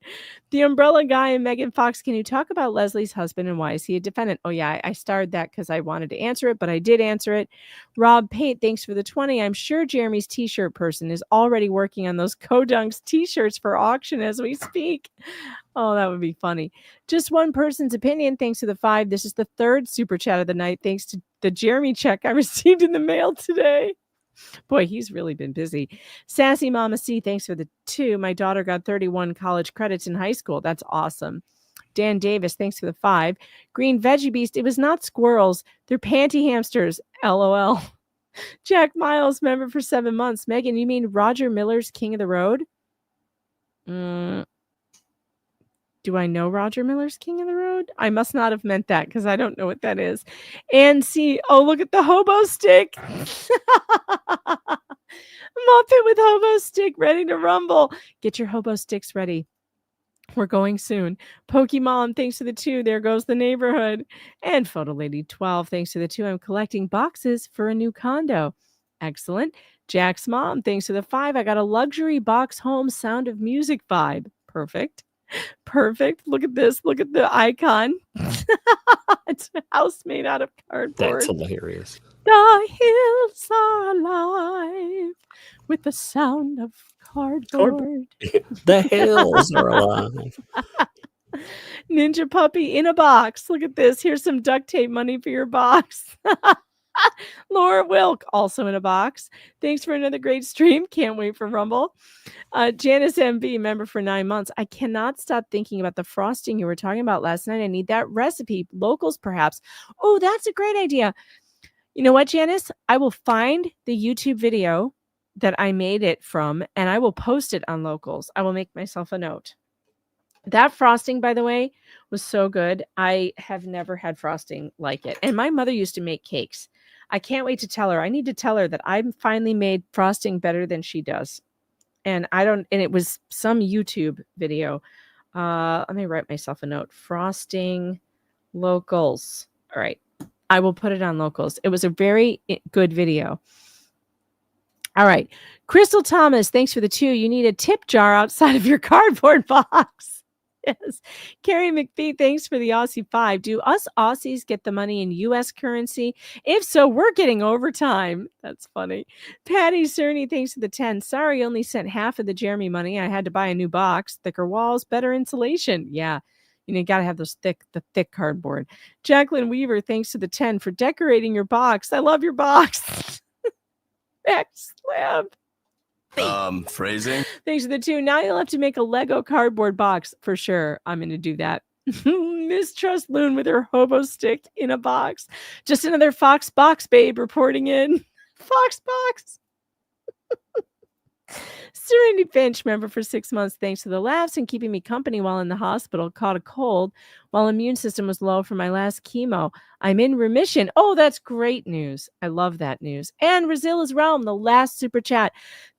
The umbrella guy and Megan Fox. Can you talk about Leslie's husband and why is he a defendant? Oh, yeah, I starred that because I wanted to answer it, but I did answer it. Rob Pate, thanks for the 20. I'm sure Jeremy's t-shirt person is already working on those Kodunks t-shirts for auction as we speak. Oh, that would be funny. Just one person's opinion. Thanks to the 5. This is the 3rd super chat of the night. Thanks to the Jeremy check I received in the mail today. Boy, he's really been busy. Sassy Mama C, thanks for the 2. My daughter got 31 college credits in high school. That's awesome. Dan Davis, thanks for the 5. Green Veggie Beast, it was not squirrels. They're panty hamsters. LOL. Jack Miles, member for 7 months. Megan, you mean Roger Miller's King of the Road? Do I know Roger Miller's King of the Road? I must not have meant that because I don't know what that is. And see, oh, look at the hobo stick. Muppet with hobo stick ready to rumble. Get your hobo sticks ready. We're going soon. Pokemon, thanks to the 2. There goes the neighborhood. And Photo Lady 12, thanks to the 2. I'm collecting boxes for a new condo. Excellent. Jack's mom, thanks to the 5. I got a luxury box home Sound of Music vibe. Perfect. Perfect. Look at this. Look at the icon. It's a house made out of cardboard. That's hilarious. The hills are alive with the sound of cardboard. The hills are alive. Ninja Puppy in a box. Look at this. Here's some duct tape money for your box. Laura Wilk, also in a box. Thanks for another great stream. Can't wait for Rumble. Janice MB, member for 9 months. I cannot stop thinking about the frosting you were talking about last night. I need that recipe. Locals, perhaps. Oh, that's a great idea. You know what, Janice? I will find the YouTube video that I made it from, and I will post it on Locals. I will make myself a note. That frosting, by the way, was so good. I have never had frosting like it. And my mother used to make cakes. I can't wait to tell her. I need to tell her that I finally made frosting better than she does. And it was some YouTube video. Let me write myself a note. Frosting Locals. All right. I will put it on Locals. It was a very good video. All right. Crystal Thomas, thanks for the 2. You need a tip jar outside of your cardboard box. Yes. Carrie McPhee, thanks for the Aussie 5. Do us Aussies get the money in U.S. currency? If so, we're getting overtime. That's funny. Patty Cerny, thanks for the 10. Sorry, only sent half of the Jeremy money. I had to buy a new box. Thicker walls, better insulation. Yeah. You got to have the thick cardboard. Jacqueline Weaver, thanks to the 10 for decorating your box. I love your box. Backslab. Phrasing. Thanks to the 2. Now you'll have to make a Lego cardboard box for sure. I'm going to do that. Mistrust Loon with her hobo stick in a box. Just another Fox Box babe reporting in. Fox Box. Serenity Finch, member for 6 months. Thanks to the laughs and keeping me company while in the hospital. Caught a cold while immune system was low from my last chemo. I'm in remission. Oh, that's great news. I love that news. And Razilla's Realm, the last super chat.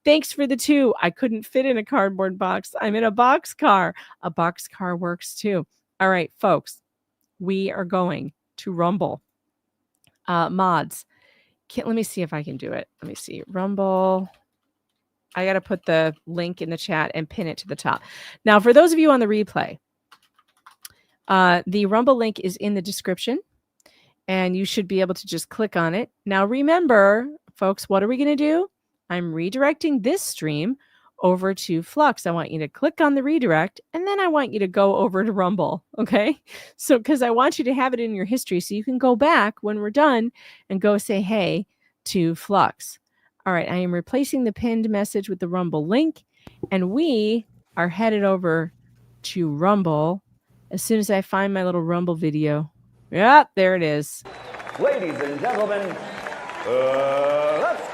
Thanks for the 2. I couldn't fit in a cardboard box. I'm in a box car. A box car works too. All right, folks. We are going to Rumble. Mods. Let me see if I can do it. Let me see. Rumble. I got to put the link in the chat and pin it to the top. Now, for those of you on the replay, the Rumble link is in the description, and you should be able to just click on it. Now, remember, folks, what are we going to do? I'm redirecting this stream over to Flux. I want you to click on the redirect, and then I want you to go over to Rumble, okay? So, because I want you to have it in your history so you can go back when we're done and go say hey to Flux. All right, I am replacing the pinned message with the Rumble link, and we are headed over to Rumble as soon as I find my little Rumble video. Yeah, there it is. Ladies and gentlemen, let's